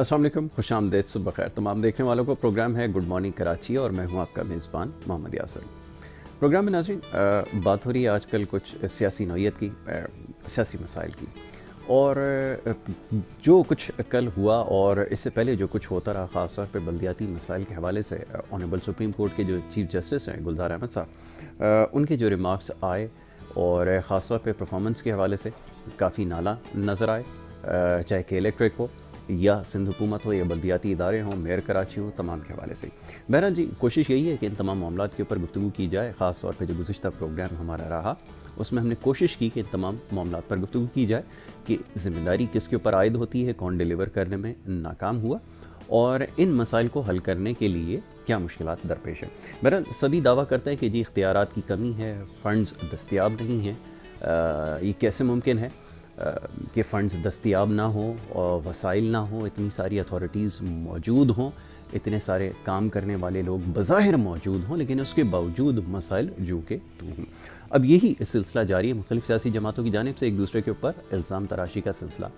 अस्सलाम वालेकुम, खुशामदीद, सुबह खैर तमाम देखने वालों को। प्रोग्राम है गुड मॉर्निंग कराची और मैं हूं आपका मेज़बान मोहम्मद यासर। प्रोग्राम में नाज़रीन बात हो रही है आजकल कुछ सियासी नौइयत की, सियासी मसाइल की, और जो कुछ कल हुआ और इससे पहले जो कुछ होता रहा, ख़ास तौर पे बल्दियाती मसाइल के हवाले से ऑनरेबल सुप्रीम कोर्ट के जो चीफ जस्टिस हैं गुलजार अहमद साहब, उनके जो रिमार्क्स आए और ख़ास तौर पे परफॉर्मेंस के हवाले से काफ़ी नाला नज़र आए, चाहे के इलेक्ट्रिक हो या सिंध हुकूमत हो या बल्दियाती इदारे हों, मेयर कराची हो, तमाम के हवाले से। बहरहाल जी, कोशिश यही है कि इन तमाम मामलात के ऊपर गुफ्तगू की जाए। ख़ास तौर पे जो गुज़िश्ता प्रोग्राम हमारा रहा उसमें हमने कोशिश की कि इन तमाम मामलात पर गुफ्तगू की जाए कि ज़िम्मेदारी किसके ऊपर आयद होती है, कौन डिलीवर करने में नाकाम हुआ और इन मसाइल को हल करने के लिए क्या मुश्किलात दरपेश है। बहरहाल सभी दावा करते हैं कि जी इख्तियारात की कमी है, फ़ंड्स दस्तयाब नहीं हैं। ये कैसे मुमकिन है कि फ़ंड्स दस्तयाब ना हो और वसाइल ना हो, इतनी सारी अथॉरिटीज़ मौजूद हों, इतने सारे काम करने वाले लोग बज़ाहिर मौजूद हों, लेकिन उसके बावजूद मसाइल जू के तू हों। अब यही सिलसिला जारी है, मुख्तलिफ़ सियासी जमातों की जानिब से एक दूसरे के ऊपर इल्ज़ाम तराशी का सिलसिला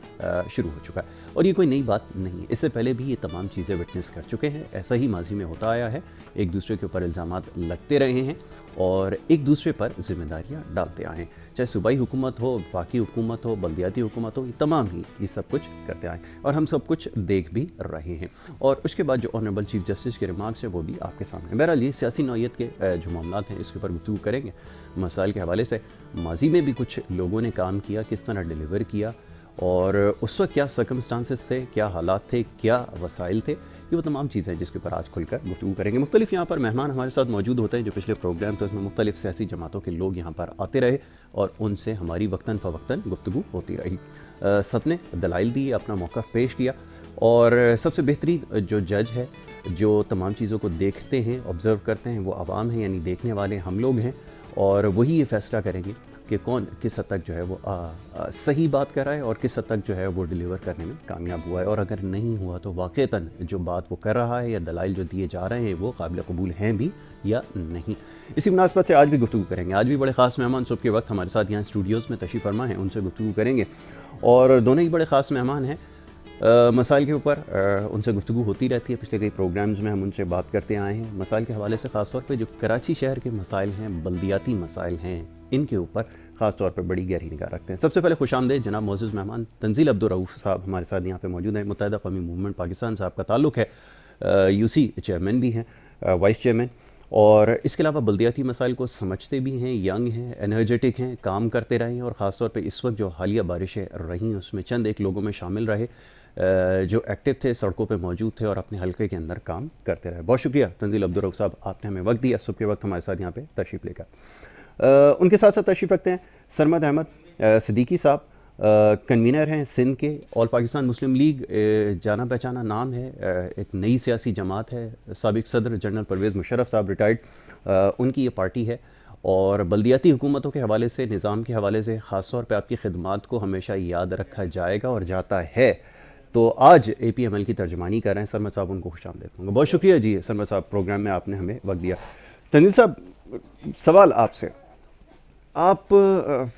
शुरू हो चुका है और ये कोई नई बात नहीं है। इससे पहले भी ये तमाम चीज़ें विटनेस कर चुके हैं, ऐसा ही माजी में होता आया है। एक दूसरे के ऊपर इल्ज़ामात लगते रहे हैं और एक दूसरे पर जिम्मेदारियाँ डालते आए हैं, चाहे सूबाई हुकूमत हो, वफाकी हुकूमत हो, बल्दियाती हुकूमत हो, ये तमाम ही ये सब कुछ करते आए और हम सब कुछ देख भी रहे हैं। और उसके बाद जो ऑनरेबल चीफ जस्टिस के रिमार्क्स हैं वो भी आपके सामने। बहरहाल ये सियासी नौइयत के जो मामलात हैं इसके ऊपर गुफ्तगू करेंगे। मसाइल के हवाले से माजी में भी कुछ लोगों ने काम किया, किस तरह डिलीवर किया और उस वक्त क्या सर्कमस्टांसेस थे, क्या हालात थे, क्या वसाइल थे, ये वो तमाम चीज़ें जिसके ऊपर आज खुलकर गुफ्तगू करेंगे। मुख्तलिफ यहाँ पर मेहमान हमारे साथ मौजूद होते हैं। जो पिछले प्रोग्राम थे उसमें मुख्तलिफ सियासी जमातों के लोग यहाँ पर आते रहे और उनसे हमारी वक्तन फ़वक्तन गुफ्तगू होती रही। सब ने दलाइल दिए, अपना मौक़िफ़ पेश किया और सबसे बेहतरीन जो जज है, जो तमाम चीज़ों को देखते हैं, ऑब्ज़र्व करते हैं, वो आवाम है, यानी देखने वाले हम लोग हैं और वही ये फ़ैसला करेंगे कि कौन किस हद तक जो है वो सही बात कर रहा है और किस हद तक जो है वो डिलीवर करने में कामयाब हुआ है। और अगर नहीं हुआ तो वाक़तन जो बात वो कर रहा है या दलाइल जो दिए जा रहे हैं वो काबिल कबूल हैं भी या नहीं। इसी मुनासबत से आज भी गुफ्तगू करेंगे। आज भी बड़े ख़ास मेहमान सुबह के वक्त हमारे साथ यहाँ स्टूडियोज़ में तशरीफ़ फरमा हैं, उनसे गुफ्तगू करेंगे और दोनों ही बड़े ख़ास मेहमान हैं। मसाइल के ऊपर उनसे गुफ्तगू होती रहती है, पिछले कई प्रोग्राम्स में हम उनसे बात करते आए हैं। मसाइल के हवाले से ख़ास तौर पे जो कराची शहर के मसाइल हैं, बल्दियाती मसाइल हैं, इनके ऊपर ख़ास तौर पे बड़ी गहरी निगाह रखते हैं। सबसे पहले खुशामदीद जनाब मोअज़्ज़ज़ मेहमान तंज़ील अब्दुर्रऊफ़ साहब हमारे साथ यहाँ पे मौजूद हैं। मुत्तहिदा कौमी मूवमेंट पाकिस्तान से आपका ताल्लुक़ है, यूसी चेयरमैन भी हैं, वाइस चेयरमैन, और इसके अलावा बल्दियाती मसाइल को समझते भी हैं, यंग हैं, एनर्जेटिक हैं, काम करते रहे हैं और ख़ास तौर पे इस वक्त जो हालिया बारिशें रहीं उसमें चंद एक लोगों में शामिल रहे जो एक्टिव थे, सड़कों पे मौजूद थे और अपने हल्के के अंदर काम करते रहे। बहुत शुक्रिया तंज़ील अब्दुर्रऊफ़ साहब, आपने हमें वक्त दिया सुबह के वक्त हमारे साथ यहाँ पे तशरीफ़ लेकर। उनके साथ साथ तशरीफ़ रखते हैं सरमद अहमद सिद्दीकी साहब, कन्वीनर हैं सिंध के। ऑल पाकिस्तान मुस्लिम लीग जाना पहचाना नाम है, एक नई सियासी जमात है। साबिक़ सदर जनरल परवेज़ मुशर्रफ साहब रिटायर्ड, उनकी ये पार्टी है और बल्दियाती हुकूमतों के हवाले से, निज़ाम के हवाले से ख़ास तौर पे आपकी खिदमात को हमेशा याद रखा जाएगा और जाता है। तो आज APML की तर्जमानी कर रहे हैं सरमद साहब, उनको खुशामदीद दूँगा। बहुत शुक्रिया जी सरमद साहब, प्रोग्राम में आपने हमें वक्त दिया। तंज़ील साहब, सवाल आपसे, आप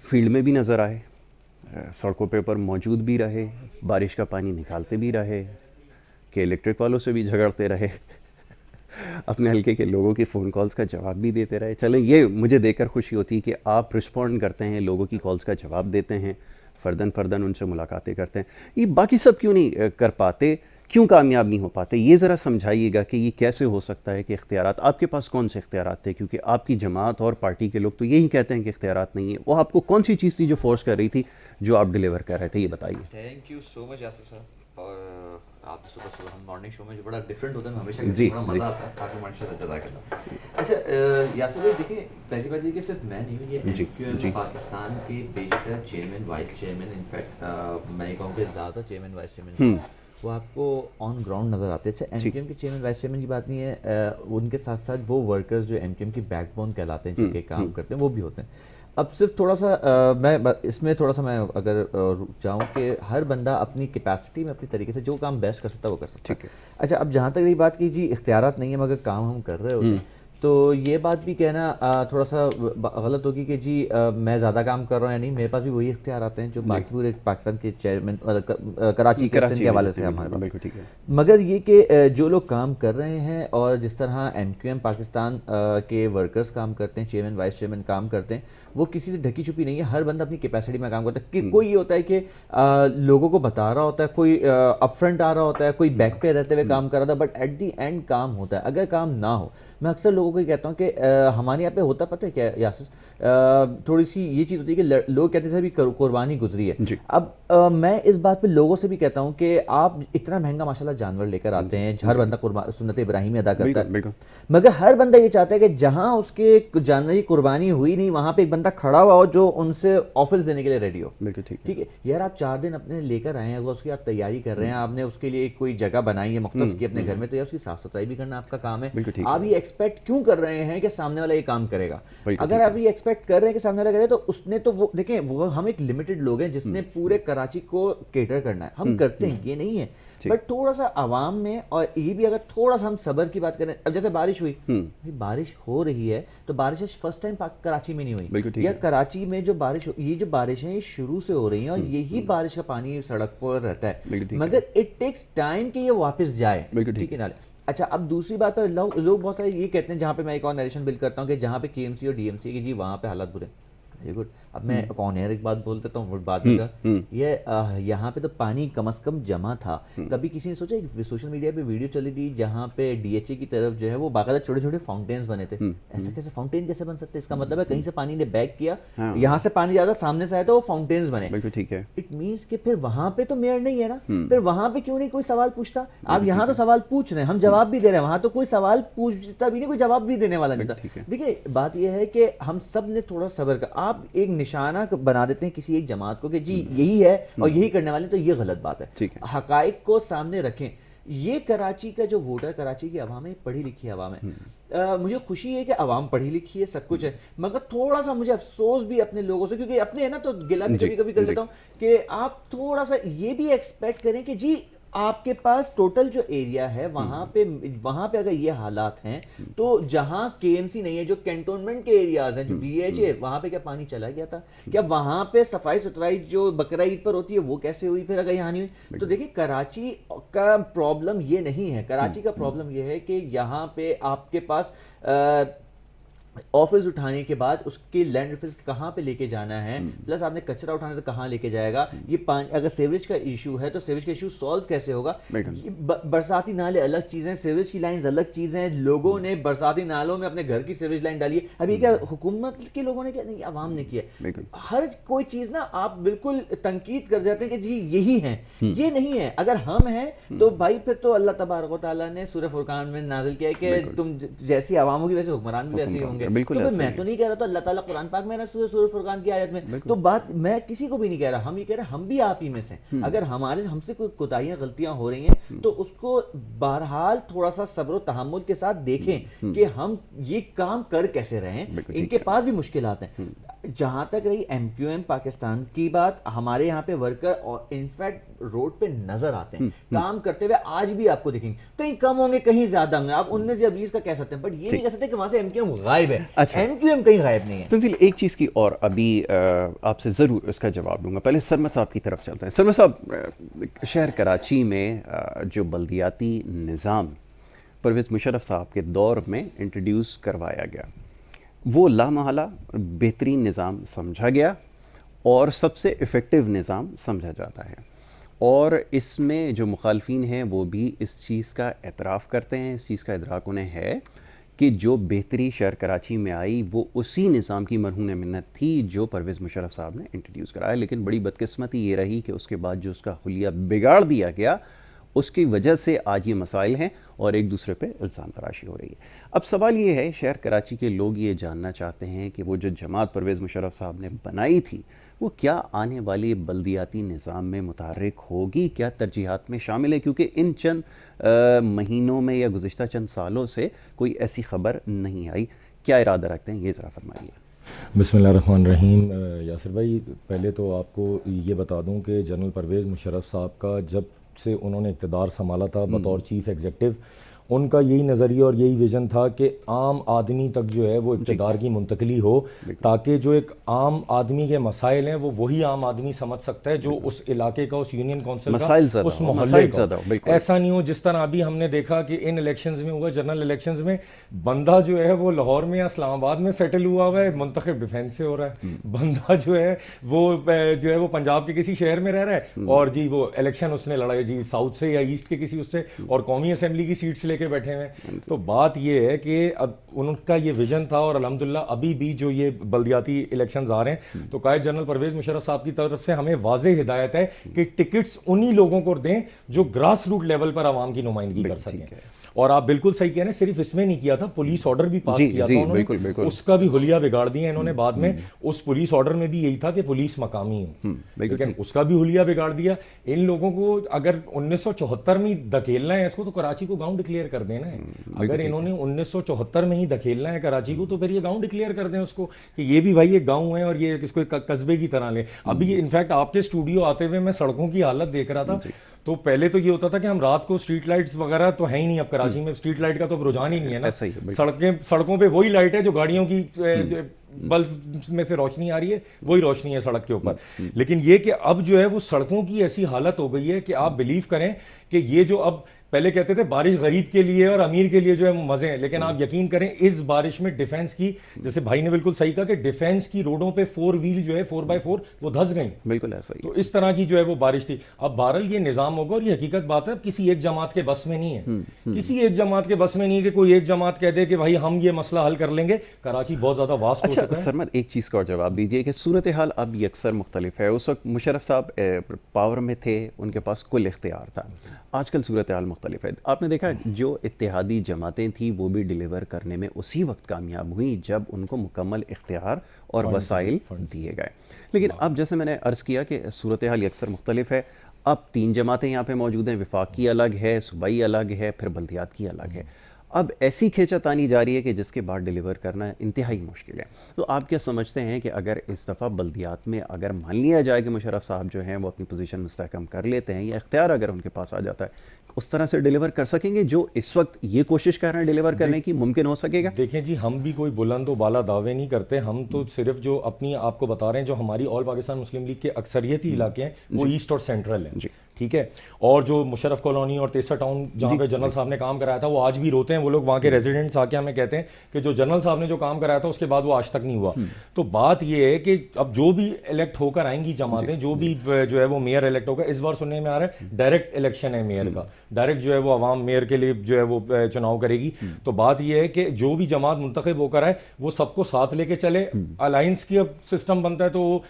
फील्ड में भी नज़र आए, सड़कों पे ऊपर मौजूद भी रहे, बारिश का पानी निकालते भी रहे, कि इलेक्ट्रिक वालों से भी झगड़ते रहे अपने हल्के के लोगों की फ़ोन कॉल्स का जवाब भी देते रहे। चलें, ये मुझे देखकर खुशी होती है कि आप रिस्पॉन्ड करते हैं, लोगों की कॉल्स का जवाब देते हैं, फ़र्दन फ़र्दन उनसे मुलाकातें करते हैं। ये बाकी सब क्यों नहीं कर पाते, क्यों कामयाब नहीं हो पाते, ये ज़रा समझाइएगा कि ये कैसे हो सकता है कि इख्तियारात आपके पास कौन से इख्तियारात थे? क्योंकि आपकी जमात और पार्टी के लोग तो यही कहते हैं कि इख्तियारात नहीं है। वो आपको कौन सी चीज़ थी जो फोर्स कर रही थी, जो आप डिलीवर कर रहे थे, ये बताइए। Thank you so much Yasir साहब। और आप सुबह सुबह हम मॉर्निंग शो में जो बड़ा डिफरेंट होता है, हमेशा जी बड़ा जी मज़ा आता है। आपको माशाल्लाह जज़ाकल्लाह। अच्छा यासिर भाई, देखिए पहली बात ये कि सिर्फ मैं नहीं हूँ, ये जी MQM जी पाकिस्तान के बेशतर चेयरमैन, वाइस चेयरमैन, इनफैक्ट मैं ये कहूँ कि ज़्यादा चेयरमैन वाइस चेयरमैन वो आपको ऑन ग्राउंड नज़र आते हैं। अच्छा, MQM के चेयरमैन वाइस चेयरमैन की बात नहीं है, उनके साथ साथ वो वर्कर्स जो MQM की बैकबोन कहलाते हैं, जिनके काम करते हैं, वो भी होते हैं। अब सिर्फ थोड़ा सा इसमें थोड़ा सा मैं अगर रुक जाऊँ कि हर बंदा अपनी कैपेसिटी में अपनी तरीके से जो काम बेस्ट कर सकता है वो कर सकता है। ठीक है। अच्छा, अब जहाँ तक रही बात की जी इख्तियारात नहीं है मगर काम हम कर रहे होते हैं, तो ये बात भी कहना थोड़ा सा गलत होगी कि जी मैं ज़्यादा काम कर रहा हूँ या नहीं। मेरे पास भी वही इख्तियार आते हैं जो बाकी पूरे पाकिस्तान के चेयरमैन कराची के के हवाले से हमारे पास। बिल्कुल ठीक है। मगर ये कि जो लोग काम कर रहे हैं और जिस तरह MQM पाकिस्तान के वर्कर्स काम करते हैं, चेयरमैन वाइस चेयरमैन काम करते हैं, वो किसी से ढकी छुपी नहीं है। हर बंदा अपनी कैपेसिटी में काम करता है कि कोई ये होता है कि लोगों को बता रहा होता है, कोई अपफ्रंट आ रहा होता है, कोई बैक पे रहते हुए काम कर रहा था, बट एट दी एंड काम होता है। अगर काम ना हो, मैं अक्सर लोगों को कहता हूँ कि हमारे यहाँ पे होता पता है क्या यासिर, थोड़ी सी ये चीज़ होती है कि लोग कहते हैं सर भी कुर्बानी गुजरी है। अब मैं इस बात पे लोगों से भी कहता हूँ कि आप इतना महंगा माशाल्लाह जानवर लेकर आते हैं, हर बंदा सुन्नत इब्राहिमी अदा करता है, मगर हर बंदा ये चाहता है कि जहाँ उसके जानवर की कुर्बानी हुई नहीं वहाँ पे एक बंदा खड़ा हुआ हो जो उनसे ऑफिस देने के लिए रेडी हो। बिल्कुल ठीक है यार, आप 4 दिन अपने लेकर आए हैं, अगर उसकी आप तैयारी कर रहे हैं, आपने उसके लिए कोई जगह बनाई है मुख्तस की अपने घर में, तो यार उसकी साफ सफाई भी करना आपका काम है। आप ये एक्सपेक्ट क्यों कर रहे हैं कि सामने वाला ये काम करेगा? अगर आप ये एक्सपेक्ट कर रहे हैं कि सामने वाला करे, तो उसने तो वो देखें, वो हम एक लिमिटेड लोग हैं जिसने पूरे कराची को केटर करना है, हम करते हैं, ये नहीं है, बट थोड़ा सा आवाम में, और ये भी अगर थोड़ा सा हम सब्र की बात करें, अब जैसे बारिश हुई, बारिश हो रही है, तो बारिश फर्स्ट टाइम कराची में नहीं हुई, या कराची में जो बारिश, ये जो बारिश है ये शुरू से हो रही है, और यही बारिश का पानी सड़क पर रहता है, मगर इट टेक्स टाइम कि ये वापस जाए, ठीक है ना। अच्छा, अब दूसरी बात पर लोग बहुत सारे ये कहते हैं, जहाँ पे मैं एक और नरेशन बिल्ड करता हूँ कि जहाँ पे KMC और DMC की जी वहाँ पे हालात बुरे, वेरी गुड। अब मैं ऑन एयर एक बात बोल देता हूँ, बाद में ये यहाँ पे तो पानी कम से कम जमा था। कभी किसी ने सोचा, सोशल मीडिया पे वीडियो चली थी जहाँ पे DHA की तरफ जो है वो बाकायदा छोटे छोटे फाउंटेन्स बने थे। ऐसा कैसे फाउंटेन कैसे बन सकते हैं? इसका मतलब है कहीं से पानी ने बैक किया, यहाँ से पानी ज्यादा सामने से आया तो वो फाउंटेन्स बने। बिल्कुल ठीक है। इट मीन्स कि फिर वहां पे तो मेयर नहीं है ना, फिर वहां पे क्यों नहीं कोई सवाल पूछता? आप यहाँ तो सवाल पूछ रहे हैं, हम जवाब भी दे रहे हैं, वहां तो कोई सवाल पूछता भी नहीं, कोई जवाब भी देने वाला नहीं था। देखिए बात यह है कि हम सब ने थोड़ा सब्र का, आप एक निशाना बना देते हैं किसी एक जमात को कि जी यही है और यही करने वाले, तो ये गलत बात है। हकाइक को सामने रखें। ये कराची का जो वोटर, कराची की आवाम है, पढ़ी लिखी आवाम है। मुझे खुशी है कि आवाम पढ़ी लिखी है, सब कुछ है, मगर थोड़ा सा मुझे अफसोस भी अपने लोगों से, क्योंकि अपने है ना, तो गिला भी कभी कभी कर लेता हूँ कि आप थोड़ा सा ये भी एक्सपेक्ट करें कि जी आपके पास टोटल जो एरिया है वहां पे अगर ये हालात हैं, तो जहां KMC नहीं है, जो कैंटोनमेंट के एरियाज हैं, जो DHA, वहां पे क्या पानी चला गया था? क्या वहां पे सफाई सुथराई जो बकरा ईद पर होती है वो कैसे हुई फिर, अगर यहाँ नहीं हुई? तो देखिए, कराची का प्रॉब्लम ये नहीं है, कराची का प्रॉब्लम ये है कि यहाँ पे आपके पास ऑफिस उठाने के बाद उसके लैंड फिर कहाँ पे लेके जाना है, प्लस आपने कचरा उठाने तो कहाँ लेके जाएगा, ये पानी, अगर सीवरेज का इशू है तो सीवरेज का इशू सॉल्व कैसे होगा? बरसाती नाले अलग चीजें, सीवरेज की लाइंस अलग चीजें। लोगों ने बरसाती नालों में अपने घर की सीवरेज लाइन डाली है, अभी क्या हुकूमत के लोगों ने किया? नहीं, आवाम ने किया। हर कोई चीज ना आप बिल्कुल तनकीद कर जाते हैं कि जी यही है, ये नहीं है। अगर हम हैं तो भाई फिर तो अल्लाह तबारक व तआला ने सूरह फुरकान में नाज़िल किया है कि तुम जैसी आवाम होगी वैसे हुक्मरान भी वैसे ही होंगे। बिल्कुल, तो मैं तो नहीं कह रहा, तो अल्लाह ताला कुरान पाक में ना सूरह फुरकान की आयत में, तो बात मैं किसी को भी नहीं कह रहा, हम ये कह रहे हैं हम भी आप ही में से। अगर हमसे कोई कोताहियां गलतियां हो रही हैं तो उसको बहरहाल थोड़ा सा सब्र तहम्मुल के साथ देखें कि हम ये काम कर कैसे रहे हैं। इनके पास भी मुश्किलात हैं। जहां तक रही MQM पाकिस्तान की बात, हमारे यहाँ पे वर्कर और इनफैक्ट रोड पे नजर आते हैं काम करते हुए, आज भी आपको देखेंगे, कहीं कम होंगे कहीं ज्यादा होंगे, आप 19 या 20 का कह सकते हैं, बट ये नहीं कह सकते कि वहां से MQM गायब है। अच्छा, MQM कहीं गायब नहीं है। तंजील, एक चीज़ की और अभी आपसे ज़रूर इसका जवाब दूंगा, पहले सरमद साहब की तरफ चलते हैं। सरमद साहब, शहर कराची में जो बल्दियाती निज़ाम परवेज़ मुशर्रफ साहब के दौर में इंट्रोड्यूस करवाया गया, वो लामहला बेहतरीन निज़ाम समझा गया और सबसे इफ़ेक्टिव निज़ाम समझा जाता है, और इसमें जो मुखालफीन हैं वो भी इस चीज़ का एतराफ़ करते हैं, इस चीज़ का इदराक उन्हें है कि जो बेहतरी शहर कराची में आई वो उसी निज़ाम की मरहून मिन्नत थी जो परवेज़ मुशर्रफ साहब ने इंट्रोड्यूस कराया। लेकिन बड़ी बदकिस्मती ये रही कि उसके बाद जो उसका हुलिया बिगाड़ दिया गया, उसकी वजह से आज ये मसाइल हैं और एक दूसरे पे इल्ज़ाम तराशी हो रही है। अब सवाल ये है, शहर कराची के लोग ये जानना चाहते हैं कि वो जो जमात परवेज़ मुशर्रफ साहब ने बनाई थी वो क्या आने वाले बल्दियाती निज़ाम में मुतहर्रिक होगी, क्या तरजीहात में शामिल है? क्योंकि इन चंद महीनों में या गुज़िश्ता चंद सालों से कोई ऐसी खबर नहीं आई। क्या इरादा रखते हैं, ये ज़रा फरमाइए। बिस्मिल्लाहिर्रहमानिर्रहीम। यासिर भाई, पहले तो आपको ये बता दूं कि जनरल परवेज़ मुशर्रफ साहब का जब से उन्होंने इक़्तिदार संभाला था बतौर चीफ़ एग्जीक्यूटिव, उनका यही नज़रिया और यही विज़न था कि आम आदमी तक जो है वो इक़्तिदार की मुंतकली हो, ताकि जो एक आम आदमी के मसाइल हैं वो वही आम आदमी समझ सकता है जो उस इलाके का, उस यूनियन काउंसिल का, उस मोहल्ले का। ऐसा नहीं हो जिस तरह अभी हमने देखा कि इन इलेक्शंस में हुआ, जनरल इलेक्शंस में बंदा जो है वो लाहौर में या इस्लामाबाद में सेटल हुआ हुआ है, मुंतखब डिफेंस से हो रहा है। बंदा जो है वो पंजाब के किसी शहर में रह रहा है और जी वो इलेक्शन उसने लड़ा है जी साउथ से या ईस्ट के किसी उससे, और कौमी असेंबली की सीट्स लेके बैठे हैं। तो बात ये है कि अब उनका ये विजन था और अल्हम्दुलिल्लाह अभी भी जो ये बल्दियाती इलेक्शंस आ रहे हैं तो कायद जनरल परवेज मुशर्रफ साहब की तरफ से हमें वाज़ेह हिदायत है कि टिकट्स उन्हीं लोगों को दें जो ग्रास रूट लेवल पर आवाम की नुमाइंदगी कर सकें। और आप बिल्कुल सही कह रहे हैं, सिर्फ इसमें नहीं किया था, पुलिस ऑर्डर भी पास किया था उन्होंने, बिल्कुल। उसका भी हुलिया बिगाड़ दिया इन्होंने बाद में। उस पुलिस ऑर्डर में भी यही था कि पुलिस मकामी हो, लेकिन उसका भी हुलिया बिगाड़ दिया। इन लोगों को अगर 1974 में धकेलना है इसको तो कराची को गांव डिक्लेयर कर देना है। अगर इन्होंने 1974 में ही धकेलना है कराची को तो फिर ये गांव डिक्लेयर कर दें उसको कि ये भी भाई एक गांव है और ये इसको कस्बे की तरह ले। अभी इनफैक्ट आपके स्टूडियो आते हुए मैं सड़कों की हालत देख रहा था, तो पहले तो ये होता था कि हम रात को स्ट्रीट लाइट्स वगैरह तो है ही नहीं, अब कराची में स्ट्रीट लाइट का तो रुझान ही नहीं है ना। सड़कों पे वही लाइट है जो गाड़ियों की बल्ब में से रोशनी आ रही है, वही रोशनी है सड़क के ऊपर। लेकिन ये कि अब जो है वो सड़कों की ऐसी हालत हो गई है कि आप बिलीव करें कि ये जो अब पहले कहते थे बारिश गरीब के लिए और अमीर के लिए जो है मजे हैं, लेकिन आप यकीन करें इस बारिश में डिफेंस की, जैसे भाई ने बिल्कुल सही कहा कि डिफेंस की रोडों पे 4 व्हील जो है 4x4 वो धस गई, बिल्कुल ऐसा ही। तो इस तरह की जो है वो बारिश थी। अब बहरहाल ये निजाम होगा और ये हकीकत बात है, किसी एक जमात के बस में नहीं है, किसी एक जमात के बस में नहीं है कि कोई एक जमात कह दे कि भाई हम ये मसला हल कर लेंगे। कराची बहुत ज्यादा वास्ट हो चुका है। सरमद, एक चीज़ का और जवाब दीजिए कि सूरत हाल अब ये अक्सर मुख्तलिफ है। उस वक्त मुशर्रफ साहब पावर में थे, उनके पास कुल इख्तियार था। आजकल सूरत हाल मुख्तलिफ है। आपने देखा जो इत्तेहादी जमातें थी वो भी डिलीवर करने में उसी वक्त कामयाब हुई जब उनको मुकम्मल इख्तियार और वसाइल दिए गए। लेकिन अब जैसे मैंने अर्ज़ किया कि सूरत हाल अक्सर मुख्तलिफ है। अब 3 जमातें यहाँ पे मौजूद हैं, विफाक की अलग है, सूबाई अलग है, फिर बल्दियात की अलग है। अब ऐसी खींचातानी जारी है कि जिसके बाद डिलीवर करना इंतहाई मुश्किल है। तो आप क्या समझते हैं कि अगर इस दफ़ा बल्दियात में अगर मान लिया जाए कि मुशर्रफ साहब जो हैं वो अपनी पोजीशन मुस्तहकम कर लेते हैं या इख्तियार अगर उनके पास आ जाता है, उस तरह से डिलीवर कर सकेंगे जो इस वक्त ये कोशिश कर रहे हैं डिलीवर करने की, मुमकिन हो सकेगा? देखें जी, हम भी कोई बुलंद व बाला दावे नहीं करते, हम तो सिर्फ जो अपनी आपको बता रहे हैं जो हमारी ऑल पाकिस्तान मुस्लिम लीग के अक्सरियती इलाके हैं वो ईस्ट और सेंट्रल है, ठीक है। और जो मुशर्रफ कॉलोनी और तेसर टाउन जहाँ पे जनरल साहब ने काम कराया था वो आज भी रोते हैं वो लोग, वहाँ के रेजिडेंट्स आके हमें कहते हैं कि जो जनरल साहब ने जो काम कराया था उसके बाद वो आज तक नहीं हुआ। तो बात ये है कि अब जो भी इलेक्ट होकर आएंगी जमातें, जो भी जो है वो मेयर इलेक्ट होगा, इस बार सुनने में आ रहा है डायरेक्ट इलेक्शन है मेयर का, डायरेक्ट जो है वो आवाम मेयर के लिए जो है वो चुनाव करेगी। तो बात यह है कि जो भी जमात मुंतखब होकर आए वो सबको साथ लेके चले। अलायंस की अब सिस्टम बनता है तो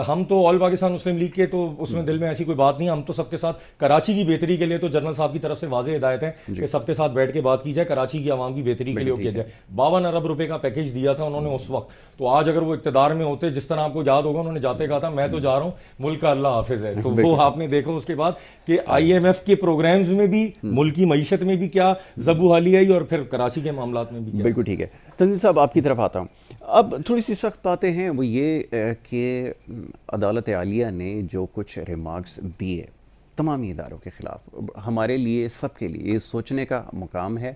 हम तो ऑल पाकिस्तान मुस्लिम लीग के तो उसमें दिल में ऐसी कोई बात नहीं, हम तो सबके साथ कराची की बेहतरी के लिए तो जनरल साहब की तरफ से वाज़ेह हिदायत है कि सबके साथ बैठ के बात की जाए, कराची की आवाम की बेहतरी के लिए किया जाए। 52 अरब रुपए का पैकेज दिया था उन्होंने उस वक्त, तो आज अगर वो इक्तदार में होते, जिस तरह आपको याद होगा उन्होंने जाते कहा था मैं तो जा रहा हूँ, मुल्क का अल्लाह हाफिज है, तो वो आपने देखा उसके बाद कि IMF के प्रोग्राम्स में भी, मुल्क की मईशत में भी क्या ज़बू हाली आई और फिर कराची के मामलात में भी क्या। बिल्कुल ठीक है। तंजीम साहब, आपकी तरफ आता हूँ। अब थोड़ी सी सख्त बातें हैं, वो ये कि अदालत आलिया ने जो कुछ रिमार्क्स दिए तमामी इदारों के ख़िलाफ़, हमारे लिए सबके लिए ये सोचने का मुकाम है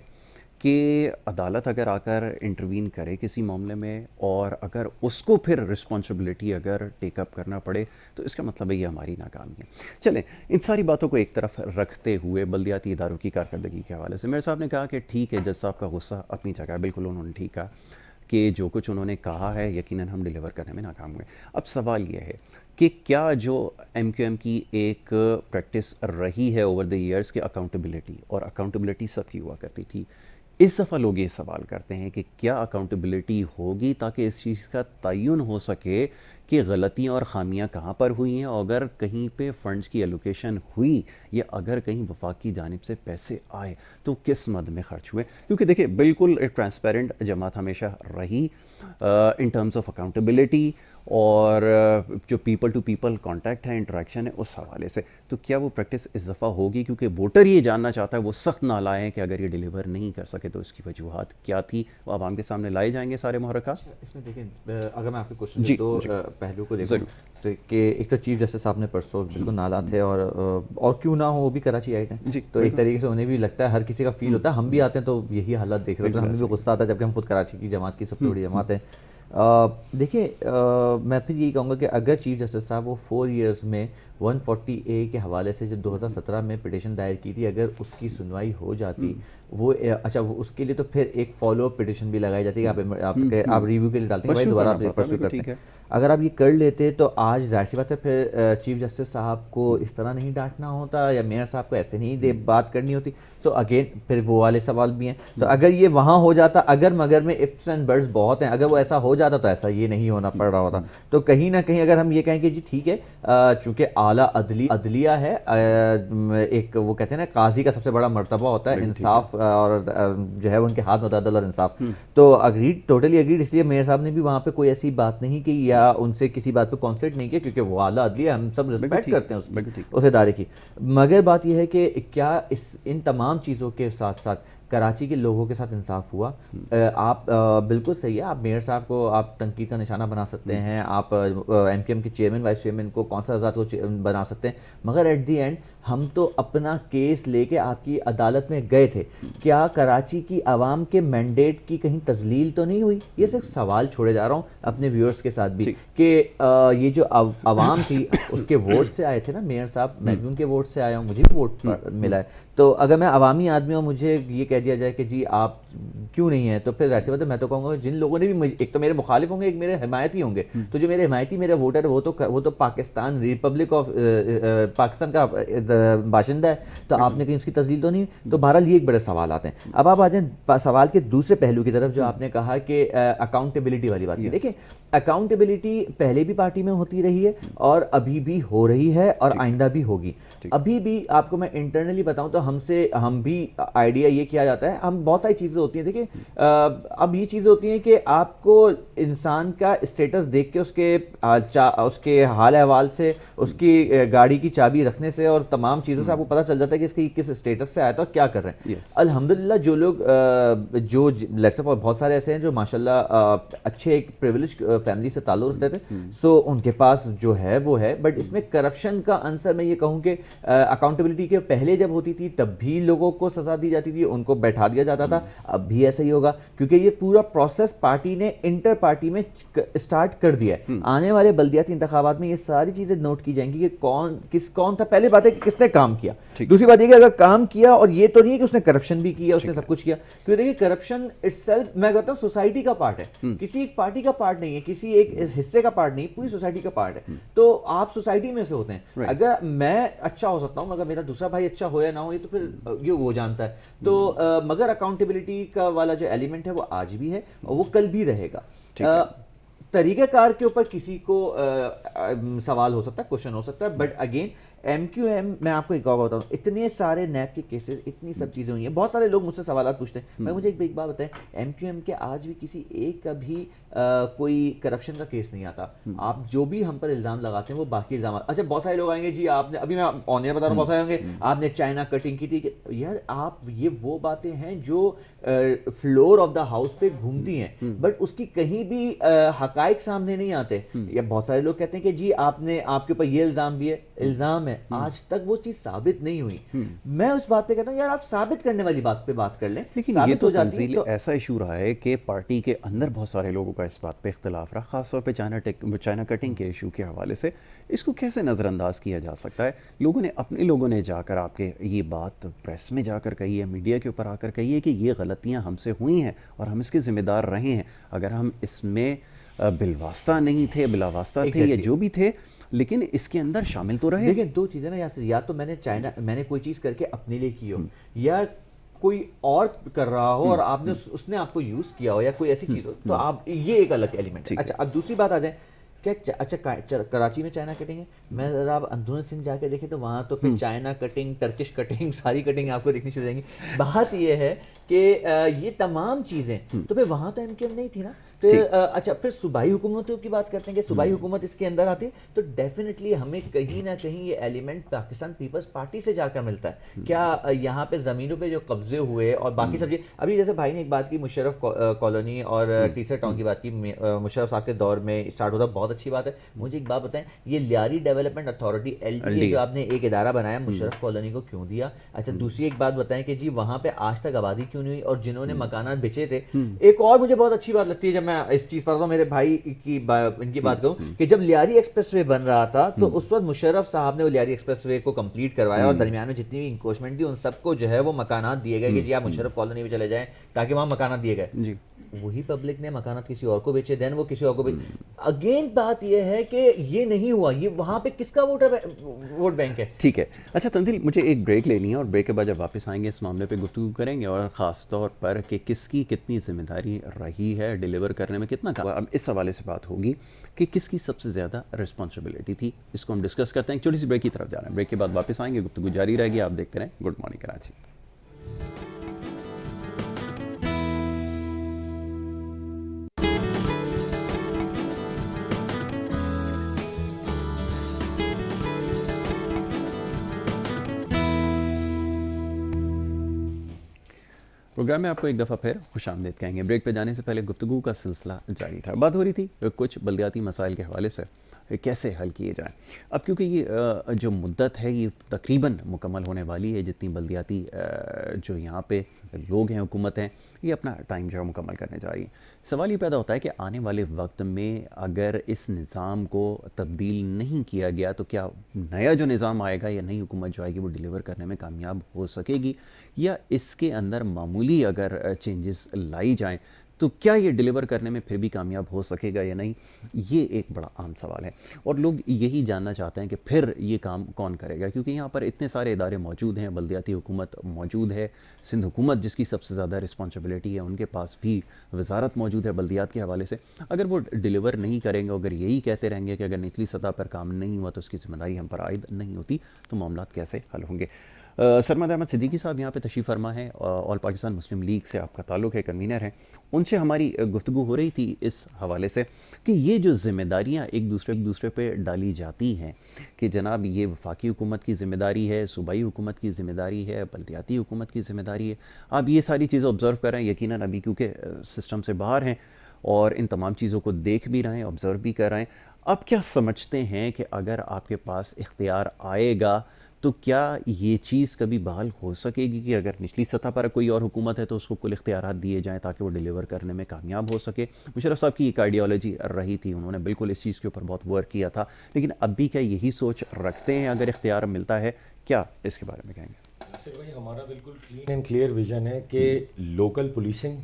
कि अदालत अगर आकर इंटरवीन करे किसी मामले में और अगर उसको फिर रिस्पॉन्सिबिलिटी अगर टेकअप करना पड़े तो इसका मतलब है ये हमारी नाकामी है। चलें, इन सारी बातों को एक तरफ रखते हुए बल्दियाती इदारों की कारकर्दगी के हवाले से मेरे साहब ने कहा कि ठीक है, जज साहब का गुस्सा अपनी जगह, बिल्कुल उन्होंने ठीक कहा कि जो कुछ उन्होंने कहा है यकीनन हम डिलीवर करने में नाकाम हुए। अब सवाल ये है कि क्या जो MQM की एक प्रैक्टिस रही है ओवर द ईयर्स की अकाउंटेबिलिटी, और अकाउंटेबिलिटी सबकी हुआ करती थी, इस दफ़ा लोग ये सवाल करते हैं कि क्या अकाउंटेबिलिटी होगी ताकि इस चीज़ का तयन हो सके कि गलतियाँ और ख़ामियाँ कहाँ पर हुई हैं, और अगर कहीं पे फ़ंड्स की एलोकेशन हुई या अगर कहीं वफाक की जानिब से पैसे आए तो किस मद में ख़र्च हुए। क्योंकि देखिए, बिल्कुल ट्रांसपेरेंट जमात हमेशा रही इन टर्म्स ऑफ अकाउंटेबिलिटी, और जो पीपल टू पीपल कांटेक्ट है, इंटरेक्शन है, उस हवाले से तो क्या वो प्रैक्टिस इस दफ़ा होगी? क्योंकि वोटर ये जानना चाहता है, वो सख्त ना लाएँ कि अगर ये डिलीवर नहीं कर सके तो इसकी वजूहत क्या थी, वो आवाम के सामने लाए जाएंगे सारे मुहर्रकात? इसमें देखें, अगर मैं आपके क्वेश्चन जी, के दो जी। पहलू को देखूं ज़रूर। तो कि एक तो चीफ जस्टिस साहब ने परसों बिल्कुल नाला थे, और क्यों ना हो, वो भी कराची आए थे, जी, तो एक तरीके से उन्हें भी लगता है, हर किसी का फील होता है, हम भी आते हैं तो यही हालात देख रहे होते हैं, हमें भी गुस्सा आता है जबकि हम खुद कराची की जमात की सबसे बड़ी जमात है। देखिए, मैं फिर यही कहूँगा कि अगर चीफ जस्टिस साहब वो 4 इयर्स में 140A के हवाले से जो 2017 में पिटिशन दायर की थी, अगर उसकी सुनवाई हो जाती, वो अच्छा, वो उसके लिए तो फिर एक फॉलो अप पिटिशन भी लगाई जाती है कि आप रिव्यू के लिए डालते हैं, भाई दोबारा आप परस्यू करते हैं। अगर आप ये कर लेते तो आज जाहिर सी बात है फिर चीफ जस्टिस साहब को इस तरह नहीं डांटना होता, या मेयर साहब को ऐसे नहीं बात करनी होती। सो अगेन फिर वो वाले सवाल भी हैं। तो अगर ये वहाँ हो जाता, अगर मगर में इफ्स एंड बट्स बहुत हैं, अगर वो ऐसा हो जाता तो ऐसा ये नहीं होना पड़ रहा होता। तो कहीं ना कहीं अगर हम ये कहें कि जी ठीक है, चूंकि आला अदलिया है, एक वो कहते हैं ना, काजी का सबसे बड़ा मर्तबा होता है इंसाफ, और जो है उनके हाथ में होता है अदल और इंसाफ। तो अग्रीड, टोटली अग्रीड। इसलिए मेयर साहब ने भी वहाँ पे कोई ऐसी बात नहीं की या उनसे किसी बात पे कॉन्फ्लिक्ट नहीं किया, क्योंकि वो आला अदलिया, हम सब रिस्पेक्ट करते हैं उस इदारे की। मगर बात यह है कि क्या इन तमाम चीज़ों के साथ साथ कराची के लोगों के साथ इंसाफ हुआ? आप बिल्कुल सही है, आप मेयर साहब को आप तनकीद का निशाना बना सकते हैं, आप MQM के चेयरमैन वाइस चेयरमैन को, कौंसल आज़ाद को बना सकते हैं, मगर एट दी एंड हम तो अपना केस लेके आपकी अदालत में गए थे। क्या कराची की आवाम के मैंडेट की कहीं तजलील तो नहीं हुई? ये सिर्फ सवाल छोड़े जा रहा हूँ अपने व्यूअर्स के साथ भी कि ये जो आवाम थी उसके वोट से आए थे ना मेयर साहब, मैं भी उनके वोट से आया हूँ, मुझे भी वोट मिला है। तो अगर मैं अवामी आदमी हूँ, मुझे ये कह दिया जाए कि जी आप क्यों नहीं है, तो फिर ऐसे बात है, मैं तो कहूँगा जिन लोगों ने भी, एक तो मेरे मुखालिफ होंगे, एक मेरे हिमायती होंगे। तो जो मेरे हिमायती, मेरे वोटर, वो तो पाकिस्तान, रिपब्लिक ऑफ पाकिस्तान का बाशिंदा है, तो आपने कहीं उसकी तस्लील तो नहीं। तो बहरहाल ये एक बड़े सवाल आते हैं। अब आप आ जाए सवाल के दूसरे पहलू की तरफ, जो आपने कहा कि अकाउंटेबिलिटी वाली बात। देखिए, अकाउंटेबिलिटी पहले भी पार्टी में होती रही है और अभी भी हो रही है और आइंदा भी होगी। अभी भी आपको मैं इंटरनली बताऊं तो हम भी आइडिया ये किया जाता है, हम बहुत सारी चीज़ें होती हैं। देखिए, अब ये चीज़ें होती हैं कि आपको इंसान का स्टेटस देख के, उसके हाल अहवाल से, उसकी गाड़ी की चाबी रखने से और तमाम चीज़ों से आपको पता चल जाता है कि इसकी किस स्टेटस से आया था और क्या कर रहे हैं। अल्हम्दुलिल्लाह, जो लोग जो लेट्स से बहुत सारे ऐसे हैं जो माशाल्लाह अच्छे एक प्रिविलेज फैमिली से ताल्लुक़ रखते थे, सो उनके पास जो है वो है। बट इसमें करप्शन का आंसर मैं ये कहूँ कि अकाउंटेबिलिटी के पहले जब होती थी तब भी लोगों को सजा दी जाती थी, उनको बैठा दिया जाता था, अब भी ऐसा ही होगा, क्योंकि ये पूरा प्रोसेस पार्टी ने इंटर पार्टी में स्टार्ट कर दिया है। आने वाले बल्दियाती इंतखाबात में ये सारी चीजें नोट की जाएंगी कि कौन था। पहले बात है कि किसने काम किया, दूसरी बात ये कि अगर काम किया, और ये तो नहीं है कि उसने करप्शन भी किया, उसने सब कुछ किया, क्योंकि देखिए करप्शन इटसेल्फ, मैं कहता हूँ, सोसाइटी का पार्ट है, किसी एक पार्टी का पार्ट नहीं है, किसी एक हिस्से का पार्ट नहीं, पूरी सोसाइटी का पार्ट है। तो आप सोसाइटी में से होते हैं। अगर मैं अच्छा हो सकता हूँ मगर मेरा दूसरा भाई अच्छा हो या ना हो, ये तो फिर ये वो जानता है। तो मगर अकाउंटेबिलिटी का वाला जो एलिमेंट है वो आज भी है और वो कल भी रहेगा। तरीक़ाकार के ऊपर किसी को सवाल हो सकता है, क्वेश्चन हो सकता है, बट अगेन MQM, मैं आपको एक और बताऊं, इतने सारे नैब के केसेस, इतनी सब चीज़ें हुई हैं, बहुत सारे लोग मुझसे सवाल पूछते हैं। मैं मुझे एक बात बताएं, MQM के आज भी किसी एक का भी कोई करप्शन का केस नहीं आता। आप जो भी हम पर इल्ज़ाम लगाते हैं वो बाकी इल्ज़ाम, अच्छा बहुत सारे लोग आएंगे जी आपने, अभी मैं ऑन एयर बता रहा हूँ, बहुत सारे होंगे आपने चाइना कटिंग की थी। यार आप, ये वो बातें हैं जो फ्लोर ऑफ द हाउस पे घूमती हैं, बट उसकी कहीं भी हकाइक सामने नहीं आते। या बहुत सारे लोग कहते हैं कि जी आपने, आपके ऊपर ये इल्ज़ाम भी है, इल्ज़ाम है, आज तक वो चीज साबित नहीं हुई। मैं उस बात पे कहता हूं यार आप साबित करने वाली बात पे बात कर लें। लेकिन ये तो तंजील ऐसा इशू रहा है कि पार्टी के अंदर बहुत सारे लोगों का इस बात पे इख्तिलाफ रहा, खासतौर पे चाइना कटिंग के इशू के हवाले से। इसको कैसे नज़रअंदाज किया जा सकता है? अपने लोगों ने जाकर आपके ये बात प्रेस में जाकर कही है, मीडिया के ऊपर आकर कही है कि ये गलतियाँ हमसे हुई हैं और हम इसके ज़िम्मेदार रहे हैं। अगर हम इसमें बिलवास्ता नहीं थे, बिलावास्ता थे, या जो भी थे, लेकिन इसके अंदर शामिल तो रहे। देखिए, दो चीज़ें ना, या तो मैंने कोई चीज़ करके अपने लिए की हो, या कोई और कर रहा हो और आपने उसने आपको यूज किया हो, या कोई ऐसी चीज़ हो, तो आप, ये एक अलग एलिमेंट है। अच्छा, अब दूसरी बात आ जाए, क्या अच्छा कराची में चाइना कटिंग है? मैं जरा आप अंदरून सिंध जाके देखें तो वहाँ तो फिर चाइना कटिंग, टर्किश कटिंग, सारी कटिंग आपको दिखनी शुरू हो जाएंगी। बात ये है कि ये तमाम चीज़ें तो फिर वहाँ तो MQM नहीं थी ना, फिर अच्छा, फिर सूबाई हुकूमतों की बात करते हैं कि सूबाई हुकूमत इसके अंदर आती है, तो डेफिनेटली हमें कहीं ना कहीं ये एलिमेंट पाकिस्तान पीपल्स पार्टी से जाकर मिलता है। क्या यहाँ पे ज़मीनों पे जो कब्जे हुए और बाकी सब चीज़, अभी जैसे भाई ने एक बात की मुशर्रफ कॉलोनी और टीसर टाउन की बात की, मुशर्रफ साहब के दौर में स्टार्ट होता, बहुत अच्छी बात है। मुझे एक बात बताएं, ये लियारी डेवलपमेंट अथॉरिटी LDA जो आपने एक इदारा बनाया मुशर्रफ कॉलोनी को क्यों दिया? अच्छा, दूसरी एक बात बताएं कि जी वहाँ पे आज तक आबादी क्यों नहीं हुई, और जिन्होंने मकानात बेचे थे, एक और मुझे बहुत अच्छी बात लगती है जब मैं इस चीज़ पर मेरे भाई की इनकी बात करूँ कि जब लियारी एक्सप्रेसवे बन रहा था तो उस वक्त मुशर्रफ साहब ने वो लियारी एक्सप्रेसवे को कंप्लीट करवाया और दरमियान में जितनी भी इंक्रोचमेंट थी उन सबको जो है वो मकानात दिए गए कि जी आप मुशर्रफ कॉलोनी में चले जाएं, ताकि वहाँ मकानात दिए गए। जी, वही पब्लिक ने मकानात किसी और को बेचे, देन वो किसी और को बेचे। अगेन बात ये है कि ये नहीं हुआ, ये वहाँ पे किसका वोट बैंक है? ठीक है। अच्छा तंजील, मुझे एक ब्रेक लेनी है और ब्रेक के बाद जब वापस आएंगे इस मामले पे गुफ्तगू करेंगे, और ख़ास तौर पर कि किसकी कितनी जिम्मेदारी रही है डिलीवर करने में, कितना काम। अब इस हवाले से बात होगी कि किसकी सबसे ज़्यादा रिस्पॉन्सिबिलिटी थी, इसको हम डिस्कस करते हैं। एक छोटी सी ब्रेक की तरफ जा रहे हैं, ब्रेक के बाद वापस आएंगे, गुफ्तगू जारी रहेगी। आप देखते रहें गुड मॉर्निंग कराची। प्रोग्राम में आपको एक दफ़ा फिर खुशामदीद कहेंगे। ब्रेक पे जाने से पहले गुफ्तगू का सिलसिला जारी था। बात हो रही थी कुछ बल्दियाती मसाइल के हवाले से कैसे हल किए जाएं। अब क्योंकि ये जो मुद्दत है ये तकरीबन मुकम्मल होने वाली है, जितनी बल्दियाती जो यहाँ पे लोग हैं, हुकूमत हैं, ये अपना टाइम जो है मुकम्मल करने जा रही है। सवाल ये पैदा होता है कि आने वाले वक्त में अगर इस निज़ाम को तब्दील नहीं किया गया तो क्या नया जो निज़ाम आएगा या नई हुकूमत जो आएगी वो डिलीवर करने में कामयाब हो सकेगी, या इसके अंदर मामूली अगर चेंजेस लाई जाएं तो क्या ये डिलीवर करने में फिर भी कामयाब हो सकेगा या नहीं। ये एक बड़ा आम सवाल है और लोग यही जानना चाहते हैं कि फिर ये काम कौन करेगा, क्योंकि यहाँ पर इतने सारे इदारे मौजूद हैं, बल्दियाती हुकूमत मौजूद है, सिंध हुकूमत जिसकी सबसे ज़्यादा रिस्पॉन्सिबिलिटी है उनके पास भी वजारत मौजूद है बल्दियात के हवाले से। अगर वो डिलीवर नहीं करेंगे, अगर यही कहते रहेंगे कि अगर निचली सतह पर काम नहीं हुआ तो उसकी जिम्मेदारी हम पर आयद नहीं होती, तो मामला कैसे हल होंगे। सरमद अहमद सिद्दीकी साहब यहाँ पे तशरीफ़ फरमा है, ऑल पाकिस्तान मुस्लिम लीग से आपका ताल्लुक़ है, कन्वीनर हैं। उनसे हमारी गुफ्तगू हो रही थी इस हवाले से कि ये जो ज़िम्मेदारियाँ एक दूसरे पे डाली जाती हैं कि जनाब ये वफाकी हुकूमत की ज़िम्मेदारी है, सूबाई हुकूमत की ज़िम्मेदारी है, बल्दियाती हुकूमत की ज़िम्मेदारी है। आप ये सारी चीज़ें ऑब्ज़र्व कर रहे हैं, यकीनन अभी क्योंकि सिस्टम से बाहर हैं और इन तमाम चीज़ों को देख भी रहे हैं, ऑब्ज़र्व भी कर रहे हैं। आप क्या समझते हैं कि अगर आपके पास इख्तियार आएगा तो क्या ये चीज़ कभी बहाल हो सकेगी कि अगर निचली सतह पर कोई और हुकूमत है तो उसको कुल इख्तियारात दिए जाएं ताकि वो डिलीवर करने में कामयाब हो सके? मुशर्रफ साहब की एक आइडियोलॉजी रही थी, उन्होंने बिल्कुल इस चीज़ के ऊपर बहुत वर्क किया था, लेकिन अब भी क्या यही सोच रखते हैं अगर इख्तियार मिलता है? क्या इसके बारे में कहेंगे? भाई हमारा बिल्कुल क्लीन एंड क्लियर विजन है कि लोकल पुलिसिंग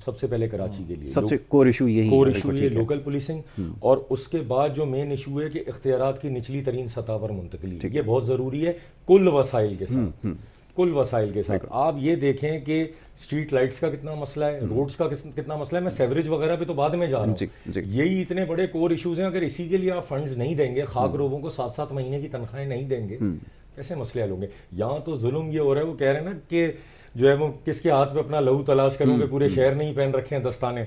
सबसे पहले कराची के लिए सबसे कोर इशू यही है, लोकल पुलिसिंग, और उसके बाद जो मेन इशू है कि इख्तियारात की निचली तरीन सतह पर मुंतकली, ये बहुत ज़रूरी है कुल वसाइल के साथ। कुल वसाइल के साथ आप ये देखें कि स्ट्रीट लाइट्स का कितना मसला है, रोड्स का कितना मसला है, मैं सेवरेज वगैरह पे तो बाद में जा रहा हूँ। यही इतने बड़े कोर इश्यूज हैं, अगर इसी के लिए आप फंड्स नहीं देंगे, खाक रोबों को 7-7 महीने की तनख्वाहें नहीं देंगे, कैसे मसले हल होंगे? यहाँ तो जुल्म ये हो रहा है, वो कह रहे हैं ना कि जो है वो किसके हाथ में अपना लहू तलाश करोगे, पूरे शहर नहीं पहन रखे हैं दस्ताने।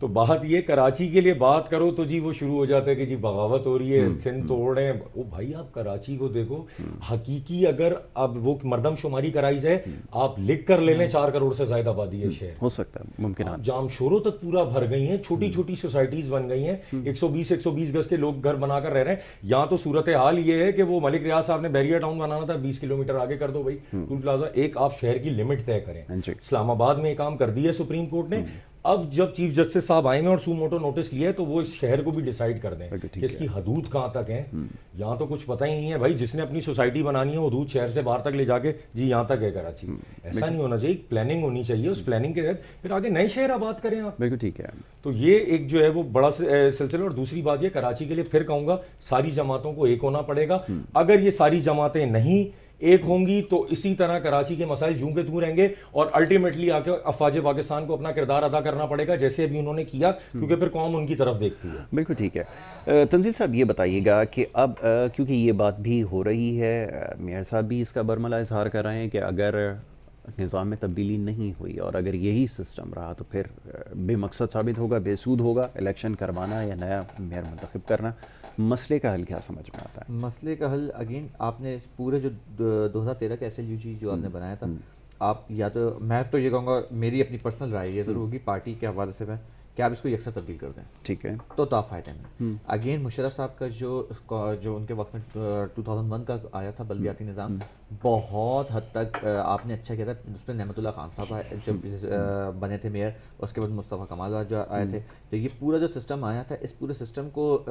तो बात ये कराची के लिए बात करो तो जी वो शुरू हो जाता है कि जी बगावत हो रही है, सिंध तोड़ रहे हैं। ओ भाई आप कराची को देखो, हकीकी अगर अब वो मर्दमशुमारी कराई जाए, आप लिख कर ले लें 4 करोड़ से ज्यादा आबादी है शहर, हो सकता है मुमकिन। जामशोरों तक पूरा भर गई हैं, छोटी छोटी सोसाइटीज बन गई हैं, 120 गज के लोग घर बनाकर रह रहे हैं। यहाँ तो सूरत हाल ये है कि वो मलिक रियाज साहब ने बैरियर टाउन बनाना था, 20 किलोमीटर आगे कर दो भाई टूल प्लाजा। एक आप शहर की लिमिट तय करें। इस्लामाबाद में ये काम कर दिया सुप्रीम कोर्ट ने। अब जब चीफ जस्टिस साहब आएंगे और सुमोटो नोटिस लिया है तो वो इस शहर को भी डिसाइड कर दें कि इसकी हदूद कहाँ तक है। यहाँ तो कुछ पता ही नहीं है भाई, जिसने अपनी सोसाइटी बनानी है वो हदूद शहर से बाहर तक ले जाके जी यहाँ तक है कराची। ऐसा नहीं होना चाहिए, प्लानिंग होनी चाहिए, उस प्लानिंग के तहत फिर आगे नए शहर आबाद करें आप। बिल्कुल ठीक है। तो ये एक जो है वो बड़ा सिलसिला। और दूसरी बात ये, कराची के लिए फिर कहूँगा सारी जमातों को एक होना पड़ेगा। अगर ये सारी जमातें नहीं एक होंगी तो इसी तरह कराची के मसाइल जूं के तूं रहेंगे और अल्टीमेटली आके अफवाज पाकिस्तान को अपना किरदार अदा करना पड़ेगा जैसे अभी उन्होंने किया, क्योंकि फिर कौम उनकी तरफ देखती है। बिल्कुल ठीक है। तंजील साहब ये बताइएगा कि अब क्योंकि ये बात भी हो रही है, मेयर साहब भी इसका बरमला इजहार कर रहे हैं कि अगर निज़ाम में तब्दीली नहीं हुई और अगर यही सिस्टम रहा तो फिर बेमकसद साबित होगा, बेसूद होगा इलेक्शन करवाना या नया मेयर मुंतखब करना। मसले का हल क्या समझ में आता है? मसले का हल अगेन आपने इस पूरे जो 2013 का SLUG जो आपने बनाया था, आप या तो मैं तो ये कहूँगा, मेरी अपनी पर्सनल राय ये ज़रूर होगी पार्टी के हवाले से मैं, कि आप इसको यकसर तब्दील कर दें, ठीक है, तो आप फ़ायदे में। अगेन मुशर्रफ साहब का जो उनके वक्त में 2001 का आया था बल्दियाती निज़ाम, बहुत हद तक आपने अच्छा किया था। उस पर नेमतुल्लाह खान साहब जब बने थे मेयर, उसके बाद मुस्तफ़ा कमाल जो आए थे, तो ये पूरा जो सिस्टम आया था, इस पूरे सिस्टम को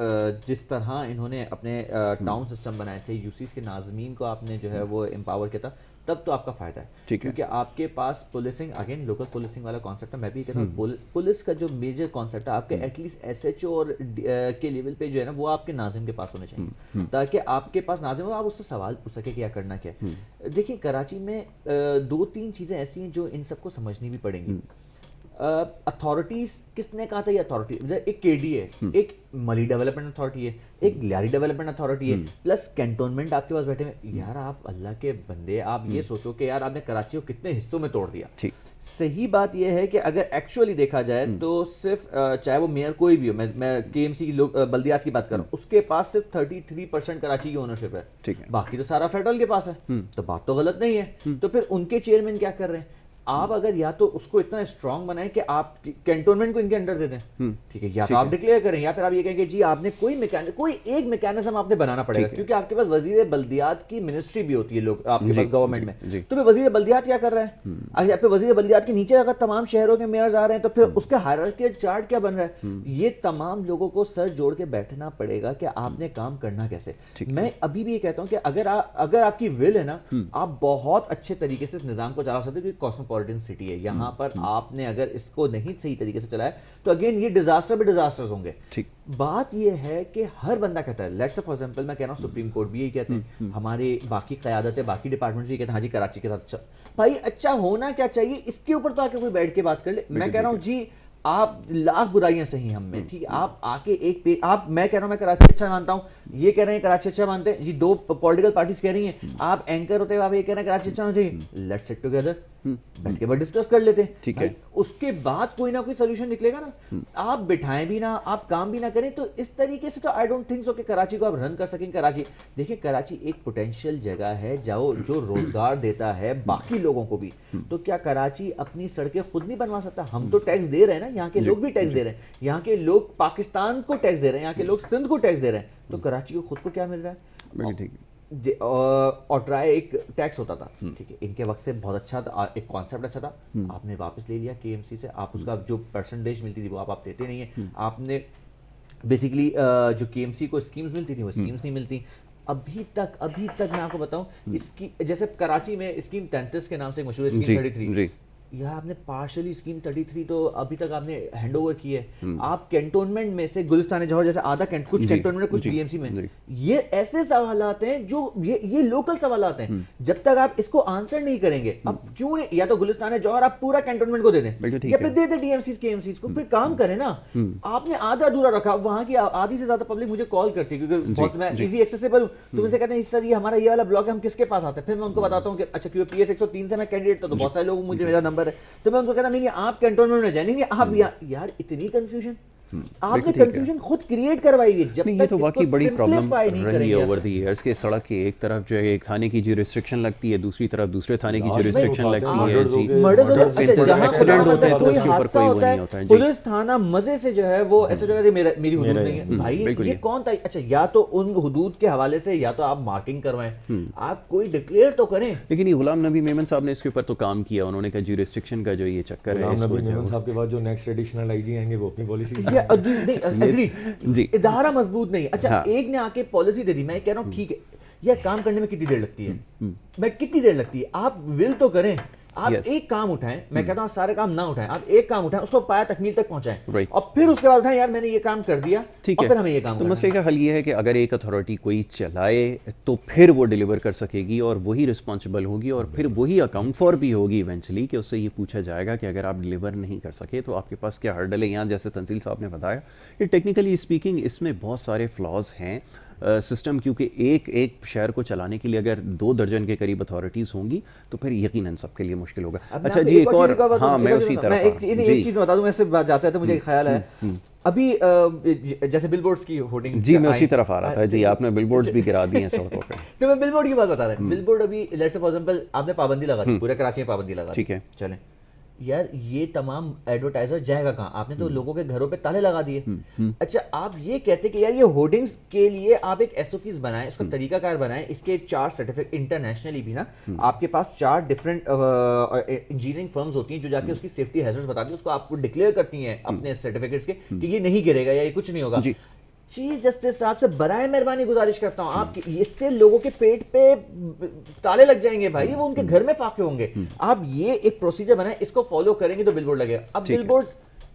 जिस तरह इन्होंने अपने टाउन सिस्टम बनाए थे, यूसीस के नाज़मीन को आपने जो है वो एम्पावर किया था, तब तो आपका फ़ायदा है। ठीक है। क्योंकि आपके पास पुलिसिंग, अगेन लोकल पुलिसिंग वाला कॉन्सेप्ट है, मैं भी कहता हूँ पुलिस का जो मेजर कॉन्सेप्ट है आपके एटलीस्ट SHO और के लेवल पे जो है ना, वो आपके नाज़िम के पास होने चाहिए, ताकि आपके पास नाज़िम हो, आप उससे सवाल पूछ सके क्या करना क्या है। देखिए कराची में 2-3 चीज़ें ऐसी हैं जो इन सबको समझनी भी पड़ेंगी। अथॉरिटीज किसने कहा था ये अथॉरिटी, एक KD है, एक मली डेवलपमेंट अथॉरिटी है, एक लियारी डेवलपमेंट अथॉरिटी है, प्लस कैंटोनमेंट आपके पास बैठे हुए। यार आप अल्लाह के बंदे, आप ये सोचो कि यार आपने कराची को कितने हिस्सों में तोड़ दिया। ठीक। सही बात यह है कि अगर एक्चुअली देखा जाए तो सिर्फ चाहे वो मेयर कोई भी हो, मैं KMC की लोग बल्दियात की बात कर रहा हूँ, उसके पास सिर्फ 33% कराची की ओनरशिप है, ठीक है। बाकी तो सारा फेडरल के पास है, तो बात तो गलत नहीं है। तो फिर उनके चेयरमैन क्या कर रहे हैं? आप अगर या तो उसको इतना स्ट्रांग बनाएं कि आप कैंटोनमेंट को इनके अंडर दे दें, ठीक है, या तो आप डिक्लेयर करें, या फिर आप ये कहें कि जी आपने कोई एक मैकेनिज्म आपने बनाना पड़ेगा, क्योंकि आपके पास वजीर बल्दियात की मिनिस्ट्री भी होती है लोग आपके पास गवर्नमेंट में। तो फिर वजीर बल्दियात क्या कर रहा है? अगर फिर वजीर बल्दियात के नीचे अगर तमाम शहरों के मेयर्स आ रहे हैं, तो फिर उसका हायरार्किकल चार्ट क्या बन रहा है? ये तमाम लोगों को सर जोड़ के बैठना पड़ेगा कि आपने काम करना कैसे। मैं अभी भी ये कहता हूँ कि अगर आपकी विल है ना, आप बहुत अच्छे तरीके से इस निजाम को चला सकते हो, क्योंकि सिटी है यहाँ पर। आपने अगर इसको नहीं सही तरीके से चलाया तो अगेन ये डिजास्टर पे डिजास्टर्स होंगे। ठीक। बात ये है कि हर बंदा कहता है, लेट्स से फॉर एग्जांपल मैं कह रहा हूँ सुप्रीम कोर्ट भी यही कहते हैं, हमारे बाकी क़यादतें, बाकी डिपार्टमेंट भी कहते हैं हाँ जी कराची के साथ अच्छा भाई, अच्छा होना क्या चाहिए, इसके ऊपर तो आके कोई बैठ के बात कर ले। मैं कह रहा हूँ जी आप लाख बुराइयां सही हम में, ठीक है, आप आके एक पे आप, मैं कह रहा हूं मैं कराची अच्छा मानता हूं, ये कह रहे हैं कराची अच्छा मानते हैं जी, 2 पॉलिटिकल पार्टीज कह रही हैं, आप एंकर होते हुए आप ये कह रहे हैं कराची अच्छा होना चाहिए, लेट्स सिट टुगेदर, बैठ के डिस्कस कर लेते हैं, ठीक है। उसके बाद कोई ना कोई सोल्यूशन निकलेगा ना। आप बिठाएं भी ना, आप काम भी ना करें, तो इस तरीके से तो आई डोंट थिंक सो कि कराची को आप रन कर सकेंगे। कराची देखिए, कराची एक पोटेंशियल जगह है जो रोजगार देता है बाकी लोगों को भी। तो क्या कराची अपनी सड़कें खुद नहीं बनवा सकता? हम तो टैक्स दे रहे हैं ना, यहाँ के लोग भी टैक्स दे रहे हैं, यहाँ के लोग पाकिस्तान को टैक्स दे रहे हैं, यहाँ के लोग सिंध को टैक्स दे रहे हैं, तो कराची को खुद को क्या मिल रहा है? ठीक है। और ट्राई एक टैक्स होता था, ठीक है, इनके वक्त से बहुत अच्छा था, एक कॉन्सेप्ट अच्छा था, आपने वापस ले लिया KMC से, आप उसका जो परसेंटेज मिलती थी वो आप देते नहीं है। आपने बेसिकली जो KMC को स्कीम्स मिलती थी वो स्कीम्स नहीं मिलती अभी तक मैं आपको बताऊं, इसकी जैसे कराची में स्कीम 33 के नाम से मशहूर स्कीम 33, यार आपने पार्शियली स्कीम 33 तो अभी तक आपने हैंड ओवर की है। आप कैंटोनमेंट में से गुलिस्तान जौहर जैसे आधा कुछ कैंटोनमेंट कुछ BMC में, ये ऐसे सवालात हैं जो ये लोकल सवालात हैं। जब तक आप इसको आंसर नहीं करेंगे, अब क्यों नहीं, या तो गुलिस्तान जौहर आप पूरा कैंटोनमेंट को दे दें, या फिर दे दे DMCs KMCs को, फिर काम करें ना। आपने आधा अधूरा रखा, वहां की आधी से ज्यादा पब्लिक मुझे कॉल करती है क्योंकि बहुत मैं इजी एक्सेसिबल हूं, तो मुझसे कहते हैं सर ये हमारा ये वाला ब्लॉक है, हम किसके पास आते हैं? फिर मैं उनको बताता हूं कि अच्छा क्योंकि PS 103 से मैं कैंडिडेट था, तो बहुत सारे लोग मुझे मेरा नंबर है, तो मैं उनको कहता नहीं आप कैंटोनमेंट में जाएंगे, आप यार इतनी कंफ्यूजन आपने कंफ्यूजन खुद क्रिएट करवाई है। जब तक ये तो वाकई बड़ी प्रॉब्लम रही है ओवर द इयर्स के। सड़क के एक तरफ जो है एक थाने की जो रिस्ट्रिक्शन लगती है, दूसरी तरफ दूसरे थाने की जो रिस्ट्रिक्शन लगती है जी, एक्सीडेंट होते हैं तो उसके ऊपर कोई वो नहीं होता है। पुलिस थाना मजे से जो है वो ऐसे जगह मेरी हुदूद नहीं है भाई, ये कौन था? अच्छा या तो उन हुदूद के हवाले से या तो आप मार्किंग करवाएं, आप कोई डिक्लेयर तो करें। लेकिन ये गुलाम नबी मेमन साहब ने इसके ऊपर तो काम किया, उन्होंने कहा जी रिस्ट्रिक्शन का जो ये चक्कर है, गुलाम नबी मेमन साहब के बाद जो नेक्स्ट एडिशनल IG आएंगे वो अपनी पॉलिसी जी इदारा मजबूत नहीं। अच्छा हाँ। एक ने आके पॉलिसी दे दी, मैं कह रहा हूँ ठीक है, यह काम करने में कितनी देर लगती है? मैं कितनी देर लगती है? आप विल तो करें, आप एक काम उठाएं, मैं कहता हूं सारे काम ना उठाएं, आप एक काम उठाएं, उसको पाया तकमील तक पहुंचाएं, और फिर उसके बाद उठाएं यार मैंने ये काम कर दिया, ठीक है, फिर हमें ये काम तो मसले का हल ये है कि अगर एक अथॉरिटी कोई चलाए तो फिर वो डिलीवर कर सकेगी और वही रिस्पॉन्सिबल होगी और फिर वही अकाउंट फॉर भी होगी इवेंचुअली, कि उससे ये पूछा जाएगा कि अगर आप डिलीवर नहीं कर सके तो आपके पास क्या हर्डल है। यहाँ जैसे तंजील साहब ने बताया, ये टेक्निकली स्पीकिंग इसमें बहुत सारे फ्लॉज हैं, सिस्टम, क्योंकि एक एक शहर को चलाने के लिए अगर 2 दर्जन के करीब अथॉरिटीज़ होंगी तो फिर यकीनन सबके लिए मुश्किल होगा। अच्छा जी, एक और, हाँ मैं उसी तरफ एक चीज़ बता दूं, मैं इससे जाता है तो मुझे ख्याल है अभी जैसे बिलबोर्ड्स की होर्डिंग, जी मैं उसी तरफ आ रहा था जी, आपने बिलबोर्ड्स भी गिरा दिए हैं सड़कों पे। तो मैं बिलबोर्ड की बात बता रहा हूँ। बिलबोर्ड अभी लेट्स से फॉर एग्जांपल आपने पाबंदी लगा दी, पूरे कराची में पाबंदी लगा दी, ठीक है, चलें यार, ये तमाम एडवर्टाइजर जाएगा कहाँ? आपने तो लोगों के घरों पे ताले लगा दिए। अच्छा, आप ये कहते कि यार ये होर्डिंग्स के लिए आप एक एसओपीज बनाएं, उसका तरीकाकार बनाएं, इसके 4 सर्टिफिकेट इंटरनेशनली भी ना, आपके पास 4 डिफरेंट इंजीनियरिंग फर्म्स होती हैं जो जाके उसकी सेफ्टी हैजर्ड्स बताती हैं, उसको आपको डिक्लेयर करती हैं अपने सर्टिफिकेट्स के कि ये नहीं गिरेगा या ये कुछ नहीं होगा। चीफ जस्टिस साहब से बराए मेहरबानी गुजारिश करता हूं, आप इससे लोगों के पेट पे ताले लग जाएंगे भाई, वो उनके घर में फाके होंगे। आप ये एक प्रोसीजर बनाए, इसको फॉलो करेंगे तो बिलबोर्ड लगेगा। अब बिलबोर्ड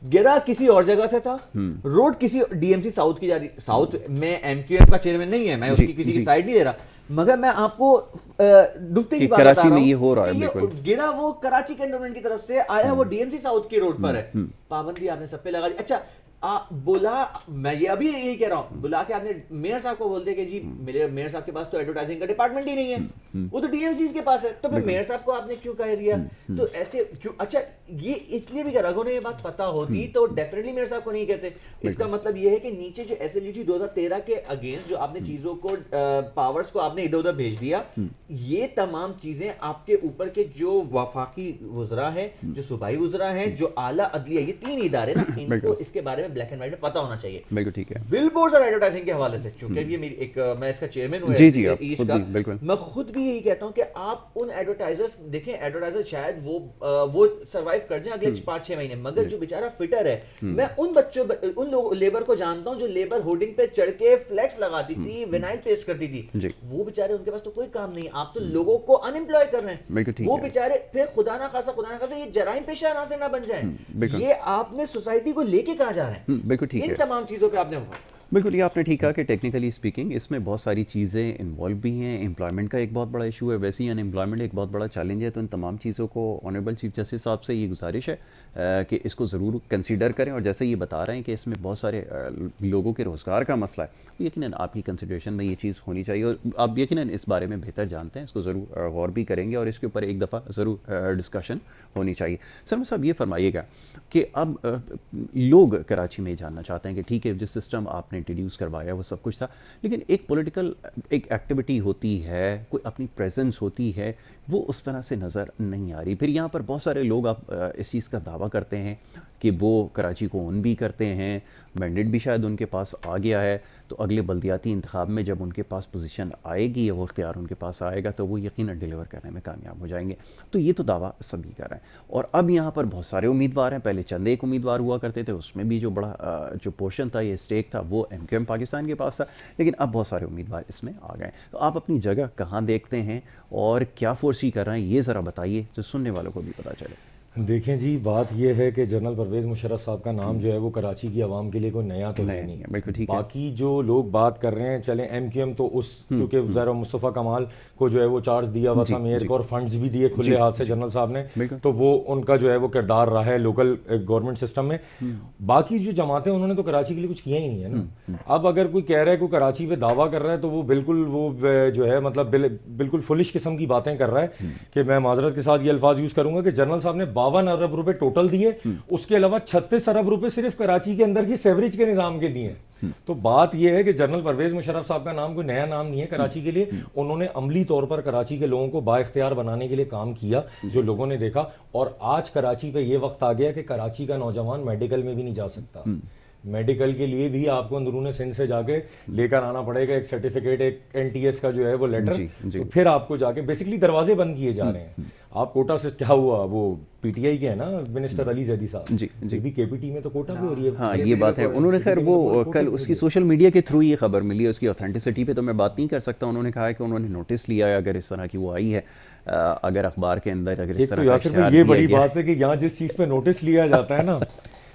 गिरा किसी और जगह से था, रोड किसी डीएमसी साउथ की जा रही, साउथ में एमक्यूएम का चेयरमैन नहीं है, मैं उसकी किसी की साइड नहीं ले रहा, मगर मैं आपको डूबते की बात बता रहा हूं, ये हो रहा है, बिल्कुल गिरा वो कराची कैंटोनमेंट की तरफ से आया, वो डीएमसी साउथ की रोड पर है, पाबंदी आपने सब पे लगा दी। अच्छा बोला, मैं ये अभी यही कह रहा हूं, बुला के आपने मेयर साहब को बोल दिया कि जी मेरे मेयर साहब के पास तो एडवर्टाइजिंग का डिपार्टमेंट ही नहीं है, वो तो डीएमसीज के पास है, तो फिर मेयर साहब को आपने क्यों कह दिया? तो ऐसे क्यों? अच्छा, ये इसलिए भी अगर उन्हें ये बात पता होती तो डेफिनेटली मेयर साहब को नहीं कहते। इसका मतलब ये है कि नीचे जो एसएलयूजी 2013 के अगेंस्ट जो आपने चीजों को पावर्स को आपने इधर उधर भेज दिया, ये तमाम चीजें आपके ऊपर के जो वफाकी वुज़रा है, जो सूबाई वुज़रा है, जो आला अदलिया, ये 3 इदारे ना, इनको इसके बारे में ब्लैक एंड व्हाइट में पता होना चाहिए। बिल्कुल ठीक है। बिलबोर्ड्स और एडवर्टाइजिंग के हवाले से, चूंकि ये मेरी एक मैं इसका चेयरमैन हूं जी जी, ईस्ट का, मैं खुद भी यही कहता हूं कि आप उन एडवर्टाइजर्स देखें, एडवर्टाइजर शायद वो सर्वाइव कर जाए अगले 5-6 महीने, मगर जो बेचारा फिटर है, मैं उन बच्चों, उन लोग लेबर को जानता हूं जो लेबर होर्डिंग पे चढ़ के फ्लेक्स लगाती थी, विनाइल पेस्ट करती थी, वो बेचारे, उनके पास तो कोई काम नहीं है, आप तो लोगों को अनएम्प्लॉय कर रहे हैं, वो बेचारे फिर खुदा ना खासा ये जराइम पेशा ना से ना बन जाए। ये आपने सोसाइटी को लेके कहां जा रहे हैं? बिल्कुल ठीक है, इन तमाम चीजों पे आपने बिल्कुल ये आपने ठीक कहा कि टेक्निकली स्पीकिंग इसमें बहुत सारी चीज़ें इन्वॉल्व भी हैं। एम्प्लॉयमेंट का एक बहुत बड़ा इशू है, वैसे ही अनएम्प्लॉयमेंट एक बहुत बड़ा चैलेंज है। तो इन तमाम चीज़ों को ऑनरेबल चीफ जस्टिस साहब से ये गुजारिश है कि इसको ज़रूर कंसीडर करें। और जैसे ये बता रहे हैं कि इसमें बहुत सारे लोगों के रोज़गार का मसला है, तो यकीनन आपकी कंसिडरेशन में ये चीज़ होनी चाहिए और आप यकीनन इस बारे में बेहतर जानते हैं, इसको ज़रूर गौर भी करेंगे और इसके ऊपर एक दफ़ा ज़रूर डिस्कशन होनी चाहिए। सर साहब ये फरमाइएगा कि अब लोग कराची में जानना चाहते हैं कि ठीक है, जिस सिस्टम आपने इंट्रोड्यूस करवाया वो सब कुछ था, लेकिन एक पॉलिटिकल एक एक्टिविटी होती है, कोई अपनी प्रेजेंस होती है, वो उस तरह से नज़र नहीं आ रही। फिर यहाँ पर बहुत सारे लोग आप इस चीज़ का दावा करते हैं कि वो कराची को ओन भी करते हैं, मैंडेट भी शायद उनके पास आ गया है, तो अगले बल्दियाती इंतखाब में जब उनके पास पोजीशन आएगी या वो इख्तियार उनके पास आएगा तो वो यकीनन डिलीवर करने में कामयाब हो जाएंगे। तो ये तो दावा सभी कर रहे हैं। और अब यहाँ पर बहुत सारे उम्मीदवार हैं, पहले चंद एक उम्मीदवार हुआ करते थे, उसमें भी जो बड़ा जो पोर्शन था, ये स्टेक था, वो एमक्यूएम पाकिस्तान के पास था, लेकिन अब बहुत सारे उम्मीदवार इसमें आ गए। तो आप अपनी जगह कहाँ देखते हैं और क्या फोर्सी कर रहे हैं, ये ज़रा बताइए तो सुनने वालों को भी पता चले। देखें जी, बात यह है कि जनरल परवेज़ मुशर्रफ साहब का नाम जो है वो कराची की आवाम के लिए कोई नया तो नहीं है। बिल्कुल ठीक है। बाकी जो लोग बात कर रहे हैं, चलें एमक्यूएम तो उस, क्योंकि ज़रा मुस्तफ़ा कमाल को जो है वो चार्ज दिया हुआ था मेयर को और फंड्स भी दिए खुले हाथ से जनरल साहब ने, तो वो उनका जो है वो किरदार रहा है लोकल गवर्नमेंट सिस्टम में। बाकी जो जमातें, उन्होंने तो कराची के लिए कुछ किया ही नहीं है ना। अब अगर कोई कह रहा है, कोई कराची पे दावा कर रहा है, तो वो बिल्कुल वो जो है मतलब बिल्कुल फुलिश किस्म की बातें कर रहा है कि मैं माजरत के साथ ये अल्फाज यूज़ करूंगा कि जनरल साहब ने 52 अरब रुपए टोटल दिए, उसके अलावा 36 अरब रुपए सिर्फ कराची के अंदर की सेवरेज के निजाम के दिए। तो बात यह है कि जनरल परवेज मुशर्रफ साहब का नाम कोई नया नाम नहीं है कराची के लिए। उन्होंने अमली तौर पर कराची के लोगों को बाइख्तियार बनाने के लिए काम किया, जो लोगों ने देखा। और आज कराची पे ये वक्त आ गया कि कराची का नौजवान मेडिकल में भी नहीं जा सकता। मेडिकल के लिए भी आपको अंदरूनी सिंध से जाके लेकर आना पड़ेगा एक सर्टिफिकेट, एक एनटीएस का जो है वो लेटर, तो फिर आपको जाके बेसिकली दरवाजे बंद किए जा रहे हैं। आप कोटा से क्या हुआ, वो पीटीआई के है ना मिनिस्टर अली जैदी साहब, जी भी केपीटी में तो कोटा भी हो रही है। हाँ, ये बात है। उन्होंने खैर वो कल उसकी सोशल मीडिया के थ्रू ये खबर मिली है, उसकी ऑथेंटिसिटी पे तो मैं बात नहीं कर सकता। उन्होंने कहा है कि उन्होंने नोटिस लिया है, अगर इस तरह की वो आई है, अगर अखबार के अंदर अगर इस तरह का, ये बड़ी बात है कि यहाँ जिस चीज़ पे नोटिस लिया जाता है ना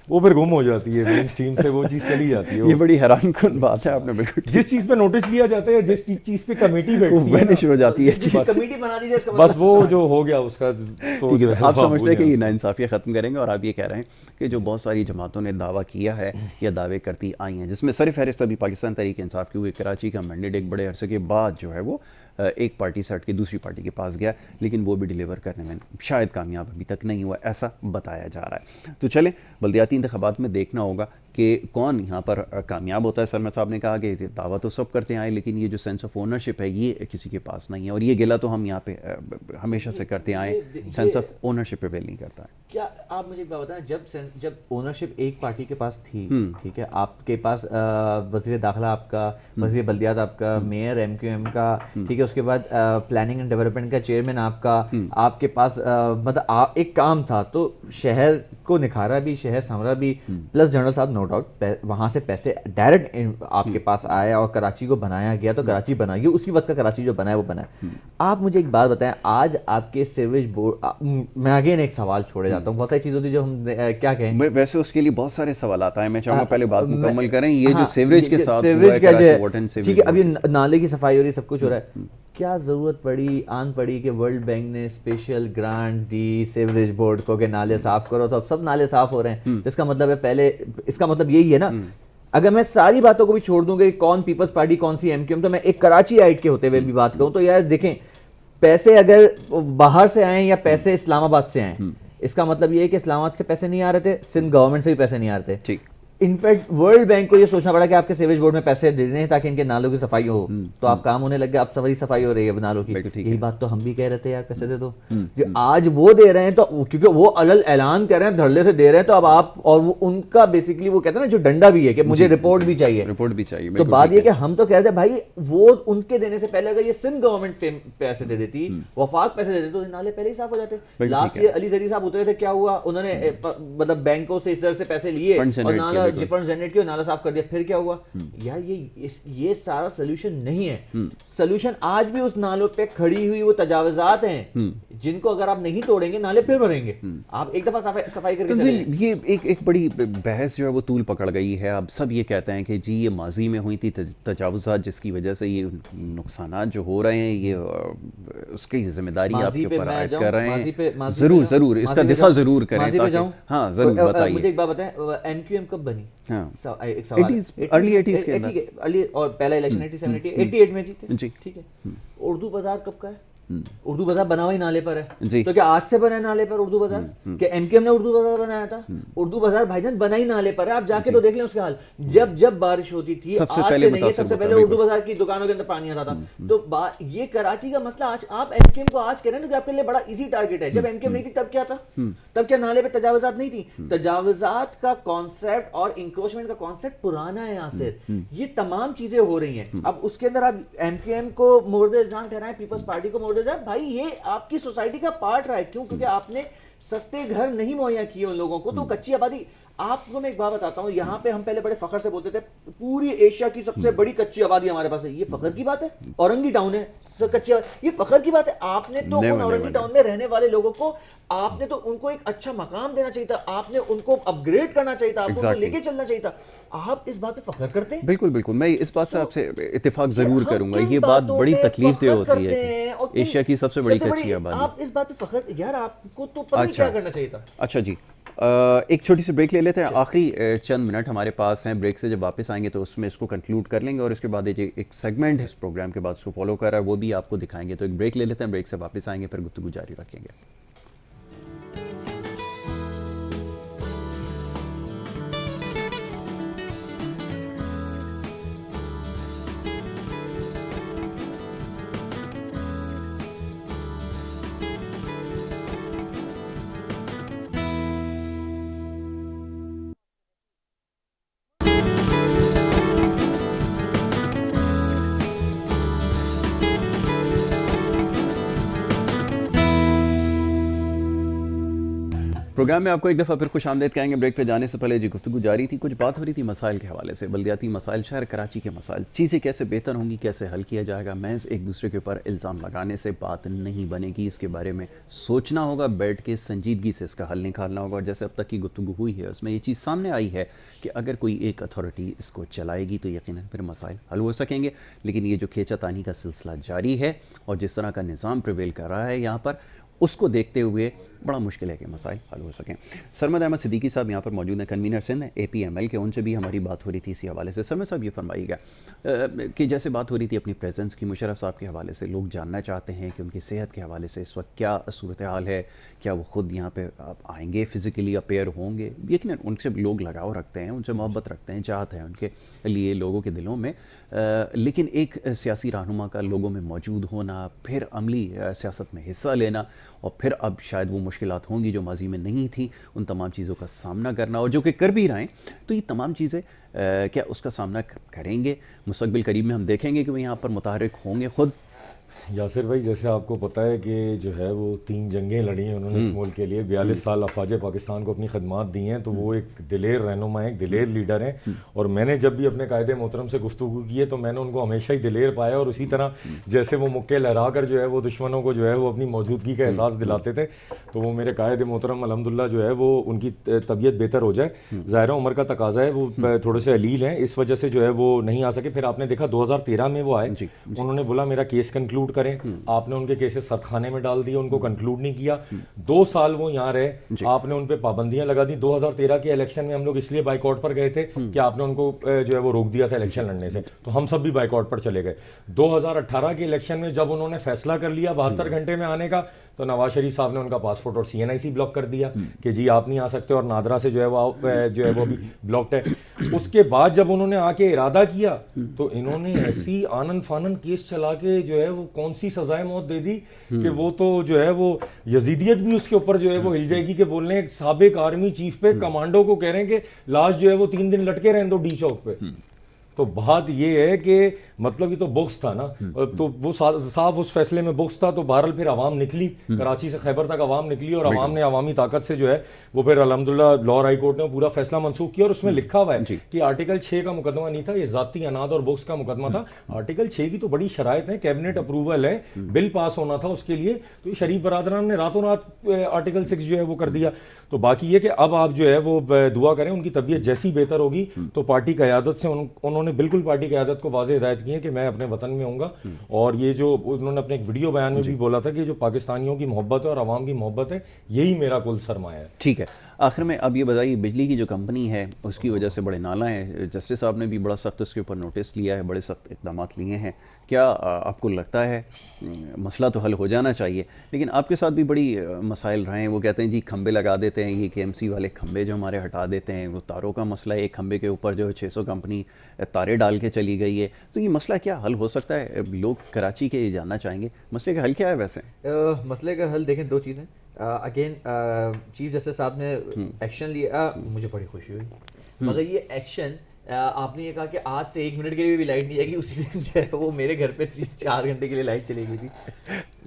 वो फिर गुम हो जाती है, मेन स्ट्रीम से वो चीज़ चली जाती है। ये बड़ी हैरानकुन बात है, आपने बिल्कुल जिस चीज़ पे नोटिस किया जाता है, जिस चीज़ पे कमेटी बैठती है वैनिश हो जाती है। कमेटी बना दीजिए इसका बस वो जो हो गया उसका तो ठीक है, आप हाँ, समझते हैं हो कि ये जाए। नाइंसाफ़ियाँ ख़त्म करेंगे और आप ये कह रहे हैं कि जो बहुत सारी जमातों ने दावा किया है या दावे करती आई हैं, जिसमें सरफ़हरिस्त अभी पाकिस्तान तहरीक इंसाफ की हुई, कराची का मैंडेट एक बड़े अरसे के बाद जो है वो एक पार्टी से हट के दूसरी पार्टी के पास गया, लेकिन वो भी डिलीवर करने में शायद कामयाब अभी तक नहीं हुआ, ऐसा बताया जा रहा है। तो चलें, बल्दियाती इंतखाबात में देखना होगा कि कौन यहाँ पर कामयाब होता है। सरमद साहब ने कहा कि दावा तो सब करते आए, लेकिन ये जो सेंस ऑफ ओनरशिप है ये किसी के पास नहीं है, और ये गिला तो हम यहाँ पे हमेशा से करते आए, सेंस ऑफ ओनरशिप पे नहीं करता है। क्या आप मुझे एक बात बताएं, जब ओनरशिप एक पार्टी के पास थी, ठीक है, आपके पास वज़ीर दाखिला आपका, वज़ीर बल्दियात आपका, मेयर एमक्यूएम का, ठीक है, उसके बाद प्लानिंग एंड डेवलपमेंट का चेयरमैन आपका, आपके पास मतलब एक काम था, तो शहर को निखारा भी, शहर संवरा भी, प्लस जनरल साहब नो डाउट वहाँ से पैसे डायरेक्ट आपके पास आए और कराची को बनाया गया, तो कराची बना गया, उसी वक्त का कराची जो बना है वो बना है। आप मुझे एक बात बताएं, आज आपके सीवरेज बोर्ड, मैं अगेन एक सवाल छोड़े जाता हूँ, बहुत सारी चीज़ होती है जो हम क्या कहें, वैसे उसके लिए बहुत सारे सवाल आता है, मैं चाहूँगा पहले बात मुकम्मल करें। ये जो हाँ, सीवरेज के साथ हुआ है, सीवरेज का जो कराची है, वाटर एंड सीवरेज ठीक है, अभी बोर्ड। नाले की सफाई हो रही है, सब कुछ हो रहा है, क्या जरूरत पड़ी कि वर्ल्ड बैंक ने स्पेशल ग्रांट दी सीवरेज बोर्ड को कि नाले साफ करो, तो अब सब नाले साफ हो रहे हैं, तो इसका मतलब है पहले, इसका मतलब यही है ना, अगर मैं सारी बातों को भी छोड़ दूंगा कि कौन पीपल्स पार्टी कौन सी एमक्यूएम, तो मैं एक कराची आइट के होते हुए भी बात करूं, तो यार देखें, पैसे अगर बाहर से आए या पैसे इस्लामाबाद से आए, इसका मतलब ये है कि इस्लामाबाद से पैसे नहीं आ रहे थे, सिंध गवर्नमेंट से भी पैसे नहीं आ रहे थे। ठीक, इनफैक्ट वर्ल्ड बैंक को ये सोचना पड़ा कि आपके सीवेज बोर्ड में पैसे दे दें ताकि इनके नालों की सफाई हो, तो आप काम होने लग गया, अब सफाई हो रही है नालों की। यही बात तो हम भी कह रहे थे यार, पैसे दे दो, जो आज वो दे रहे हैं, तो क्योंकि वो अलग ऐलान कर रहे हैं, धड़ल्ले से दे रहे हैं, तो अब आप और वो उनका बेसिकली वो कहते हैं ना जो डंडा भी है कि मुझे रिपोर्ट भी चाहिए, रिपोर्ट भी चाहिए। तो बात ये कि हम तो कह रहे थे भाई वो उनके देने से पहले अगर ये सिंध गवर्नमेंट पैसे दे देती, वफाक पैसे दे देते, तो नाले पहले ही साफ हो जाते। लास्ट ईयर अली जरी साहब उतरे थे, क्या हुआ, उन्होंने मतलब बैंकों से इस तरह से पैसे लिए और नाला फंड जनरेट किया, नाला साफ कर दिया, फिर क्या हुआ यार, ये सारा सोल्यूशन नहीं है। सोल्यूशन आज भी उस नालों पे खड़ी हुई वो तजावजात हैं जिनको अगर आप नहीं तोड़ेंगे नाले फिर भरेंगे। आप एक दफा सफाई करके चले जाएं। ये एक बड़ी बहस जो है वो तूल पकड़ गई है। अब सब ये कहते हैं कि जी ये माजी में हुई थी तजावुज़ात, जिसकी वजह से ये नुकसानात जो हो रहे हैं, ये उसकी जिम्मेदारी आपके ऊपर आयद कर रहे हैं। जरूर इसका दिफा जरूर करें। हाँ जरूर बताइए। मुझे एक बात बताएं, एमक्यूएम कब बनी? हाँ, एक सवाल, अर्ली 80s के अंदर, अर्ली, और पहला इलेक्शन 88 में जीते जी, ठीक है। उर्दू बाजार कब का है? उर्दू बाजार बना हुआ ही नाले पर है जी। तो क्या आज से बना है नाले पर उर्दू बाजार? क्या एमकेएम ने उर्दू बाजार बनाया था? उर्दू बाजार भाईजान बना ही नाले पर है, आप जाके तो देख लें उसके हाल। जब बारिश होती थी, सबसे आज पहले से नहीं है, सबसे पहले उर्दू बाजार की दुकानों के अंदर पानी आता था। तो ये कराची का मसला आज आप एमकेएम को आज कह रहे हैं कि आपके लिए बड़ा इजी टारगेट है। जब एमकेएम नहीं थी तब क्या था? तब क्या नाले पे तजावजात नहीं थी? तजावजात का कॉन्सेप्ट और इंक्रोचमेंट का कॉन्सेप्ट पुराना है यासिर। ये तमाम चीजें हो रही हैं। अब उसके अंदर आप एमकेएम को मोर्द इल्जाम ठहराएं, पीपल्स पार्टी को मोर्द इल्जाम, भाई ये आपकी सोसाइटी का पार्ट रहा है। क्यों? क्योंकि आपने सस्ते घर नहीं मुहैया किए उन लोगों को, तो कच्ची आबादी। आपको मैं एक बात बताता हूं, यहाँ पे हम पहले बड़े फखर से बोलते थे पूरी एशिया की सबसे बड़ी कच्ची आबादी हमारे पास है। ये फखर की बात है? औरंगी टाउन है तो कच्ची आबादी, ये फखर की बात है? आपने तो उन औरंगी टाउन में रहने वाले लोगों को, आपने तो उनको एक अच्छा मकाम देना चाहिए था, आपने उनको अपग्रेड करना चाहिए था, आपको उनको लेके चलना चाहिए था। आप इस बात पे फखर करते हैं? बिल्कुल बिल्कुल, मैं इस बात से आपसे इत्तेफाक जरूर करूंगा। ये बात बड़ी तकलीफ दे होती है, एशिया की सबसे बड़ी कच्ची आबादी। आप इस बात पे फखर, यार आपको तो पता ही क्या करना चाहिए था। अच्छा जी, एक छोटी सी ब्रेक ले लेते हैं। आखिरी चंद मिनट हमारे पास हैं। ब्रेक से जब वापस आएंगे तो उसमें इसको कंक्लूड कर लेंगे और इसके बाद एक सेगमेंट इस प्रोग्राम के बाद उसको फॉलो कर रहा है वो भी आपको दिखाएंगे। तो एक ब्रेक ले लेते हैं, ब्रेक से वापस आएंगे, फिर गुफ्तगू जारी रखेंगे। प्रोग्राम में आपको एक दफ़ा फिर खुश आमदेद कहेंगे। ब्रेक पे जाने से पहले जी गुफ्तगू जारी थी, कुछ बात हो रही थी मसाइल के हवाले से, बल्दियाती मसाइल, शहर कराची के मसाइल, चीज़ें कैसे बेहतर होंगी, कैसे हल किया जाएगा। महज एक दूसरे के ऊपर इल्ज़ाम लगाने से बात नहीं बनेगी, इसके बारे में सोचना होगा, बैठ के संजीदगी से इसका हल निकालना होगा। और जैसे अब तक की गुफ्तगू हुई है उसमें ये चीज़ सामने आई है कि अगर कोई एक अथॉरिटी इसको चलाएगी तो यकीनन फिर मसाइल हल हो सकेंगे। लेकिन ये जो खींचातानी का सिलसिला जारी है और जिस तरह का निज़ाम प्रिवेल कर रहा है यहाँ पर, उसको देखते हुए बड़ा मुश्किल है कि मसाइल हल हो सकें। सरमद अहमद सिद्दीकी साहब यहाँ पर मौजूद हैं, कन्वीनर सिंध APML के, उनसे भी हमारी बात हो रही थी इसी हवाले से। सरमद साहब ये फरमाइएगा कि जैसे बात हो रही थी अपनी प्रेजेंस की, मुशर्रफ साहब के हवाले से लोग जानना चाहते हैं कि उनकी सेहत के हवाले से इस वक्त क्या सूरत हाल है, क्या वो ख़ुद यहाँ पे आएंगे, फ़िज़िकली अपेयर होंगे। यकीनन उनसे लोग लगाव रखते हैं, उनसे मोहब्बत रखते हैं, चाहते हैं उनके लिए लोगों के दिलों में, लेकिन एक सियासी रहनुमा का लोगों में मौजूद होना, फिर अमली सियासत में हिस्सा लेना, और फिर अब शायद वो मुश्किलात होंगी जो माजी में नहीं थी, उन तमाम चीज़ों का सामना करना, और जो कि कर भी रहे हैं। तो ये तमाम चीज़ें क्या उसका सामना करेंगे मुस्तक़बिल करीब में? हम देखेंगे कि वो यहाँ पर मुतहर्रिक होंगे खुद। यासिर भाई, जैसे आपको पता है कि जो है वो 3 जंगें लड़ी हैं उन्होंने इस मुल्क के लिए, 42 साल अफवाज पाकिस्तान को अपनी खदमात दी हैं, तो वो एक दिलेर रहनुमा हैं, एक दिलेर लीडर हैं। और मैंने जब भी अपने कायदे मोहतरम से गुफ्तगू की है तो मैंने उनको हमेशा ही दिलेर पाया, और उसी तरह जैसे वो मुक्के लहरा कर जो है वो दुश्मनों को जो है वो अपनी मौजूदगी का एहसास दिलाते थे। तो वो मेरे कायदे मोहतरम अल्हम्दुलिल्लाह जो है वो उनकी तबीयत बेहतर हो जाए, ज़ाहिर उम्र का तकाजा है, वो थोड़े से अलील हैं, इस वजह से जो है वो नहीं आ सके। फिर आपने देखा 2013 में वो आए, उन्होंने बोला मेरा केस कंक्लूड करें, आपने उनके केसेस सख्तखाने में डाल दिए, उनको कंक्लूड नहीं किया। 2 साल वो यहाँ रहे, आपने उन पे पाबंदियां लगा दी। 2013 के इलेक्शन में हम लोग इसलिए बाइकआउट पर गए थे कि आपने उनको जो है वो रोक दिया था इलेक्शन लड़ने से, तो हम सब भी बाइकआउट पर चले गए। 2018 के इलेक्शन में जब उन्होंने फैसला कर लिया 72 घंटे में आने का, तो नवाज शरीफ साहब ने उनका पासपोर्ट और CNIC ब्लॉक कर दिया कि जी आप नहीं आ सकते, और नादरा से जो है वो भी ब्लॉक्ड है। उसके बाद जब उन्होंने आके इरादा किया तो इन्होंने ऐसी आनन फानन केस चला के जो है वो कौन सी सजाए मौत दे दी कि वो तो जो है वो यजीदियत भी उसके ऊपर जो है वो हिल जाएगी। कि बोल रहे हैं एक साबिक आर्मी चीफ पे कमांडो को कह रहे हैं कि लाश जो है वो 3 दिन लटके रहें दो डी चौक पे। तो बात ये है कि मतलब ये तो बुक्स था ना, तो वो साफ उस फैसले में बुक्स था। तो बहरहाल फिर आवाम निकली, कराची से खैबर तक आवाम निकली, और आवाम ने अवामी ताकत से जो है वो फिर अल्हम्दुलिल्लाह लाहौर हाई कोर्ट ने पूरा फैसला मनसूख किया। और उसमें लिखा हुआ है कि आर्टिकल 6 का मुकदमा नहीं था, ये जाती अनाद और बुक्स का मुकदमा था। आर्टिकल 6 की तो बड़ी शराइत है, कैबिनेट अप्रूवल है, बिल पास होना था उसके लिए, तो शरीफ बरादरान ने रातों रात आर्टिकल 6 जो है वो कर दिया। तो बाकी ये कि अब आप जो है वो दुआ करें, उनकी तबीयत जैसी बेहतर होगी तो पार्टी क़यादत से उन्होंने बिल्कुल पार्टी क़यादत को वाज़ेह हिदायत की है कि मैं अपने वतन में हूँगा। और ये जो उन्होंने अपने एक वीडियो बयान में भी बोला था कि जो पाकिस्तानियों की मोहब्बत है और आवाम की मोहब्बत है, यही मेरा कुल सरमाया है। ठीक है, आखिर में अब ये बताइए, बिजली की जो कंपनी है उसकी वजह से बड़े नाला हैं, जस्टिस साहब ने भी बड़ा सख्त उसके ऊपर नोटिस लिया है, बड़े सख्त इक़दाम लिए हैं। क्या आपको लगता है मसला तो हल हो जाना चाहिए, लेकिन आपके साथ भी बड़ी मसाइल रहे हैं। वो कहते हैं जी खंबे लगा देते हैं, ये KMC वाले खंबे जो हमारे हटा देते हैं, वो तारों का मसला है, एक खंबे के ऊपर जो है 600 कंपनी तारे डाल के चली गई है। तो ये मसला क्या हल हो सकता है? लोग कराची के ये जानना चाहेंगे, मसले का हल क्या है वैसे? मसले का हल देखें, 2 चीज़ें। अगेन चीफ जस्टिस साहब ने एक्शन लिया, मुझे बड़ी खुशी हुई, मगर ये एक्शन आपने ये कहा कि आज से 1 मिनट के लिए भी लाइट नहीं आएगी, उसी दिन जो है वो मेरे घर पे 4 घंटे के लिए लाइट चली गई थी।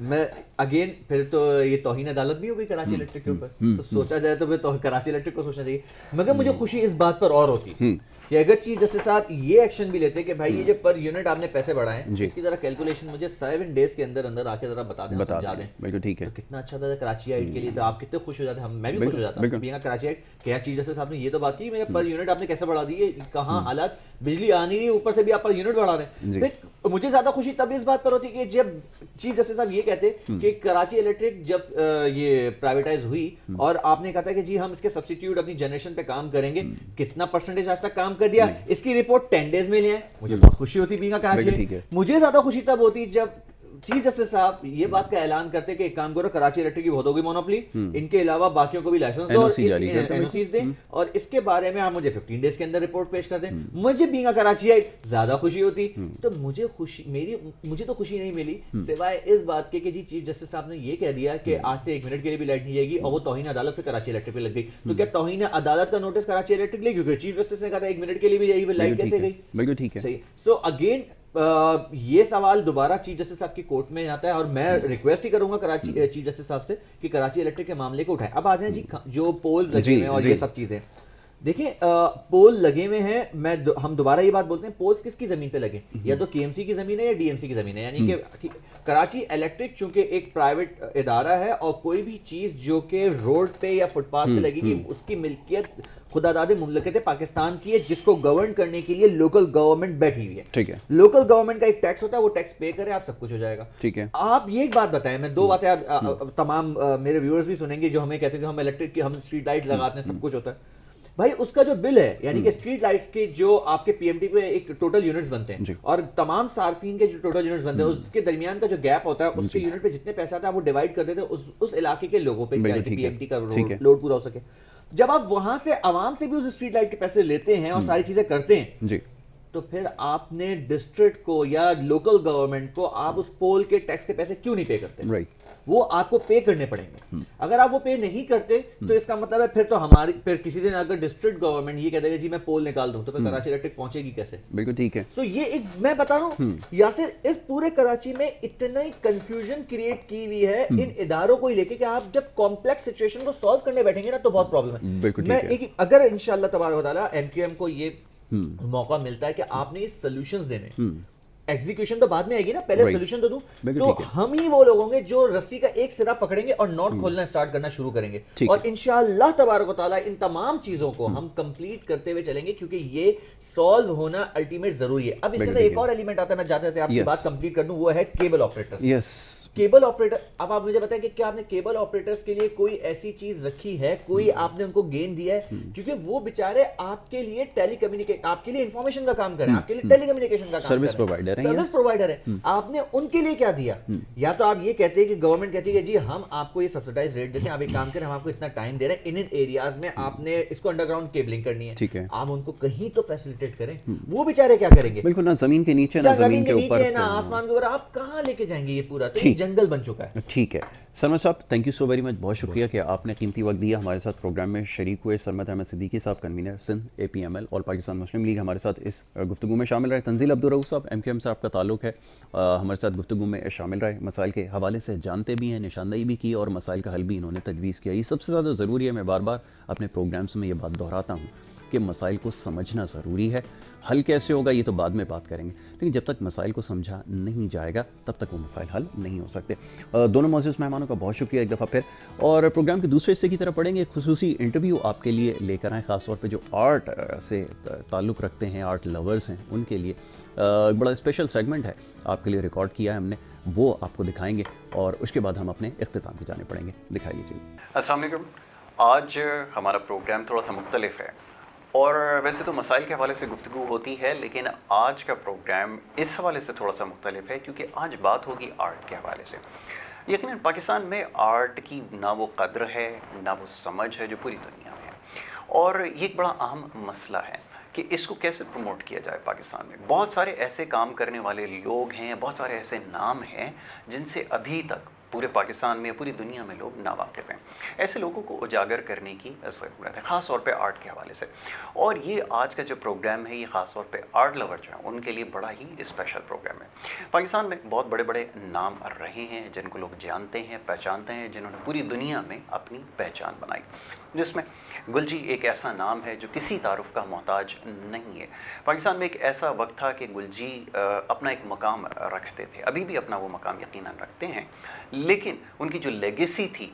मैं अगेन फिर तो ये तौहीन अदालत भी हो गई कराची इलेक्ट्रिक के ऊपर। तो सोचा जाए तो फिर कराची इलेक्ट्रिक को सोचना चाहिए। मगर मुझे खुशी इस बात पर और होती कि अगर चीफ जस्टिस साहब ये एक्शन भी लेते कि भाई ये जो पर यूनिट आपने पैसे बढ़ाए, इसकी जरा कैलकुलेशन मुझे 7 डेज के अंदर अंदर आके जरा बता दें, समझा दें, बिल्कुल ठीक है, तो कितना अच्छा था कराची हाइट के लिए। तो आप कितने खुश हो जाते, मैं भी खुश हो जाता कराची हाइट। क्या चीफ जस्टिस साहब ने ये तो बात की, मेरे पर यूनिट आपने कैसे बढ़ा दी, कहाँ हालात, बिजली आ नहीं रही, ऊपर से भी आप पर यूनिट बढ़ा रहे हैं। मुझे ज्यादा खुशी तब इस बात पर होती कि जब चीफ जस्टिस साहब ये कहते कि कराची इलेक्ट्रिक जब ये प्राइवेटाइज हुई और आपने कहा था कि जी हम इसके सब्स्टिट्यूट अपनी जनरेशन पे काम करेंगे, कितना परसेंटेज आज तक काम कर दिया, इसकी रिपोर्ट 10 डेज में ले आए। मुझे बहुत खुशी होती बींगा कराची। मुझे ज्यादा खुशी तब होती जब चीफ जस्टिस साहब ये बात का ऐलान करते कि एक काम करो, कराची इलेक्ट्रिक की बहुत होगी मोनोपोली, इनके अलावा बाकियों को भी लाइसेंस दो, एनओसीज दें, और इसके बारे में आप मुझे 15 डेज के अंदर रिपोर्ट पेश कर दें। मुझे बींगा कराची आई ज्यादा खुशी होती। तो मुझे तो खुशी नहीं मिली सिवाय इस बात के कि जी चीफ जस्टिस साहब ने ये कह दिया कि आज से 1 मिनट के लिए भी लाइट नहीं आएगी, और वो तौहीन अदालत पे कराची इलेक्ट्रिक पे लग गई। तो क्या तौहीन अदालत का नोटिस कराची इलेक्ट्रिक ले, क्योंकि चीफ जस्टिस ने कहा था 1 मिनट के लिए भी लाइट कैसे गई? बिल्कुल ठीक है, सही। सो अगेन ये सवाल दोबारा चीफ जस्टिस साहब की कोर्ट में आता है और मैं रिक्वेस्ट ही करूंगा कराची चीफ जस्टिस साहब से कि कराची इलेक्ट्रिक के मामले को उठाएं। अब आ जाए जी जो पोल्स लगे हुए हैं और ये सब चीजें, देखिए पोल लगे हुए हैं, हम दोबारा ये बात बोलते हैं, पोल्स किसकी जमीन पे लगे, या तो केएमसी की जमीन है या डीएमसी की जमीन है, यानी कि कराची इलेक्ट्रिक चूंकि एक प्राइवेट इदारा है और कोई भी चीज जो कि रोड पे या फुटपाथ पे लगेगी उसकी मिल्कियत खुदादाद मुमलकत पाकिस्तान की है, जिसको गवर्न करने के लिए लोकल गवर्नमेंट बैठी हुई है। ठीक है, लोकल गवर्नमेंट का एक टैक्स होता है, वो टैक्स पे करे, आप सब कुछ हो जाएगा। ठीक है, आप ये एक बात बताएं, मैं दो बातें आप तमाम मेरे व्यूअर्स भी सुनेंगे जो हमें कहते हैं कि हम इलेक्ट्रिक की हम स्ट्रीट लाइट लगाते हैं, सब कुछ होता है। भाई उसका जो बिल है, यानी कि स्ट्रीट लाइट्स के जो आपके पीएमटी पे एक टोटल यूनिट्स बनते हैं और तमाम सार्फिन के जो टोटल यूनिट्स बनते हैं उसके दरमियान का जो गैप होता है, उसके यूनिट पे जितने पैसा आता है वो डिवाइड कर देते हैं उस इलाके के लोगों पे, पीएमटी का लोड पूरा हो सके। जब आप वहां से आवाम से भी उस स्ट्रीट लाइट के पैसे लेते हैं और सारी चीजें करते हैं जी, तो फिर आपने डिस्ट्रिक्ट को या लोकल गवर्नमेंट को आप उस पोल के टैक्स के पैसे क्यों नहीं पे करते? राइट, वो आपको पे करने पड़ेंगे। अगर आप वो पे नहीं करते तो इसका मतलब है फिर किसी दिन अगर डिस्ट्रिक्ट गवर्नमेंट ये कह देगा जी मैं पोल निकाल दूं, तो फिर कराची इलेक्ट्रिक पहुंचेगी कैसे? बिल्कुल ठीक है। सो ये एक मैं बता रहा हूं यासिर, इस पूरे कराची में इतना ही कंफ्यूजन क्रिएट की हुई है इन इदारों को लेके कि आप जब कॉम्प्लेक्स सिचुएशन को सॉल्व करने बैठेंगे ना तो बहुत प्रॉब्लम है। बिल्कुल मैं ठीक है। एक अगर इंशाल्लाह तबारक व तआला एमक्यूएम को ये मौका मिलता है कि आपने ये सॉल्यूशंस देने, एग्जीक्यूशन तो बाद में आएगी ना, पहले सोल्यूशन तो दूं, तो हम ही वो लोग होंगे जो रस्सी का एक सिरा पकड़ेंगे और नॉट खोलना स्टार्ट करना शुरू करेंगे। और इंशाअल्लाह तबारक व तआला इन तमाम चीजों को हम कंप्लीट करते हुए चलेंगे, क्योंकि ये सॉल्व होना अल्टीमेट जरूरी है। अब इसके अंदर एक और एलिमेंट आता है, मैं जाते आपकी बात कंप्लीट कर दूं, वो है cable operator. Yes, cable operator, अब आप मुझे बताएं कि क्या आपने केबल ऑपरेटर्स के लिए कोई ऐसी चीज रखी है, कोई आपने उनको गेन दिया है? क्योंकि वो बेचारे आपके लिए आपके लिए इंफॉर्मेशन का काम करें, आपके लिए टेलीकम्युनिकेशन का काम सर्विस प्रोवाइडर है, सर्विस प्रोवाइडर है। आपने उनके लिए क्या दिया? या तो आप ये कहते हैं कि गवर्नमेंट कहती है जी हम आपको ये सब्सिडाइज रेट देते हैं, आप एक काम करें, हम आपको इतना टाइम दे रहे हैं, इन एरियाज में आपने इसको अंडरग्राउंड केबलिंग करनी है, ठीक है, आप उनको कहीं तो फैसिलिटेट करें। वो बेचारे क्या करेंगे? बिल्कुल, ना जमीन के नीचे ना जमीन के ऊपर ना आसमान के ऊपर, आप कहां लेके जाएंगे? ये पूरा तो जंगल बन चुका है। ठीक है सरमद साहब, thank you so very much, बहुत शुक्रिया कि आपने कीमती वक्त दिया, हमारे साथ प्रोग्राम में शरीक हुए। सरमद अहमद सिद्दीकी साहब, convener Sindh APML All Pakistan Muslim League, हमारे साथ इस गुफ्तगू में शामिल रहे। तंजील अब्दुल रऊफ साहब, MQM से आपका ताल्लुक है, हमारे साथ गुफ्तगू में शामिल रहे, मसाइल के हवाले से जानते भी हैं, निशानदेही भी की और मसाइल का हल भी इन्होंने तजवीज़ किया। ये सबसे ज़्यादा ज़रूरी है, मैं बार बार अपने प्रोग्राम्स में ये बात दोहराता हूँ कि मसाइल को समझना ज़रूरी है। हल कैसे होगा ये तो बाद में बात करेंगे, लेकिन जब तक मसाइल को समझा नहीं जाएगा तब तक वो मसाइल हल नहीं हो सकते। दोनों मौजूद मेहमानों का बहुत शुक्रिया एक दफ़ा फिर। और प्रोग्राम के दूसरे हिस्से की तरफ पढ़ेंगे, खुसूसी इंटरव्यू आपके लिए लेकर आए, ख़ासतौर पे जो आर्ट से ताल्लुक़ रखते हैं, आर्ट लवर्स हैं, उनके लिए बड़ा स्पेशल सेगमेंट है आपके लिए रिकॉर्ड किया है हमने, वो आपको दिखाएंगे और उसके बाद हम अपने इख्तिताम की जाने पड़ेंगे। दिखाइए जी। अस्सलाम वालेकुम। आज हमारा प्रोग्राम थोड़ा सा मुख्तलिफ है और वैसे तो मसाइल के हवाले से गुफ्तगू होती है, लेकिन आज का प्रोग्राम इस हवाले से थोड़ा सा मुख्तलिफ है क्योंकि आज बात होगी आर्ट के हवाले से। यकीनन पाकिस्तान में आर्ट की ना वो कद्र है ना वो समझ है जो पूरी दुनिया में है, और ये एक बड़ा अहम मसला है कि इसको कैसे प्रमोट किया जाए। पाकिस्तान में बहुत सारे ऐसे काम करने वाले लोग हैं, बहुत सारे ऐसे नाम हैं जिनसे अभी तक पूरे पाकिस्तान में, पूरी दुनिया में लोग नावाकिफ़ हैं। ऐसे लोगों को उजागर करने की ज़रूरत है, ख़ास तौर पे आर्ट के हवाले से। और ये आज का जो प्रोग्राम है ये ख़ास तौर पे आर्ट लवर जो हैं उनके लिए बड़ा ही स्पेशल प्रोग्राम है। पाकिस्तान में बहुत बड़े बड़े नाम रहे हैं जिनको लोग जानते हैं, पहचानते हैं, जिन्होंने पूरी दुनिया में अपनी पहचान बनाई, जिसमें गुलजी एक ऐसा नाम है जो किसी तारुफ का मोहताज नहीं है। पाकिस्तान में एक ऐसा वक्त था कि गुलजी अपना एक मकाम रखते थे, अभी भी अपना वो मकाम यकीनन रखते हैं, लेकिन उनकी जो लेगेसी थी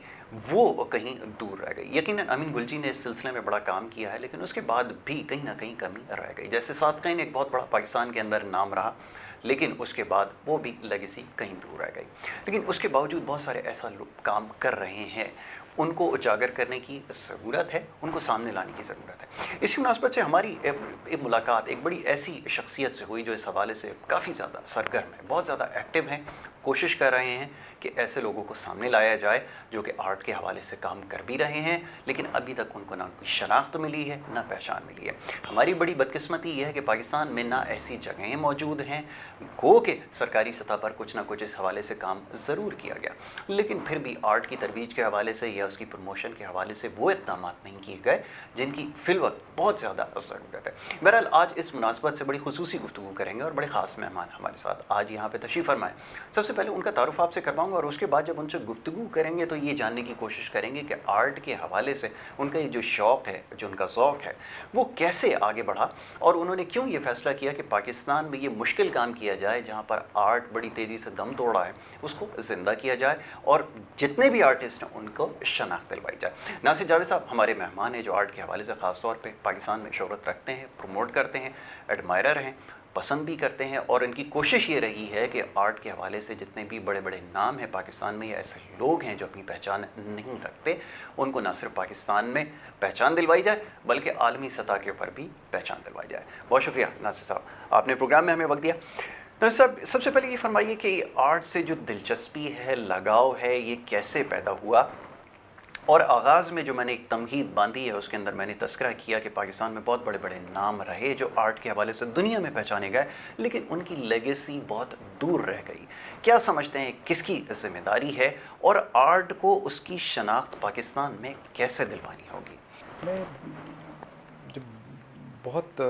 वो कहीं दूर रह गई। यकीनन अमीन गुलजी ने इस सिलसिले में बड़ा काम किया है, लेकिन उसके बाद भी कहीं ना कहीं कमी रह गई। जैसे सादक़ीन एक बहुत बड़ा पाकिस्तान के अंदर नाम रहा, लेकिन उसके बाद वो भी लेगेसी कहीं दूर रह गई। लेकिन उसके बावजूद बहुत सारे ऐसा लोग काम कर रहे हैं, उनको उजागर करने की ज़रूरत है, उनको सामने लाने की ज़रूरत है। इसी मुनासबत से हमारी एक मुलाकात एक बड़ी ऐसी शख्सियत से हुई जो इस हवाले से काफ़ी ज़्यादा सरगर्म है, बहुत ज़्यादा एक्टिव हैं, कोशिश कर रहे हैं कि ऐसे लोगों को सामने लाया जाए जो कि आर्ट के हवाले से काम कर भी रहे हैं, लेकिन अभी तक उनको ना कोई शनाख्त मिली है, ना पहचान मिली है। हमारी बड़ी बदकिस्मती यह है कि पाकिस्तान में ना ऐसी जगहें मौजूद हैं, गो के सरकारी सतह पर कुछ ना कुछ इस हवाले से काम ज़रूर किया गया, लेकिन फिर भी आर्ट की तरवीज के हवाले से या उसकी प्रमोशन के हवाले से वो इक़दाम नहीं किए गए जिनकी फिलवक्त बहुत ज़्यादा ज़रूरत है। बहरहाल आज इस मुनासबत से बड़ी खुसूसी गुफ्तगू करेंगे और बड़े ख़ास मेहमान हमारे साथ आज यहाँ पे तशरीफ़ फरमाएं। सबसे पहले उनका तारुफ आपसे करवाऊंगा और उसके बाद जब उनसे गुफ्तगू करेंगे तो ये जानने की कोशिश करेंगे कि आर्ट के हवाले से उनका ये जो शौक़ है, जो उनका ज़ौक़ है, वो कैसे आगे बढ़ा और उन्होंने क्यों ये फ़ैसला किया कि पाकिस्तान में ये मुश्किल काम किया जाए जहाँ पर आर्ट बड़ी तेज़ी से दम तोड़ा है उसको ज़िंदा किया जाए और जितने भी आर्टिस्ट हैं उनको शनाख्त दिलवाई जाए। नासिर जावेद साहब हमारे मेहमान हैं जो आर्ट के हवाले से ख़ास तौर पे पाकिस्तान में शोहरत रखते हैं, प्रमोट करते हैं, एडमायरर हैं, पसंद भी करते हैं और इनकी कोशिश ये रही है कि आर्ट के हवाले से जितने भी बड़े बड़े नाम हैं पाकिस्तान में या ऐसे लोग हैं जो अपनी पहचान नहीं रखते, उनको ना सिर्फ पाकिस्तान में पहचान दिलवाई जाए बल्कि आलमी सतह के ऊपर भी पहचान दिलवाई जाए। बहुत शुक्रिया नासिर साहब, आपने प्रोग्राम में हमें वक्त दिया। नासिर साहब, सबसे पहले ये फरमाइए कि आर्ट से जो दिलचस्पी है, लगाव है, ये कैसे पैदा हुआ? और आगाज़ में जो मैंने एक तमहीद बांधी है उसके अंदर मैंने तस्करा किया कि पाकिस्तान में बहुत बड़े बड़े नाम रहे जो आर्ट के हवाले से दुनिया में पहचाने गए, लेकिन उनकी लेगेसी बहुत दूर रह गई। क्या समझते हैं किसकी ज़िम्मेदारी है और आर्ट को उसकी शनाख्त पाकिस्तान में कैसे दिलवानी होगी? मैं जब बहुत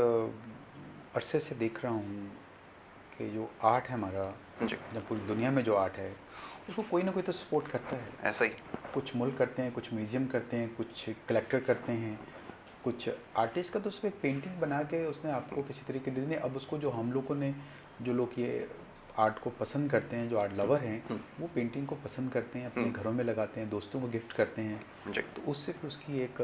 अरसे से देख रहा हूँ कि जो आर्ट है हमारा, जब पूरी दुनिया में जो आर्ट है उसको कोई ना कोई तो सपोर्ट करता है। ऐसा ही कुछ मुल्क करते हैं, कुछ म्यूज़ियम करते हैं, कुछ कलेक्टर करते हैं, कुछ आर्टिस्ट का तो उसमें पेंटिंग बना के उसने आपको किसी तरीके दे दी। अब उसको जो हम लोगों ने, जो लोग ये आर्ट को पसंद करते हैं, जो आर्ट लवर हैं, वो पेंटिंग को पसंद करते हैं, अपने घरों में लगाते हैं, दोस्तों को गिफ्ट करते हैं। तो उससे फिर उसकी एक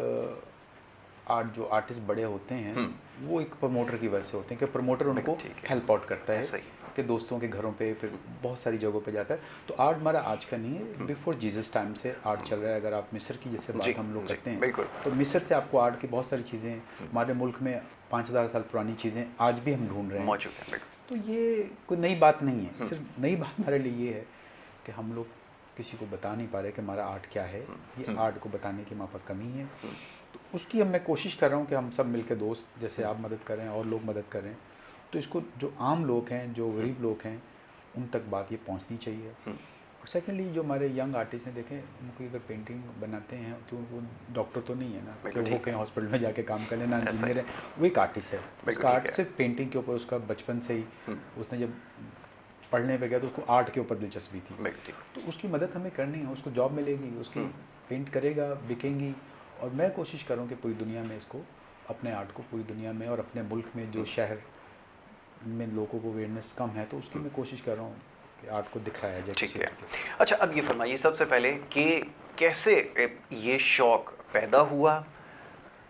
आर्ट, जो आर्टिस्ट बड़े होते हैं वो एक प्रमोटर की वजह से होते हैं कि प्रमोटर उनको हेल्प आउट करता है कि दोस्तों के घरों पे, फिर बहुत सारी जगहों पे जाता है। तो आर्ट हमारा आज का नहीं है, बिफोर जीसस टाइम से आर्ट चल रहा है। अगर आप मिस्र की जैसे बात हम लोग करते हैं तो मिस्र से आपको आर्ट की बहुत सारी चीज़ें, हमारे मुल्क में 5000 साल पुरानी चीज़ें आज भी हम ढूंढ रहे हैं, मौजूद है। तो ये कोई नई बात नहीं है। सिर्फ नई बात हमारे लिए ये है कि हम लोग किसी को बता नहीं पा रहे कि हमारा आर्ट क्या है। ये आर्ट को बताने की हमारे पास कमी है, तो उसकी अब मैं कोशिश कर रहा हूँ कि हम सब मिलकर, दोस्त जैसे आप मदद कर रहे हैं और लोग मदद कर रहे हैं, तो इसको जो आम लोग हैं, जो गरीब लोग हैं, उन तक बात ये पहुंचनी चाहिए। और सेकेंडली जो हमारे यंग आर्टिस्ट हैं, देखें उनको अगर पेंटिंग बनाते हैं तो वो डॉक्टर तो नहीं है ना कि वो कहीं हॉस्पिटल में जाके काम कर लेना, इंजीनियर है, वो एक आर्टिस्ट है। उसका आर्ट सिर्फ पेंटिंग के ऊपर, उसका बचपन से ही उसने जब पढ़ने पे गया तो उसको आर्ट के ऊपर दिलचस्पी थी, तो उसकी मदद हमें करनी है। उसको जॉब मिलेगी, उसकी पेंट करेगा, बिकेंगी। और मैं कोशिश करूँ कि पूरी दुनिया में इसको, अपने आर्ट को पूरी दुनिया में और अपने मुल्क में जो शहर में लोगों को अवेयरनेस कम है तो उसकी मैं कोशिश कर रहा हूँ कि आर्ट को दिखाया जाए। ठीक है। अच्छा, अब ये फरमाइए सबसे पहले कि कैसे ये शौक़ पैदा हुआ,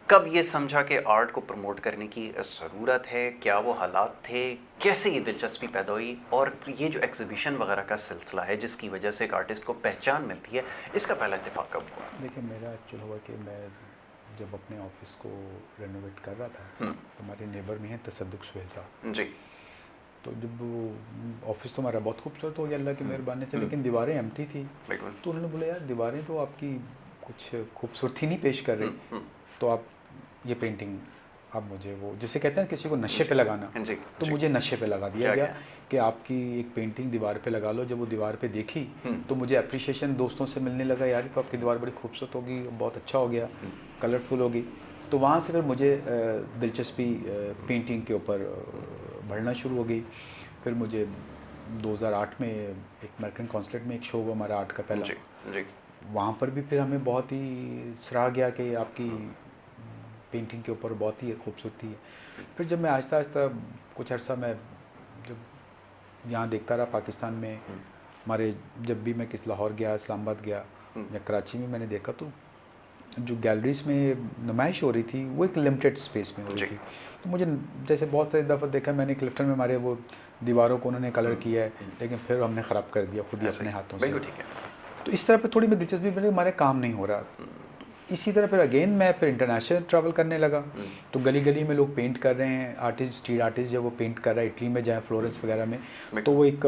कब ये समझा कि आर्ट को प्रमोट करने की ज़रूरत है, क्या वो हालात थे, कैसे ये दिलचस्पी पैदा हुई, और ये जो एग्जीबिशन वगैरह का सिलसिला है जिसकी वजह से एक आर्टिस्ट को पहचान मिलती है, इसका पहला इत्तेफाक कब हुआ? देखिए, मेरा एक्चुअल हुआ कि मैं जब अपने ऑफिस को रेनोवेट कर रहा था तो हमारे नेबर में हैं तसद्दुक सुहेल साहब जी। तो जब वो ऑफिस तो हमारा बहुत खूबसूरत हो गया अल्लाह की मेहरबानी से, लेकिन दीवारें एम्प्टी थी, तो उन्होंने बोला यार दीवारें तो आपकी कुछ खूबसूरती नहीं पेश कर रही, तो आप ये पेंटिंग अब मुझे, वो जिसे कहते हैं किसी को नशे पे लगाना, तो मुझे नशे पे लगा दिया गया कि आपकी एक पेंटिंग दीवार पे लगा लो। जब वो दीवार पे देखी तो मुझे अप्रिशिएशन दोस्तों से मिलने लगा, यार तो आपकी दीवार बड़ी खूबसूरत होगी, बहुत अच्छा हो गया, कलरफुल होगी। तो वहाँ से फिर मुझे दिलचस्पी पेंटिंग के ऊपर बढ़ना शुरू हो गई। फिर मुझे 2008 में एक अमेरिकन कॉन्सुलेट में एक शो हुआ हमारा आर्ट का पहला, वहाँ पर भी फिर हमें बहुत ही सराहा गया कि आपकी पेंटिंग के ऊपर बहुत ही खूबसूरती है। फिर जब मैं आहिस्ता आहिस्ता कुछ अर्सा मैं जब यहाँ देखता रहा पाकिस्तान में, हमारे जब भी मैं किस लाहौर गया, इस्लामाबाद गया या कराची में, मैंने देखा तो जो गैलरीज में नुमाइश हो रही थी वो एक लिमिटेड स्पेस में हो रही थी। तो मुझे जैसे बहुत सारी दफ़ा देखा मैंने क्लिफ्टन में हमारे वो दीवारों को उन्होंने कलर किया है, लेकिन फिर हमने ख़राब कर दिया खुद ही अपने हाथों से। तो इस तरह पर थोड़ी मैं दिलचस्पी मिली, हमारे काम नहीं हो रहा। इसी तरह फिर अगेन मैं फिर इंटरनेशनल ट्रैवल करने लगा, तो गली गली में लोग पेंट कर रहे हैं, आर्टिस्ट, स्ट्रीट आर्टिस्ट जब वो पेंट कर रहा है, इटली में जाए, फ्लोरेंस वगैरह में, तो वो एक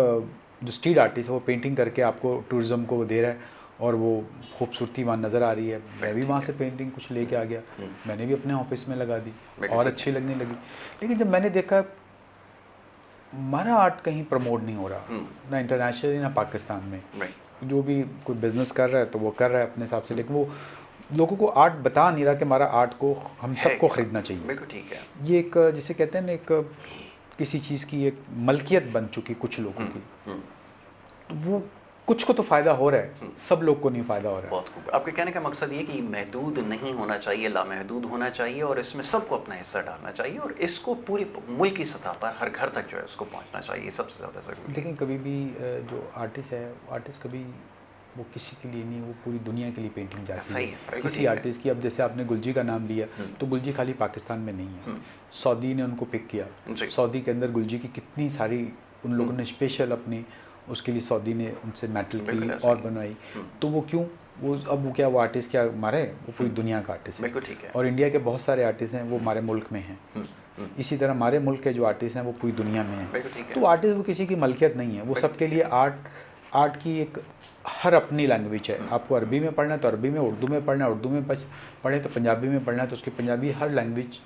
जो स्ट्रीट आर्टिस्ट है वो पेंटिंग करके आपको टूरिज्म को दे रहा है और वो खूबसूरती वहाँ नज़र आ रही है। मैं भी वहाँ से पेंटिंग कुछ लेके आ गया, मैंने भी अपने ऑफिस में लगा दी और अच्छी लगने लगी। लेकिन जब मैंने देखा हमारा आर्ट कहीं प्रमोट नहीं हो रहा, ना इंटरनेशनली ना पाकिस्तान में। जो भी कोई बिजनेस कर रहा है तो वो कर रहा है अपने हिसाब से, लेकिन वो लोगों को आर्ट बता नहीं रहा कि हमारा आर्ट को हम सबको ख़रीदना चाहिए। बिल्कुल ठीक है। ये एक जिसे कहते हैं ना, एक किसी चीज़ की एक मलकियत बन चुकी कुछ लोगों की, तो वो कुछ को तो फ़ायदा हो रहा है, सब लोग को नहीं फ़ायदा हो रहा है। बहुत खूब। आपके कहने का मकसद ये कि महदूद नहीं होना चाहिए, लामहदूद होना चाहिए और इसमें सबको अपना हिस्सा डालना चाहिए और इसको पूरी मुल्क की सतह पर हर घर तक जो है उसको पहुंचना चाहिए, सबसे ज़्यादा ज़रूरी है। देखें, कभी भी जो आर्टिस्ट है, आर्टिस्ट कभी वो किसी के लिए नहीं, वो पूरी दुनिया के लिए पेंटिंग जाती सही है। है, किसी आर्टिस्ट की, अब जैसे आपने गुलजी का नाम लिया, तो गुलजी खाली पाकिस्तान में नहीं है, सऊदी ने उनको पिक किया। सऊदी के अंदर गुलजी की कितनी सारी उन लोगों ने स्पेशल अपनी उसके लिए सऊदी ने उनसे मेटल की और बनवाई। तो वो क्यों, वो अब वो क्या, वो आर्टिस्ट क्या हमारे, वो पूरी दुनिया का आर्टिस्ट है। ठीक है। और इंडिया के बहुत सारे आर्टिस्ट हैं वो हमारे मुल्क में हैं। इसी तरह हमारे मुल्क के जो आर्टिस्ट हैं वो पूरी दुनिया में हैं। तो आर्टिस्ट वो किसी की मलकियत नहीं है, वो सबके लिए आर्ट की एक हर अपनी लैंग्वेज है। आपको अरबी में पढ़ना है तो अरबी में, उर्दू में पढ़ना है उर्दू में पढ़े, तो पंजाबी में पढ़ना है तो उसकी पंजाबी, हर लैंग्वेज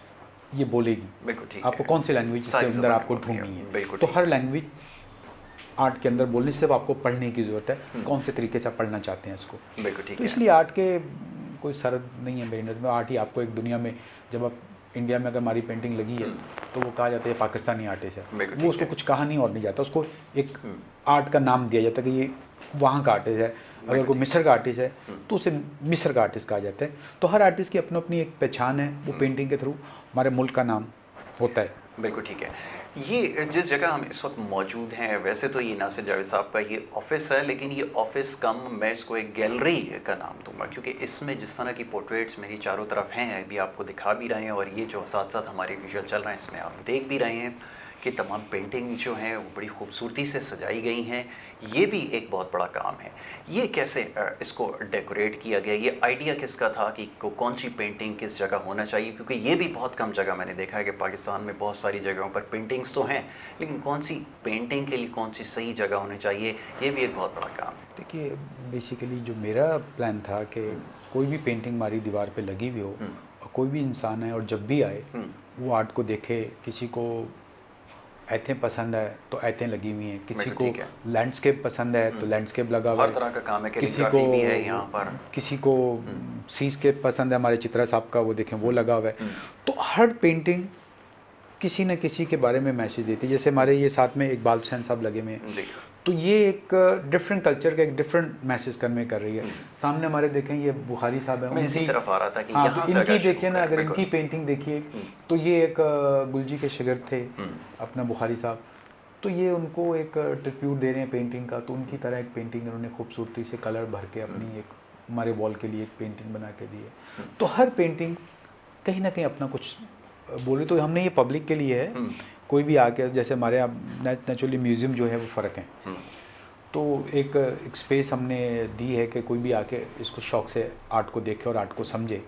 ये बोलेगी। आपको कौन सी लैंग्वेज के अंदर आपको ढूंढनी है, तो हर लैंग्वेज आर्ट के अंदर बोलनी, सिर्फ आपको पढ़ने की ज़रूरत है, कौन से तरीके से आप पढ़ना चाहते हैं इसको। तो इसलिए आर्ट के कोई शरत नहीं है मेरी नज़र में। आर्ट ही आपको एक दुनिया में, जब आप इंडिया में अगर हमारी पेंटिंग लगी है तो वो कहा जाता है पाकिस्तानी आर्टिस्ट है, वो उसको कुछ कहा नहीं और नहीं जाता, उसको एक आर्ट का नाम दिया जाता है कि ये वहाँ का आर्टिस्ट है। अगर कोई मिस्र का आर्टिस्ट है तो उसे मिस्र का आर्टिस्ट कहा जाता है। तो हर आर्टिस्ट की अपनी अपनी एक पहचान है, वो पेंटिंग के थ्रू हमारे मुल्क का नाम होता है। बिल्कुल ठीक है। ये जिस जगह हम इस वक्त मौजूद हैं, वैसे तो ये नासिर जावेद साहब का ये ऑफिस है, लेकिन ये ऑफिस कम मैं इसको एक गैलरी का नाम दूंगा, क्योंकि इसमें जिस तरह की पोर्ट्रेट्स मेरी चारों तरफ हैं, अभी आपको दिखा भी रहे हैं और ये जो साथ साथ हमारे विजुअल चल रहे हैं इसमें आप देख भी रहे हैं कि तमाम पेंटिंग जो हैं वो बड़ी खूबसूरती से सजाई गई हैं। ये भी एक बहुत बड़ा काम है। ये कैसे इसको डेकोरेट किया गया, ये आइडिया किसका था कि कौन सी पेंटिंग किस जगह होना चाहिए, क्योंकि ये भी बहुत कम जगह मैंने देखा है कि पाकिस्तान में बहुत सारी जगहों पर पेंटिंग्स तो हैं, लेकिन कौन सी पेंटिंग के लिए कौन सी सही जगह होनी चाहिए, ये भी एक बहुत बड़ा काम है। देखिए, बेसिकली जो मेरा प्लान था कि कोई भी पेंटिंग हमारी दीवार पे लगी हुई हो और कोई भी इंसान है और जब भी आए वो आर्ट को देखे, किसी को ऐतें पसंद है तो ऐतें लगी हुई हैं, किसी को लैंडस्केप पसंद है तो लैंडस्केप लगा हुआ है, हर तरह का काम है, किसी को भी है यहाँ पर, किसी को सीस्केप पसंद है, हमारे चित्रा साहब का वो देखें वो लगा हुआ है। तो हर पेंटिंग किसी न किसी के बारे में मैसेज देती है। जैसे हमारे ये साथ में इकबाल हुसैन साहब लगे हुए हैं, तो ये एक डिफरेंट कल्चर का एक डिफरेंट मैसेज कन्वे कर रही है। सामने हमारे देखें ये बुखारी साहब हैं, मैं इसी तरफ आ रहा था कि हाँ, यहाँ तो से इनकी देखिए ना, अगर इनकी पेंटिंग देखिए तो ये एक गुलजी के शागिर्द थे अपना बुखारी साहब, तो ये उनको एक ट्रिब्यूट दे रहे हैं पेंटिंग का, तो उनकी तरह एक पेंटिंग उन्होंने खूबसूरती से कलर भर के अपनी एक हमारे वॉल के लिए एक पेंटिंग बना के दी है। तो हर पेंटिंग कहीं ना कहीं अपना कुछ बोले, तो हमने ये पब्लिक के लिए है। कोई भी आके, जैसे हमारे यहाँ नेचुरली म्यूज़ियम जो है वो फ़र्क है, तो एक स्पेस हमने दी है कि कोई भी आके इसको शौक़ से आर्ट को देखे और आर्ट को समझे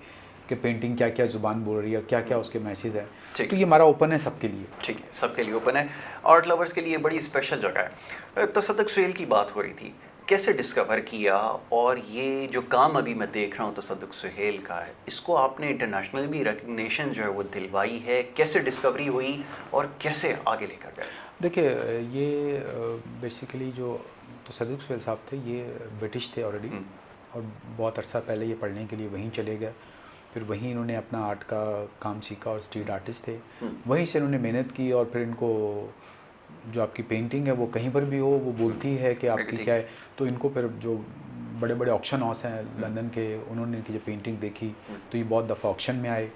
कि पेंटिंग क्या क्या ज़ुबान बोल रही है, क्या क्या उसके मैसेज है। तो ये हमारा ओपन है सबके लिए। ठीक है, सबके लिए ओपन है। आर्ट लवर्स के लिए बड़ी स्पेशल जगह है। तसद्दुक़ सुहेल की बात हो रही थी, कैसे डिस्कवर किया, और ये जो काम अभी मैं देख रहा हूँ तसद्दुक़ सुहेल का है, इसको आपने इंटरनेशनल भी रिकग्निशन जो है वो दिलवाई है, कैसे डिस्कवरी हुई और कैसे आगे लेकर गए? देखिए, ये बेसिकली जो तसद्दुक़ सुहेल साहब थे ये ब्रिटिश थे ऑलरेडी, और बहुत अरसा पहले ये पढ़ने के लिए वहीं चले गए। फिर वहीं इन्होंने अपना आर्ट का काम सीखा और स्ट्रीट आर्टिस्ट थे, वहीं से इन्होंने मेहनत की। और फिर इनको जो आपकी पेंटिंग है वो कहीं पर भी हो वो बोलती है कि आपकी क्या है। तो इनको फिर जो बड़े बड़े ऑक्शन हाउस हैं लंदन के, उन्होंने इनकी जो पेंटिंग देखी तो ये बहुत दफ़ा ऑक्शन में आए।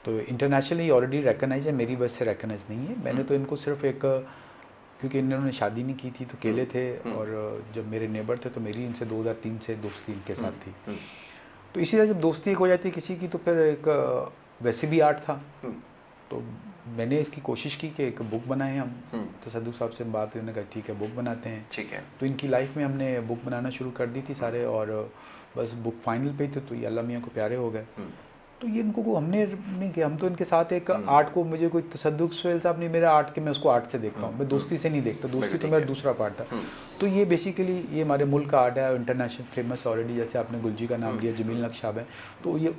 तो इंटरनेशनली ऑलरेडी रिकगनाइज है, मेरी वजह से रिकगनाइज नहीं है। मैंने तो इनको सिर्फ एक, क्योंकि इन्होंने शादी नहीं की थी तो अकेले थे, और जब मेरे नेबर थे तो मेरी इनसे 2003 से दोस्ती इनके साथ थी। तो इसी तरह जब दोस्ती हो जाती है किसी की, तो फिर एक वैसे भी आर्ट था, तो मैंने इसकी कोशिश की कि एक बुक बनाएं हम। तसद्दुक़ साहब से बात हुई, उन्होंने कहा ठीक है बुक बनाते हैं। ठीक है। तो इनकी लाइफ में हमने बुक बनाना शुरू कर दी थी सारे, और बस बुक फाइनल पे थे तो ये अल्लाह मियाँ को प्यारे हो गए। तो ये इनको को हमने नहीं किया, हम तो इनके साथ एक आर्ट को, मुझे कोई तसद्दुक़ सुहेल साहब नहीं, मेरा आर्ट के मैं उसको आर्ट से देखता हूँ, मैं दोस्ती से नहीं देखता, दोस्ती तो मेरा दूसरा पार्ट था। तो ये बेसिकली ये हमारे मुल्क का आर्ट है, इंटरनेशनल फेमस ऑलरेडी, जैसे आपने गुलजी का नाम लिया, जमील नक्श साहब है, तो ये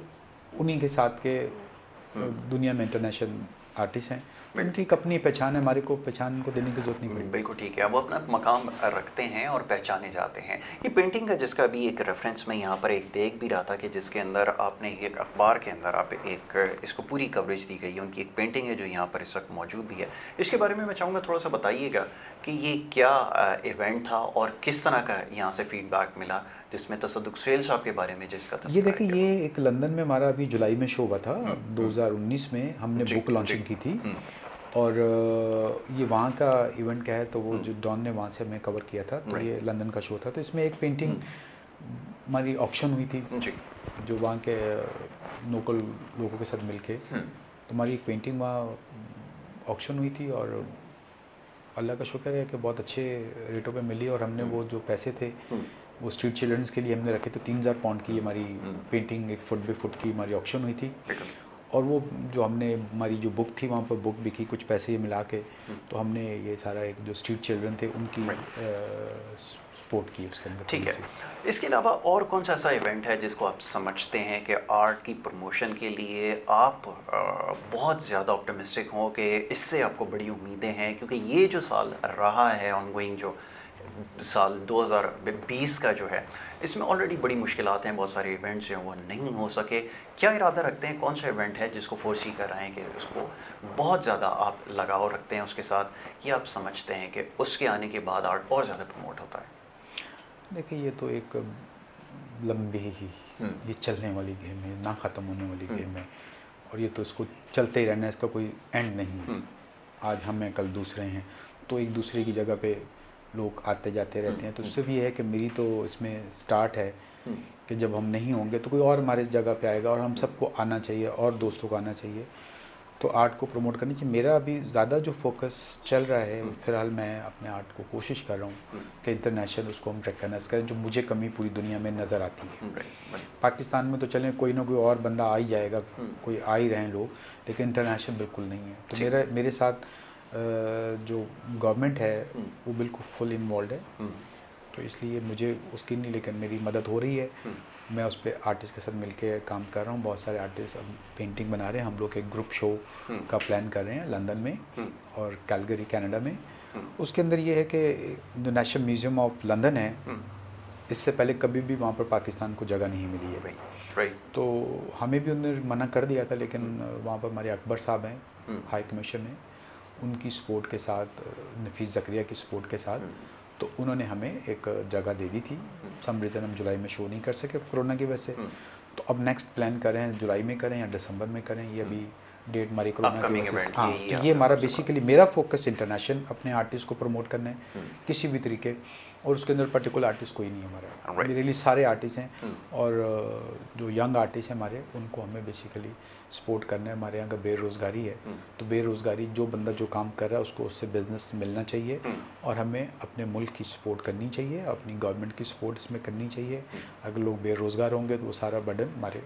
उन्हीं के साथ के दुनिया में इंटरनेशनल आर्टिस्ट हैं, उनकी एक अपनी पहचान है, हमारे को पहचान को देने की जरूरत नहीं पड़ी। बिल्कुल ठीक है, वो अपना मकाम रखते हैं और पहचाने जाते हैं। ये पेंटिंग का जिसका भी एक रेफरेंस मैं यहाँ पर एक देख भी रहा था कि जिसके अंदर आपने एक अखबार के अंदर आप एक इसको पूरी कवरेज दी गई है, उनकी एक पेंटिंग है जो यहाँ पर इस वक्त मौजूद भी है। इसके बारे में मैं चाहूँगा थोड़ा सा बताइएगा कि ये क्या इवेंट था और किस तरह का यहाँ से फीडबैक मिला, जिसमें तसद्दुक़ सुहेल साहब के बारे में जिसका ये देखिए, ये एक लंदन में हमारा अभी जुलाई में शो हुआ था, 2019 में हमने बुक लॉन्चिंग की थी, और ये वहाँ का इवेंट क्या है, तो वो जो डॉन ने वहाँ से हमें कवर किया था, तो ये लंदन का शो था। तो इसमें एक पेंटिंग हमारी ऑक्शन हुई थी, जो वहाँ के लोकल लोगों के साथ मिलके, तो हमारी एक पेंटिंग वहाँ ऑक्शन हुई थी, और अल्लाह का शुक्र है कि बहुत अच्छे रेटों पे मिली, और हमने वो जो पैसे थे वो स्ट्रीट चिल्ड्रंस के लिए हमने रखे थे। 3000 पाउंड की हमारी पेंटिंग 1 फुट बाई फुट की हमारी ऑक्शन हुई थी, और वो जो हमने हमारी जो बुक थी वहाँ पर बुक बिकी, कुछ पैसे मिला के, तो हमने ये सारा एक जो स्ट्रीट चिल्ड्रन थे उनकी सपोर्ट की उसके अंदर। ठीक है, इसके अलावा और कौन सा ऐसा इवेंट है जिसको आप समझते हैं कि आर्ट की प्रमोशन के लिए आप बहुत ज़्यादा ऑप्टिमिस्टिक हो कि इससे आपको बड़ी उम्मीदें हैं, क्योंकि ये जो साल रहा है ऑनगोइंग, जो साल 2020 का जो है, इसमें ऑलरेडी बड़ी मुश्किलात हैं, बहुत सारे इवेंट्स जो हैं वो नहीं हो सके। क्या इरादा रखते हैं, कौन सा इवेंट है जिसको फोर्सी कर रहे हैं कि उसको बहुत ज़्यादा आप लगाव रखते हैं उसके साथ, ये आप समझते हैं कि उसके आने के बाद आर्ट और ज़्यादा प्रमोट होता है? देखिए, ये तो एक लंबी ही ये चलने वाली गेम है, ना ख़त्म होने वाली गेम है, और ये तो इसको चलते ही रहना है, इसका कोई एंड नहीं है। आज हम हैं, कल दूसरे हैं, तो एक दूसरे की जगह पे लोग आते जाते रहते हैं। तो सिर्फ ये है कि मेरी तो इसमें स्टार्ट है कि जब हम नहीं होंगे तो कोई और हमारे जगह पे आएगा, और हम सबको आना चाहिए और दोस्तों को आना चाहिए, तो आर्ट को प्रमोट करनी चाहिए। मेरा अभी ज़्यादा जो फोकस चल रहा है, फ़िलहाल मैं अपने आर्ट को कोशिश कर रहा हूँ कि इंटरनेशनल उसको हम रिकगनाइज़ करें, जो मुझे कमी पूरी दुनिया में नज़र आती है। पाकिस्तान में तो चलें, कोई ना कोई और बंदा आ ही जाएगा, कोई आ ही रहे हैं लोग, लेकिन इंटरनेशनल बिल्कुल नहीं है। तो मेरे साथ जो गवर्नमेंट है वो बिल्कुल फुल इन्वॉल्व है, तो इसलिए मुझे उसकी नहीं, लेकिन मेरी मदद हो रही है। मैं उस पर आर्टिस्ट के साथ मिलके काम कर रहा हूँ, बहुत सारे आर्टिस्ट अब पेंटिंग बना रहे हैं। हम लोग एक ग्रुप शो का प्लान कर रहे हैं लंदन में और कैलगरी कनाडा में। उसके अंदर ये है कि जो नेशनल म्यूज़ियम ऑफ लंदन है, इससे पहले कभी भी वहाँ पर पाकिस्तान को जगह नहीं मिली है। तो हमें भी उन्होंने मना कर दिया था, लेकिन वहाँ पर हमारे अकबर साहब हैं हाई कमीशन में, उनकी सपोर्ट के साथ, नफीस ज़करिया की सपोर्ट के साथ, तो उन्होंने हमें एक जगह दे दी थी। सम रीज़न हम जुलाई में शो नहीं कर सके कोरोना की वजह से, तो अब नेक्स्ट प्लान कर रहे हैं जुलाई में करें या दिसंबर में करें, ये अभी डेट हमारी कोरोना की वजह से। हाँ, तो ये हमारा बेसिकली मेरा फोकस इंटरनेशनल अपने आर्टिस्ट को प्रमोट करना है किसी भी तरीके, और उसके अंदर पर्टिकुलर आर्टिस्ट कोई नहीं है हमारा, मेरे लिए सारे आर्टिस्ट हैं, और जो यंग आर्टिस्ट हैं हमारे, उनको हमें बेसिकली सपोर्ट करना है। हमारे यहाँ का बेरोज़गारी है, तो बेरोज़गारी जो बंदा जो काम कर रहा है उसको उससे बिज़नेस मिलना चाहिए, और हमें अपने मुल्क की सपोर्ट करनी चाहिए, अपनी गवर्नमेंट की सपोर्ट इसमें करनी चाहिए। अगर लोग बेरोज़गार होंगे तो वो सारा बर्डन हमारे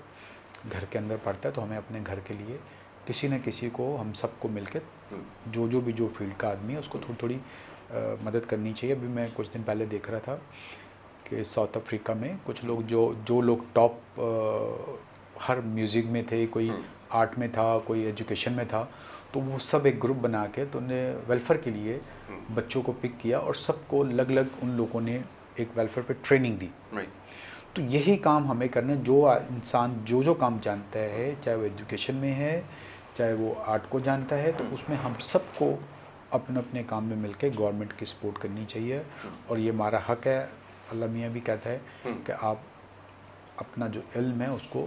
घर के अंदर पड़ता है, तो हमें अपने घर के लिए किसी न किसी को, हम सबको मिलकर जो भी जो फील्ड का आदमी है उसको थोड़ी थोड़ी मदद करनी चाहिए। अभी मैं कुछ दिन पहले देख रहा था कि साउथ अफ्रीका में कुछ लोग जो लोग टॉप हर म्यूज़िक में थे, कोई आर्ट में था, कोई एजुकेशन में था, तो वो सब एक ग्रुप बना के तो उन्हें वेलफेयर के लिए बच्चों को पिक किया, और सबको अलग अलग उन लोगों ने एक वेलफेयर पे ट्रेनिंग दी। तो यही काम हमें करना है। जो इंसान जो काम जानता है, चाहे वो एजुकेशन में है, चाहे वो आर्ट को जानता है, तो उसमें हम सबको अपने अपने काम में मिलके गवर्नमेंट की सपोर्ट करनी चाहिए, और ये हमारा हक है। अल्लाह मियाँ भी कहता है कि आप अपना जो इल्म है उसको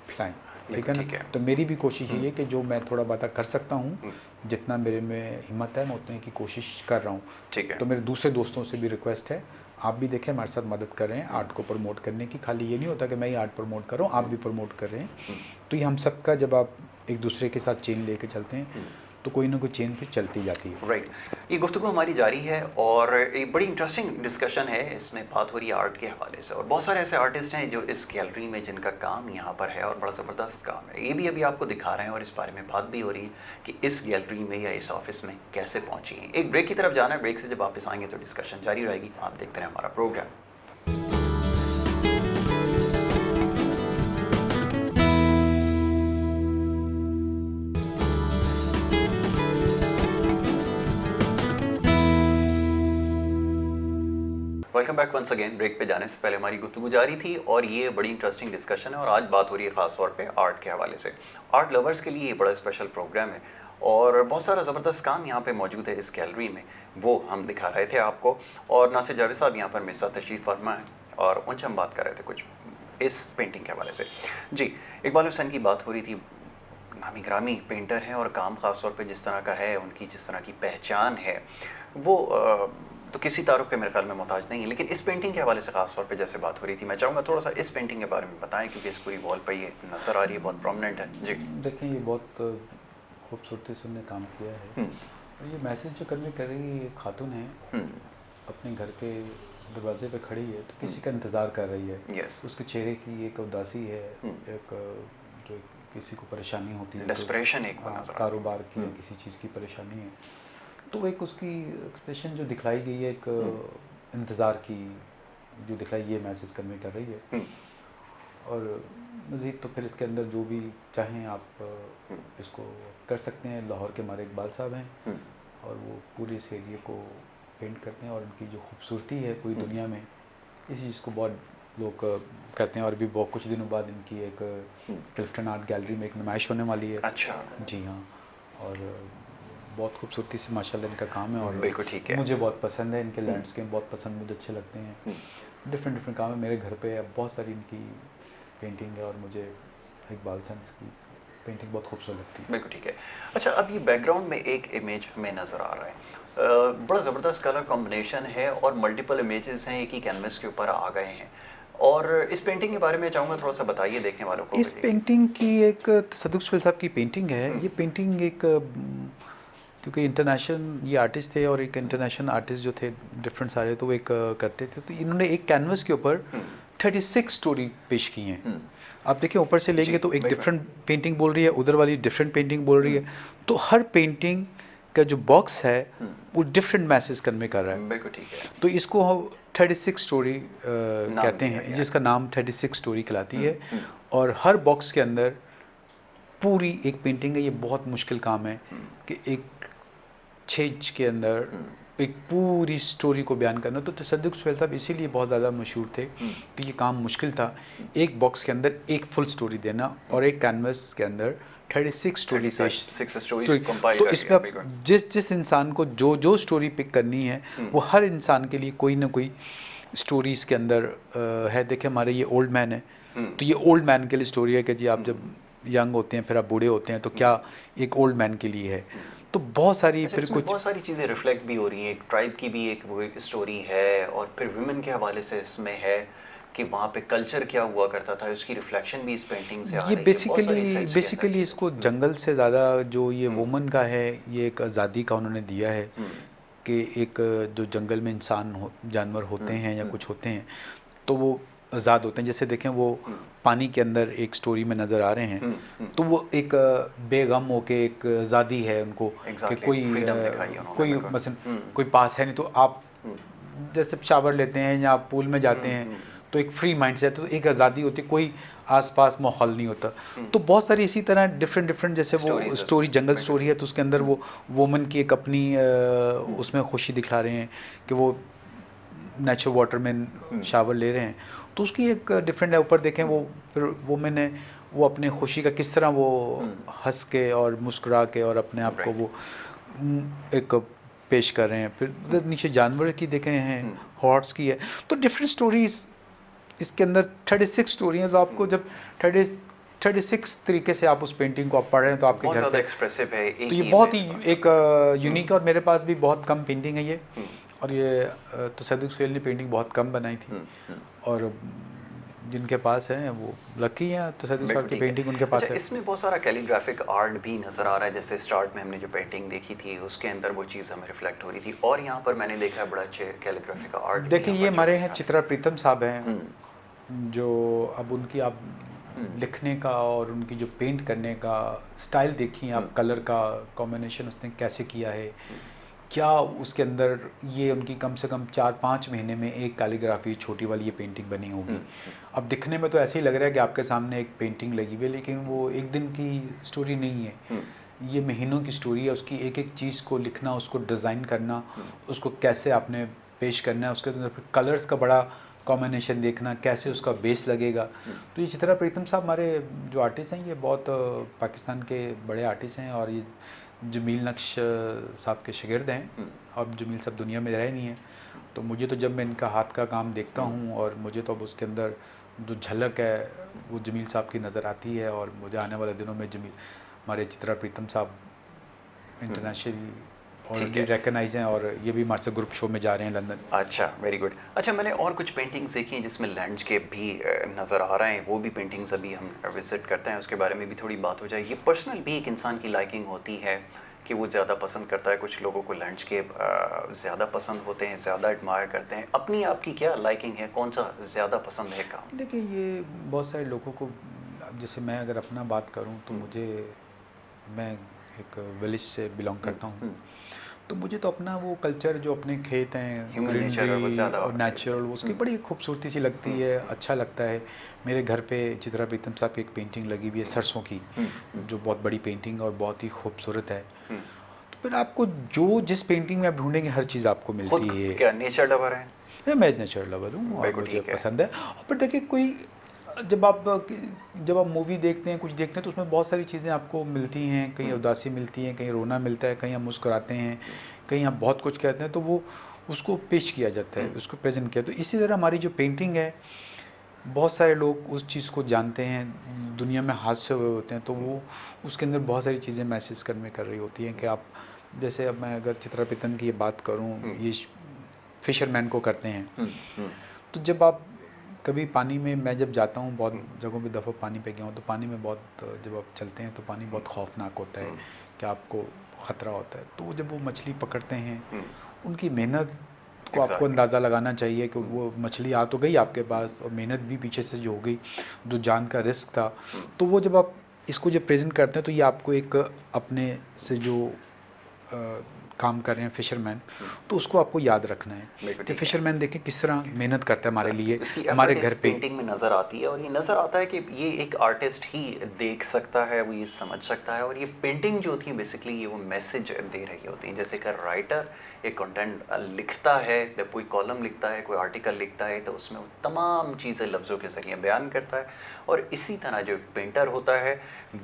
फैलाएं, ठीक है ना। तो मेरी भी कोशिश ये है कि जो मैं थोड़ा बात कर सकता हूँ, जितना मेरे में हिम्मत है मैं उतने की कोशिश कर रहा हूँ, ठीक है। तो मेरे दूसरे दोस्तों से भी रिक्वेस्ट है, आप भी देखें, हमारे साथ मदद कर रहे हैं आर्ट को प्रमोट करने की। खाली ये नहीं होता कि मैं ही आर्ट प्रमोट कर रहा हूँ, आप भी प्रमोट कर रहे हैं, तो ये हम सब का, जब आप एक दूसरे के साथ चेन लेके चलते हैं तो कोई ना कोई चेन फिर चलती जाती है। राइट, ये गुफ्तगू हमारी जारी है और एक बड़ी इंटरेस्टिंग डिस्कशन है, इसमें बात हो रही है आर्ट के हवाले से, और बहुत सारे ऐसे आर्टिस्ट हैं जो इस गैलरी में जिनका काम यहाँ पर है और बड़ा ज़बरदस्त काम है। ये भी अभी आपको दिखा रहे हैं और इस बारे में बात भी हो रही है कि इस गैलरी में या इस ऑफिस में कैसे पहुँची हैं। एक ब्रेक की तरफ जाना है, ब्रेक से जब वापस आएंगे तो डिस्कशन जारी रहेगी। आप देखते रहें हमारा programme. Welcome back once again. Break पे जाने से पहले हमारी गुफ्तगू जारी थी और ये बड़ी इंटरेस्टिंग डिस्कशन है और आज बात हो रही है ख़ास तौर पे आर्ट के हवाले से। आर्ट लवर्स के लिए ये बड़ा स्पेशल प्रोग्राम है और बहुत सारा ज़बरदस्त काम यहाँ पे मौजूद है इस गैलरी में, वो हम दिखा रहे थे आपको। और नासिर जावेद साहब यहाँ पर मेरे साथ तशरीफ़ फरमा है और उनसे हम बात कर रहे थे कुछ इस पेंटिंग के हवाले से। जी, इकबाल हुसैन की बात हो रही थी, नामी ग्रामी पेंटर हैं और काम ख़ास तौर पे जिस तरह का है, उनकी जिस तरह की पहचान है वो तो किसी तारुफ के मेरे ख्याल में मोहताज नहीं है। लेकिन इस पेंटिंग के हवाले से ख़ास तौर पे जैसे बात हो रही थी, मैं चाहूँगा थोड़ा सा इस पेंटिंग के बारे में बताएं क्योंकि इस पूरी वॉल पर ये नज़र आ रही है, बहुत प्रोमिनेंट है। जी देखिए, ये बहुत खूबसूरती से उन्होंने काम किया है और ये मैसेज जो कन्वे कर रही है, ये खातून है, अपने घर के दरवाजे पे खड़ी है तो किसी का इंतज़ार कर रही है। यस, उसके चेहरे की एक उदासी है, एक जो किसी को परेशानी होती है, डेस्परेशन एक हाँ, नज़र कारोबार की किसी चीज़ की परेशानी है, तो एक उसकी एक्सप्रेशन जो दिखलाई गई है, एक इंतज़ार की जो दिखलाई, ये मैसेज कन्वे कर रही है। और मज़ीद तो फिर इसके अंदर जो भी चाहें आप इसको कर सकते हैं। लाहौर के हमारे इकबाल साहब हैं और वो पूरे इस एरिए को पेंट करते हैं और उनकी जो खूबसूरती है पूरी दुनिया में, इस चीज़ को बहुत लोग करते हैं। और भी बहुत कुछ दिनों बाद इनकी एक क्लिफ्टन आर्ट गैलरी में एक नुमाइश होने वाली है। अच्छा, जी हाँ, और बहुत खूबसूरती से माशाल्लाह इनका काम है और बिल्कुल ठीक है। मुझे बहुत पसंद है, इनके लैंडस्केप बहुत पसंद, मुझे अच्छे लगते हैं। डिफरेंट काम है मेरे घर पे, अब बहुत सारी इनकी पेंटिंग है और मुझे इकबाल सन्स की पेंटिंग बहुत खूबसूरत लगती है। बिल्कुल ठीक है। अच्छा, अब ये बैकग्राउंड में एक इमेज हमें नज़र आ रहा है, बड़ा ज़बरदस्त कलर कॉम्बिनेशन है और मल्टीपल इमेजेस हैं, एक ही कैनवस के ऊपर आ गए हैं। और इस पेंटिंग के बारे में चाहूँगा थोड़ा सा बताइए देखने वालों को। इस पेंटिंग की एक तसद्दुक़ सुहेल साहब की पेंटिंग है। ये पेंटिंग एक क्योंकि इंटरनेशनल ये आर्टिस्ट थे और एक इंटरनेशनल आर्टिस्ट जो थे डिफरेंट सारे, तो वो एक करते थे, तो इन्होंने एक कैनवस के ऊपर 36 स्टोरी पेश की हैं। आप देखिए ऊपर से लेंगे तो एक डिफरेंट पेंटिंग बोल रही है, उधर वाली डिफरेंट पेंटिंग बोल रही है, तो हर पेंटिंग का जो बॉक्स है वो डिफरेंट मैसेज कन्वे कर रहा है। बिल्कुल ठीक है। तो इसको हम 36 स्टोरी कहते हैं, जिसका नाम 36 स्टोरी कहलाती है। और हर बॉक्स के अंदर पूरी एक पेंटिंग है। ये बहुत मुश्किल काम है कि एक 6 इंच के अंदर एक पूरी स्टोरी को बयान करना। तो तसद्दुक़ सुहेल साहब इसीलिए बहुत ज़्यादा मशहूर थे कि ये काम मुश्किल था, एक बॉक्स के अंदर एक फुल स्टोरी देना और एक कैनवस के अंदर 36 स्टोरी पेश। तो इसमें जिस इंसान को जो स्टोरी पिक करनी है वो हर इंसान के लिए कोई ना कोई स्टोरी इसके अंदर है। देखिए हमारे ये ओल्ड मैन है, तो ये ओल्ड मैन के लिए स्टोरी है कि जी आप जब यंग होते हैं फिर आप बूढ़े होते हैं, तो क्या एक ओल्ड मैन के लिए है। तो बहुत सारी फिर कुछ बहुत सारी चीज़ें रिफ्लेक्ट भी हो रही हैं। एक ट्राइब की भी एक वो स्टोरी है और फिर वुमेन के हवाले से इसमें है कि वहाँ पे कल्चर क्या हुआ करता था, उसकी रिफ्लेक्शन भी इस पेंटिंग से आ रही है। ये बेसिकली इसको जंगल से ज़्यादा जो ये वुमन का है, ये एक आज़ादी का उन्होंने दिया है कि एक जो जंगल में जानवर होते हैं या कुछ होते हैं तो वो आज़ाद होते हैं। जैसे देखें वो पानी के अंदर एक स्टोरी में नज़र आ रहे हैं, तो वो एक बेगम हो के एक आज़ादी है उनको कि कोई मसलन कोई पास है नहीं, तो आप जैसे शावर लेते हैं या आप पूल में जाते हैं तो एक फ्री माइंड से, तो एक आज़ादी होती है, कोई आसपास माहौल नहीं होता। तो बहुत सारी इसी तरह डिफरेंट जैसे वो स्टोरी जंगल स्टोरी है तो उसके अंदर वो वुमन की एक अपनी उसमें खुशी दिखा रहे हैं कि वो नेचुरल वाटर में शावर ले रहे हैं, तो उसकी एक डिफरेंट है। ऊपर देखें वो फिर वुमेन है, वो अपने खुशी का किस तरह वो हंस के और मुस्कुरा के और अपने आप को वो एक पेश कर रहे हैं। फिर उधर नीचे जानवर की देखे हैं, हॉर्स की है, तो डिफरेंट स्टोरीज इसके अंदर 36 स्टोरी हैं। तो आपको जब 36 तरीके से आप उस पेंटिंग को आप पढ़ रहे हैं तो आपके घर पे एक्सप्रेसिव है। तो ये बहुत ही एक यूनिक है और मेरे पास भी बहुत कम पेंटिंग है ये। और ये तसद्दुक़ सुहेल ने पेंटिंग बहुत कम बनाई थी और जिनके पास है वो लकी हैं, तसद्दुक़ साहब की पेंटिंग उनके पास अच्छा, है। इसमें बहुत सारा कैलीग्राफिक आर्ट भी नज़र आ रहा है, जैसे स्टार्ट में हमने जो पेंटिंग देखी थी उसके अंदर वो चीज़ हमें रिफ्लेक्ट हो रही थी, और यहाँ पर मैंने देखा है बड़ा अच्छे कैलीग्राफिक आर्ट। देखिए ये हमारे हैं चित्रा प्रीतम साहब हैं, हम्म, जो अब उनकी आप लिखने का और उनकी जो पेंट करने का स्टाइल देखिए आप, कलर का कॉम्बिनेशन उसने कैसे किया है, क्या उसके अंदर ये उनकी कम से कम 4-5 महीने में एक कैलीग्राफी छोटी वाली ये पेंटिंग बनी होगी। अब दिखने में तो ऐसे ही लग रहा है कि आपके सामने एक पेंटिंग लगी हुई है, लेकिन वो एक दिन की स्टोरी नहीं है, ये महीनों की स्टोरी है। उसकी एक एक चीज़ को लिखना, उसको डिज़ाइन करना, उसको कैसे आपने पेश करना है, उसके अंदर फिर कलर्स का बड़ा कॉम्बिनेशन देखना, कैसे उसका बेस लगेगा। तो ये चित्रा प्रीतम साहब हमारे जो आर्टिस्ट हैं, ये बहुत पाकिस्तान के बड़े आर्टिस्ट हैं, और ये जमील नक्श साहब के शागिर्द हैं। अब जमील साहब दुनिया में रहे नहीं हैं, तो मुझे तो जब मैं इनका हाथ का काम देखता हूँ, और मुझे तो अब उसके अंदर जो झलक है वो जमील साहब की नज़र आती है। और मुझे आने वाले दिनों में जमील हमारे चित्रा प्रीतम साहब इंटरनेशनली ऑलरेडी रिकगनाइज हैं, और ये भी हमारे से ग्रुप शो में जा रहे हैं लंदन। अच्छा, वेरी गुड। अच्छा, मैंने और कुछ पेंटिंग्स देखी हैं जिसमें लैंडस्केप भी नज़र आ रहे हैं, वो भी पेंटिंग्स अभी हम विजिट करते हैं, उसके बारे में भी थोड़ी बात हो जाएगी। पर्सनल भी एक इंसान की लाइकिंग होती है कि वो ज़्यादा पसंद करता है, कुछ लोगों को लैंडस्केप ज़्यादा पसंद होते हैं, ज़्यादा एडमायर करते हैं। अपनी आपकी क्या लाइकिंग है, कौन सा ज़्यादा पसंद है काम? देखिए ये बहुत सारे लोगों को, जैसे मैं अगर अपना बात करूं तो मैं एक विलेज से बिलोंग करता हूं, तो मुझे तो अपना वो कल्चर जो अपने खेत हैं, ग्रीनरी और नेचुरल, उसकी बड़ी खूबसूरती सी लगती है, अच्छा लगता है। मेरे घर पे चित्रा प्रीतम साहब की एक पेंटिंग लगी हुई है सरसों की, जो बहुत बड़ी पेंटिंग है और बहुत ही खूबसूरत है। तो फिर आपको जो जिस पेंटिंग में आप ढूंढेंगे हर चीज़ आपको मिलती है। क्या नेचर लवर है? मैं नेचर लवर हूँ और मुझे पसंद है। और फिर देखिए कोई जब आप मूवी देखते हैं, कुछ देखते हैं, तो उसमें बहुत सारी चीज़ें आपको मिलती हैं, कहीं उदासी मिलती है, कहीं रोना मिलता है, कहीं आप मुस्कुराते हैं, कहीं आप बहुत कुछ कहते हैं, तो वो उसको पेश किया जाता है, उसको प्रेजेंट किया। तो इसी तरह हमारी जो पेंटिंग है, बहुत सारे लोग उस चीज़ को जानते हैं, दुनिया में हादसे हुए होते हैं, तो वो उसके अंदर बहुत सारी चीज़ें मैसेज कर रही होती हैं कि आप, जैसे अब मैं अगर चित्रा प्रीतम की बात करूँ, ये फिशरमैन को करते हैं। तो जब आप कभी पानी में, मैं जब जाता हूँ, बहुत जगहों पे दफ़ा पानी पे गया हूँ, तो पानी में बहुत, जब आप चलते हैं तो पानी बहुत खौफनाक होता है कि आपको ख़तरा होता है। तो जब वो मछली पकड़ते हैं, उनकी मेहनत को आपको अंदाज़ा लगाना चाहिए कि वो मछली आ तो गई आपके पास, और मेहनत भी पीछे से जो हो गई, जो जान का रिस्क था। तो वो जब आप इसको जब प्रेजेंट करते हैं, तो ये आपको एक अपने से जो काम कर रहे हैं फिशरमैन, तो उसको आपको याद रखना है कि फिशरमैन देखें किस तरह मेहनत करता है हमारे लिए, हमारे घर पे। पेंटिंग में नज़र आती है, और ये नज़र आता है कि ये एक आर्टिस्ट ही देख सकता है, वो ये समझ सकता है। और ये पेंटिंग जो होती है बेसिकली ये वो मैसेज दे रही होती है। जैसे कि राइटर एक कंटेंट लिखता है, जब कोई कॉलम लिखता है, कोई आर्टिकल लिखता है, तो उसमें वो तमाम चीज़ें लफ्ज़ों के ज़रिए बयान करता है। और इसी तरह जो पेंटर होता है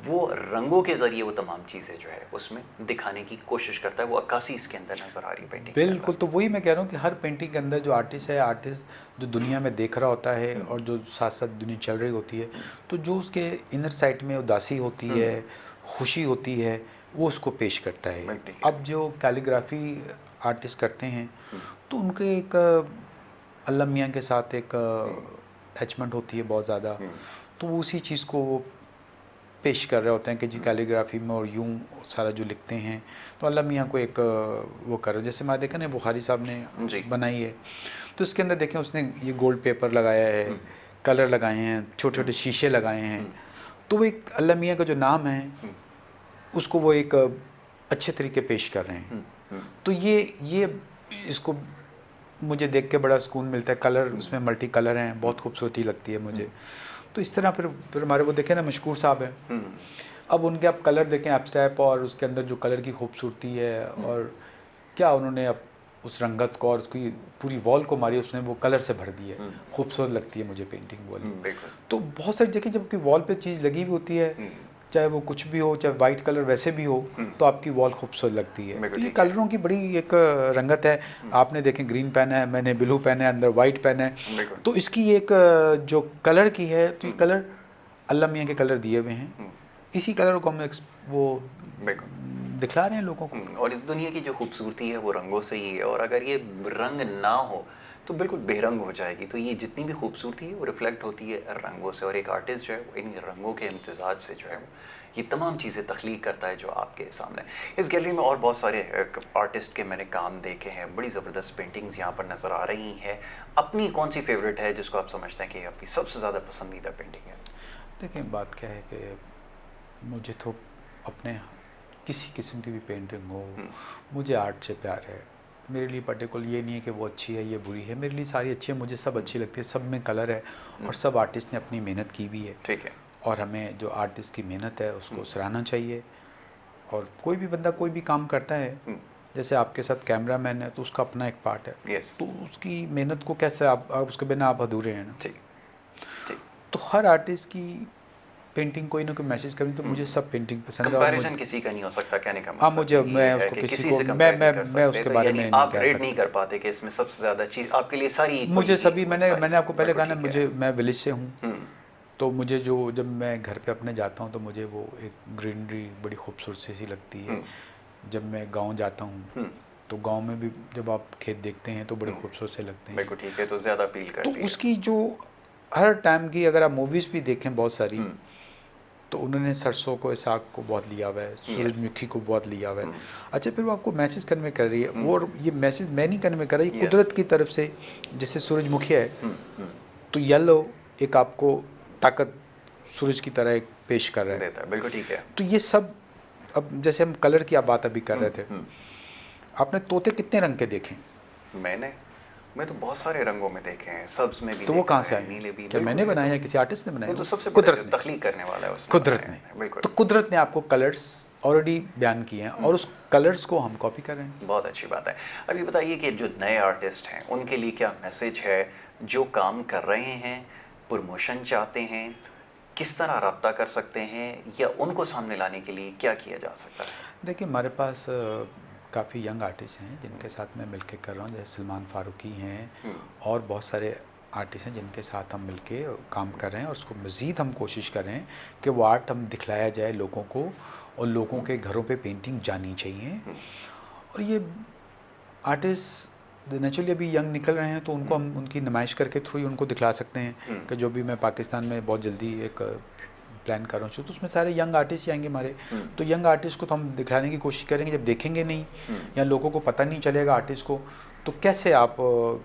वो रंगों के ज़रिए वो तमाम चीज़ें जो है उसमें दिखाने की कोशिश करता है। वो अक्कासी इसके अंदर नज़र आ रही है पेंटिंग। बिल्कुल, तो वही मैं कह रहा हूँ कि हर पेंटिंग के अंदर जो आर्टिस्ट है, आर्टिस्ट जो दुनिया में देख रहा होता है और जो साथ साथ दुनिया चल रही होती है, तो जो उसके इनर साइड में उदासी होती है, खुशी होती है, वो उसको पेश करता है। अब जो कैलीग्राफी आर्टिस्ट करते हैं, तो उनके एक अल्लाह मियाँ के साथ एक अटैचमेंट होती है बहुत ज़्यादा, तो वो उसी चीज़ को वो पेश कर रहे होते हैं कि जी कैलीग्राफी में और यूं सारा जो लिखते हैं, तो अल्लाह मियाँ को एक वो कर रहे। जैसे मैं देखा ना, बुखारी साहब ने बनाई है, तो इसके अंदर देखें उसने ये गोल्ड पेपर लगाया है, कलर लगाए हैं, छोटे छोटे शीशे लगाए हैं, तो वो एक अल्लाह मियाँ का जो नाम है उसको वो एक अच्छे तरीके पेश कर रहे हैं। तो ये इसको मुझे देख के बड़ा सुकून मिलता है। कलर उसमें मल्टी कलर हैं, बहुत खूबसूरती लगती है मुझे। तो इस तरह फिर हमारे वो देखें ना, मशकूर साहब हैं, अब उनके आप कलर देखें एब्स्ट्रैक्ट, और उसके अंदर जो कलर की खूबसूरती है, और क्या उन्होंने अब उस रंगत को और उसकी पूरी वॉल को मारी, उसने वो कलर से भर दी है, खूबसूरत लगती है मुझे पेंटिंग वाली। तो बहुत सारी जगह जब आपकी वॉल पे चीज़ लगी हुई होती है, चाहे वो कुछ भी हो, चाहे वाइट कलर वैसे भी हो, तो आपकी वॉल खूबसूरत लगती है। तो ये कलरों की बड़ी एक रंगत है। आपने देखें ग्रीन पेन है, मैंने ब्लू पेन है, अंदर वाइट पेन है, तो इसकी एक जो कलर की है, तो ये कलर अल्लाह मियाँ के कलर दिए हुए हैं, इसी कलर को हम वो दिखला रहे हैं लोगों को। और इस दुनिया की जो खूबसूरती है वो रंगों से ही है, और अगर ये रंग ना हो तो बिल्कुल बेरंग हो जाएगी। तो ये जितनी भी खूबसूरती है वो रिफ्लेक्ट होती है रंगों से, और एक आर्टिस्ट जो है वो इन रंगों के इम्तिजाज से जो है वो ये तमाम चीज़ें तख्लीक करता है जो आपके सामने। इस गैलरी में और बहुत सारे आर्टिस्ट के मैंने काम देखे हैं, बड़ी ज़बरदस्त पेंटिंग्स यहाँ पर नज़र आ रही हैं। अपनी कौन सी फेवरेट है जिसको आप समझते हैं कि आपकी सबसे ज़्यादा पसंदीदा पेंटिंग है? देखिए, बात क्या है कि मुझे तो अपने किसी किस्म की भी पेंटिंग हो, मुझे आर्ट से प्यार है। मेरे लिए पर्टिकुलर ये नहीं है कि वो अच्छी है, ये बुरी है, मेरे लिए सारी अच्छी है, मुझे सब अच्छी लगती है, सब में कलर है और सब आर्टिस्ट ने अपनी मेहनत की भी है। ठीक है। और हमें जो आर्टिस्ट की मेहनत है उसको सराहना चाहिए। और कोई भी बंदा कोई भी काम करता है, जैसे आपके साथ कैमरामैन है तो उसका अपना एक पार्ट है, यस। तो उसकी मेहनत को कैसे आप उसके बिना आप अधूरे हैं ना। ठीक ठीक। तो हर आर्टिस्ट की पेंटिंग कोई ना कोई मैसेज करें, तो मुझे सब पेंटिंग पसंद है। और कंपैरिजन किसी का नहीं हो सकता, कहने का हाँ, मतलब मुझे ये मैं है उसको कि किसी किसी को से कंपेयर नहीं कर मैं सकते। उसके तो बारे यानी में नहीं आप कह रेट नहीं सकता। कर पाते कि इसमें सबसे ज़्यादा चीज़ आपके लिए सारी मुझे equally सभी equal, मैंने सारी मैंने आपको पहले बिल्कुल कहा ना, ठीक है। मैं विलेज से हूँ, हम्म, तो मुझे जो जब मैं घर पे अपने जाता हूँ तो मुझे वो एक ग्रीनरी बड़ी खूबसूरत सी लगती है। जब मैं गांव जाता हूँ तो गांव में भी जब आप खेत देखते हैं तो बड़े खूबसूरत से लगते हैं। बिल्कुल ठीक है, तो ज़्यादा अपील तो करती है। उसकी जो हर टाइम की अगर आप मूवीज़ भी देखें बहुत सारी, तो उन्होंने सरसों को, साग को बहुत लिया हुआ है, सूरजमुखी को बहुत लिया हुआ है। अच्छा, फिर वो आपको मैसेज कन्वे कर रही है, और ये मैसेज मैं नहीं कन्वे कर रही, Yes. कुदरत की तरफ से। जैसे सूरजमुखी है तो येलो एक आपको ताकत सूरज की तरह एक पेश कर रहा है। देता है, बिल्कुल ठीक है। तो ये सब, अब जैसे हम कलर की आप बात अभी कर रहे थे, आपने तोते कितने रंग के देखे? मैं तो बहुत सारे रंगों में देखे हैं, सब्ज में भी तो वो देखा कहाँ से है, आए? नीले भी। क्या मैंने बिल्कुल, बनाया ये या किसी आर्टिस्ट ने बनाया? वो तो सबसे बड़ा कुदरत जो ने, तख्लीक करने वाला है उसने कुदरत बनाया ने। है, बिल्कुल। तो कुदरत ने आपको कलर्स ऑलरेडी बयान किए हैं और उस कलर्स को हम कॉपी कर रहे हैं। बहुत अच्छी बात है। अभी बताइए कि जो नए आर्टिस्ट हैं उनके लिए क्या मैसेज है, जो काम कर रहे हैं, प्रमोशन चाहते हैं, किस तरह रब्ता कर सकते हैं, या उनको सामने लाने के लिए क्या किया जा सकता है? देखिए, हमारे पास काफ़ी यंग आर्टिस्ट हैं जिनके साथ मैं मिलके कर रहा हूँ, जैसे सलमान फारूकी हैं और बहुत सारे आर्टिस्ट हैं जिनके साथ हम मिलके काम कर रहे हैं। और उसको मज़ीद हम कोशिश कर रहे हैं कि वो आर्ट हम दिखलाया जाए लोगों को, और लोगों के घरों पे पेंटिंग जानी चाहिए। और ये आर्टिस्ट नेचुरली अभी यंग निकल रहे हैं, तो उनको हम उनकी नुमाइश करके थ्रू ही उनको दिखला सकते हैं कि जो भी मैं पाकिस्तान में बहुत जल्दी एक प्लान कर रहा हूँ, तो उसमें सारे यंग आर्टिस्ट ही आएंगे हमारे। तो यंग आर्टिस्ट को तो हम दिखलाने की कोशिश करेंगे। जब देखेंगे नहीं या लोगों को पता नहीं चलेगा आर्टिस्ट को, तो कैसे आप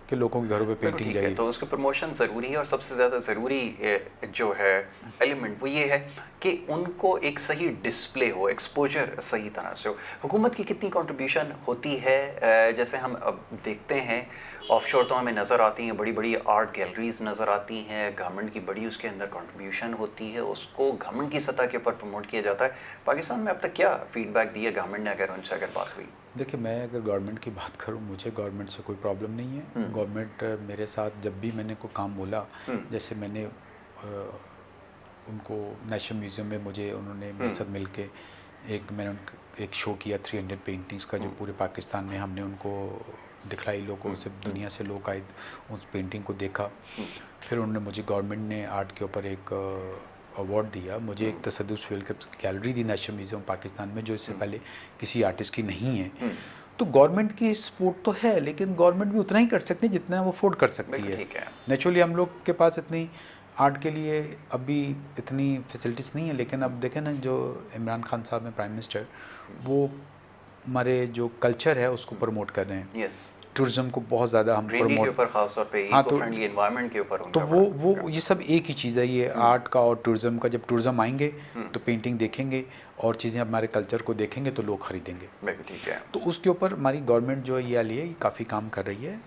के लोगों के घरों पे पेंटिंग ठीक है, जाएगी? तो उसके प्रमोशन ज़रूरी है, और सबसे ज़्यादा ज़रूरी जो है एलिमेंट वो ये है कि उनको एक सही डिस्प्ले हो, एक्सपोजर सही तरह से हो। हुकूमत की कितनी कंट्रीब्यूशन होती है? जैसे हम अब देखते हैं ऑफशोर तो हमें नज़र आती हैं, बड़ी बड़ी आर्ट गैलरीज नज़र आती हैं, गवर्नमेंट की बड़ी उसके अंदर कंट्रीब्यूशन होती है, उसको गवर्नमेंट की सतह के ऊपर प्रमोट किया जाता है। पाकिस्तान में अब तक क्या फीडबैक दिया गवर्नमेंट ने, अगर उनसे अगर बात हुई? देखिए, मैं अगर गवर्नमेंट की बात करूं, मुझे गवर्नमेंट से कोई प्रॉब्लम नहीं है। गवर्नमेंट मेरे साथ जब भी मैंने कोई काम बोला, जैसे मैंने उनको नेशनल म्यूज़ियम में मुझे उन्होंने मेरे साथ मिलके मैंने एक शो किया 300 पेंटिंग्स का, जो पूरे पाकिस्तान में हमने उनको दिखलाई, लोगों से, दुनिया से लोग आए उस पेंटिंग को देखा। फिर उन्होंने मुझे, गवर्नमेंट ने आर्ट के ऊपर एक अवार्ड दिया, मुझे एक तसद्दुक़ स्वेल गैलरी दी नेशनल म्यूज़ियम पाकिस्तान में, जो इससे पहले किसी आर्टिस्ट की नहीं है। तो गवर्नमेंट की सपोर्ट तो है, लेकिन गवर्नमेंट भी उतना ही कर सकती है जितना वो अफोर्ड कर सकती है। ठीक है। नेचुरली हम लोग के पास इतनी आर्ट के लिए अभी इतनी फैसिलिटीज़ नहीं है, लेकिन अब देखें ना, जो इमरान खान साहब हैं प्राइम मिनिस्टर, वो हमारे जो कल्चर है उसको प्रमोट कर रहे हैं। यस। टूरिज्म को बहुत ज़्यादा हम ग्रीनरी के प्रमोट, ऊपर खास तौर पे हाँ, इको फ्रेंडली एनवायरनमेंट के ऊपर तो उनका वो ये सब एक ही चीज़ है, ये आर्ट का और टूरिज्म का। जब टूरिज्म आएंगे तो पेंटिंग देखेंगे और चीज़ें हमारे कल्चर को देखेंगे तो लोग खरीदेंगे। बिल्कुल ठीक है। तो उसके ऊपर हमारी गवर्नमेंट जो है ये काफ़ी काम कर रही है।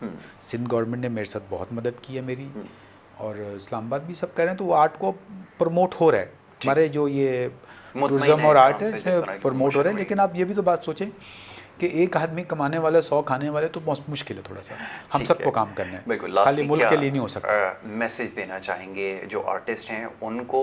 सिंध गवर्नमेंट ने मेरे साथ बहुत मदद की है मेरी, और इस्लामाबाद भी सब कह रहे हैं, तो वो आर्ट को प्रमोट हो रहा है। हमारे जो ये टूरिज्म और आर्ट है इसमें प्रमोट हो रहा है। लेकिन आप ये भी तो बात सोचें कि एक आदमी कमाने वाला 100 खाने वाले, तो बहुत मुश्किल है थोड़ा सा। हम सबको काम करना है, बिल्कुल। खाली मुल्क के लिए नहीं हो सकता। मैसेज देना चाहेंगे जो आर्टिस्ट हैं उनको,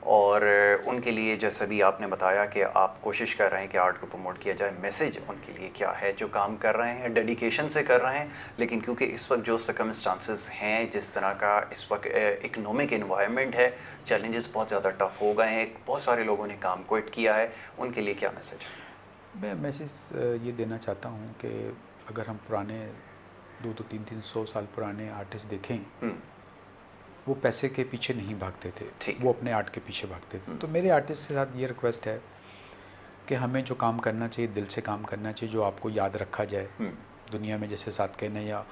और उनके लिए जैसा भी आपने बताया कि आप कोशिश कर रहे हैं कि आर्ट को प्रमोट किया जाए, मैसेज उनके लिए क्या है जो काम कर रहे हैं, डेडिकेशन से कर रहे हैं, लेकिन क्योंकि इस वक्त जो सर्कमस्टांसेस हैं, जिस तरह का इस वक्त इकनॉमिक एनवायरनमेंट है, चैलेंजेस बहुत ज़्यादा टफ हो गए हैं, बहुत सारे लोगों ने काम क्विट किया है, उनके लिए क्या मैसेज है? मैं मैसेज ये देना चाहता हूँ कि अगर हम पुराने 200 300 300 साल पुराने आर्टिस्ट देखें, वो पैसे के पीछे नहीं भागते थे, वो अपने आर्ट के पीछे भागते थे। तो मेरे आर्टिस्ट के साथ ये रिक्वेस्ट है कि हमें जो काम करना चाहिए दिल से काम करना चाहिए, जो आपको याद रखा जाए दुनिया में। जैसे साथ कहने या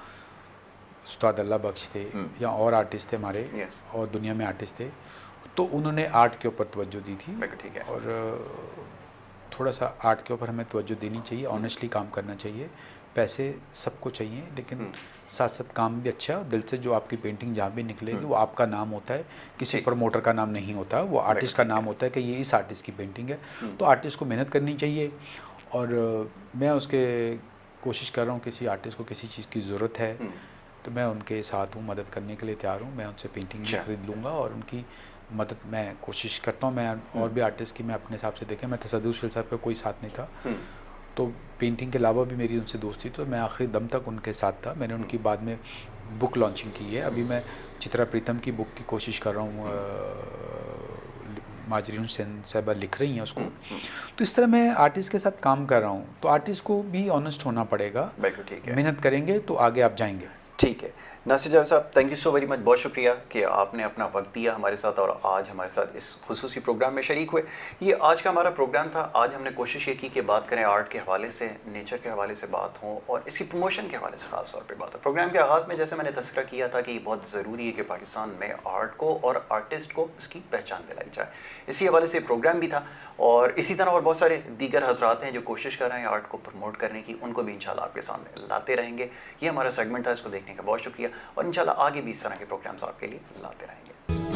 उस्ताद अल्लाह बख्श थे या और आर्टिस्ट थे हमारे, और दुनिया में आर्टिस्ट थे, तो उन्होंने आर्ट के ऊपर तवज्जो दी थी। ठीक है। और थोड़ा सा आर्ट के ऊपर हमें तवज्जो देनी चाहिए, ऑनेस्टली काम करना चाहिए। पैसे सबको चाहिए, लेकिन साथ साथ काम भी अच्छा है। दिल से जो आपकी पेंटिंग जहाँ भी निकलेगी वो आपका नाम होता है, किसी प्रमोटर का नाम नहीं होता, वो आर्टिस्ट का नाम होता है कि ये इस आर्टिस्ट की पेंटिंग है। तो आर्टिस्ट को मेहनत करनी चाहिए, और मैं उसके कोशिश कर रहा हूँ, किसी आर्टिस्ट को किसी चीज़ की ज़रूरत है तो मैं उनके साथ हूँ, मदद करने के लिए तैयार हूँ। मैं उनसे पेंटिंग भी खरीद लूँगा और उनकी मदद मैं कोशिश करता हूँ। मैं और भी आर्टिस्ट की मैं अपने हिसाब से देखें, मैं तसद्दुक़ शुल साहब का कोई साथ नहीं था, तो पेंटिंग के अलावा भी मेरी उनसे दोस्ती, तो मैं आखिरी दम तक उनके साथ था। मैंने उनकी बाद में बुक लॉन्चिंग की है। अभी मैं चित्रा प्रीतम की बुक की कोशिश कर रहा हूँ, माजरी हुसैन साहिबा लिख रही हैं उसको। तो इस तरह मैं आर्टिस्ट के साथ काम कर रहा हूँ। तो आर्टिस्ट को भी ऑनेस्ट होना पड़ेगा, मेहनत करेंगे तो आगे आप जाएंगे। ठीक है। नासिर जावेद साहब, thank you so very much, बहुत शुक्रिया कि आपने अपना वक्त दिया हमारे साथ और आज हमारे साथ इस खुसूसी प्रोग्राम में शरीक हुए। ये आज का हमारा प्रोग्राम था। आज हमने कोशिश ये की कि बात करें आर्ट के हवाले से, नेचर के हवाले से बात हो और इसकी प्रमोशन के हवाले से ख़ास तौर पे बात हो। प्रोग्राम के आगाज़ में जैसे मैंने तस्करा किया था कि ये बहुत ज़रूरी है कि पाकिस्तान में आर्ट को और आर्टिस्ट को इसकी पहचान दिलाई जाए, इसी हवाले से प्रोग्राम भी था। और इसी तरह और बहुत सारे दीगर हजरात हैं जो कोशिश कर रहे हैं आर्ट को प्रमोट करने की, उनको भी इंशाल्लाह आपके सामने लाते रहेंगे। ये हमारा सेगमेंट था, इसको देखने का बहुत शुक्रिया और इंशाल्लाह आगे भी इस तरह के प्रोग्राम्स आपके लिए लाते रहेंगे।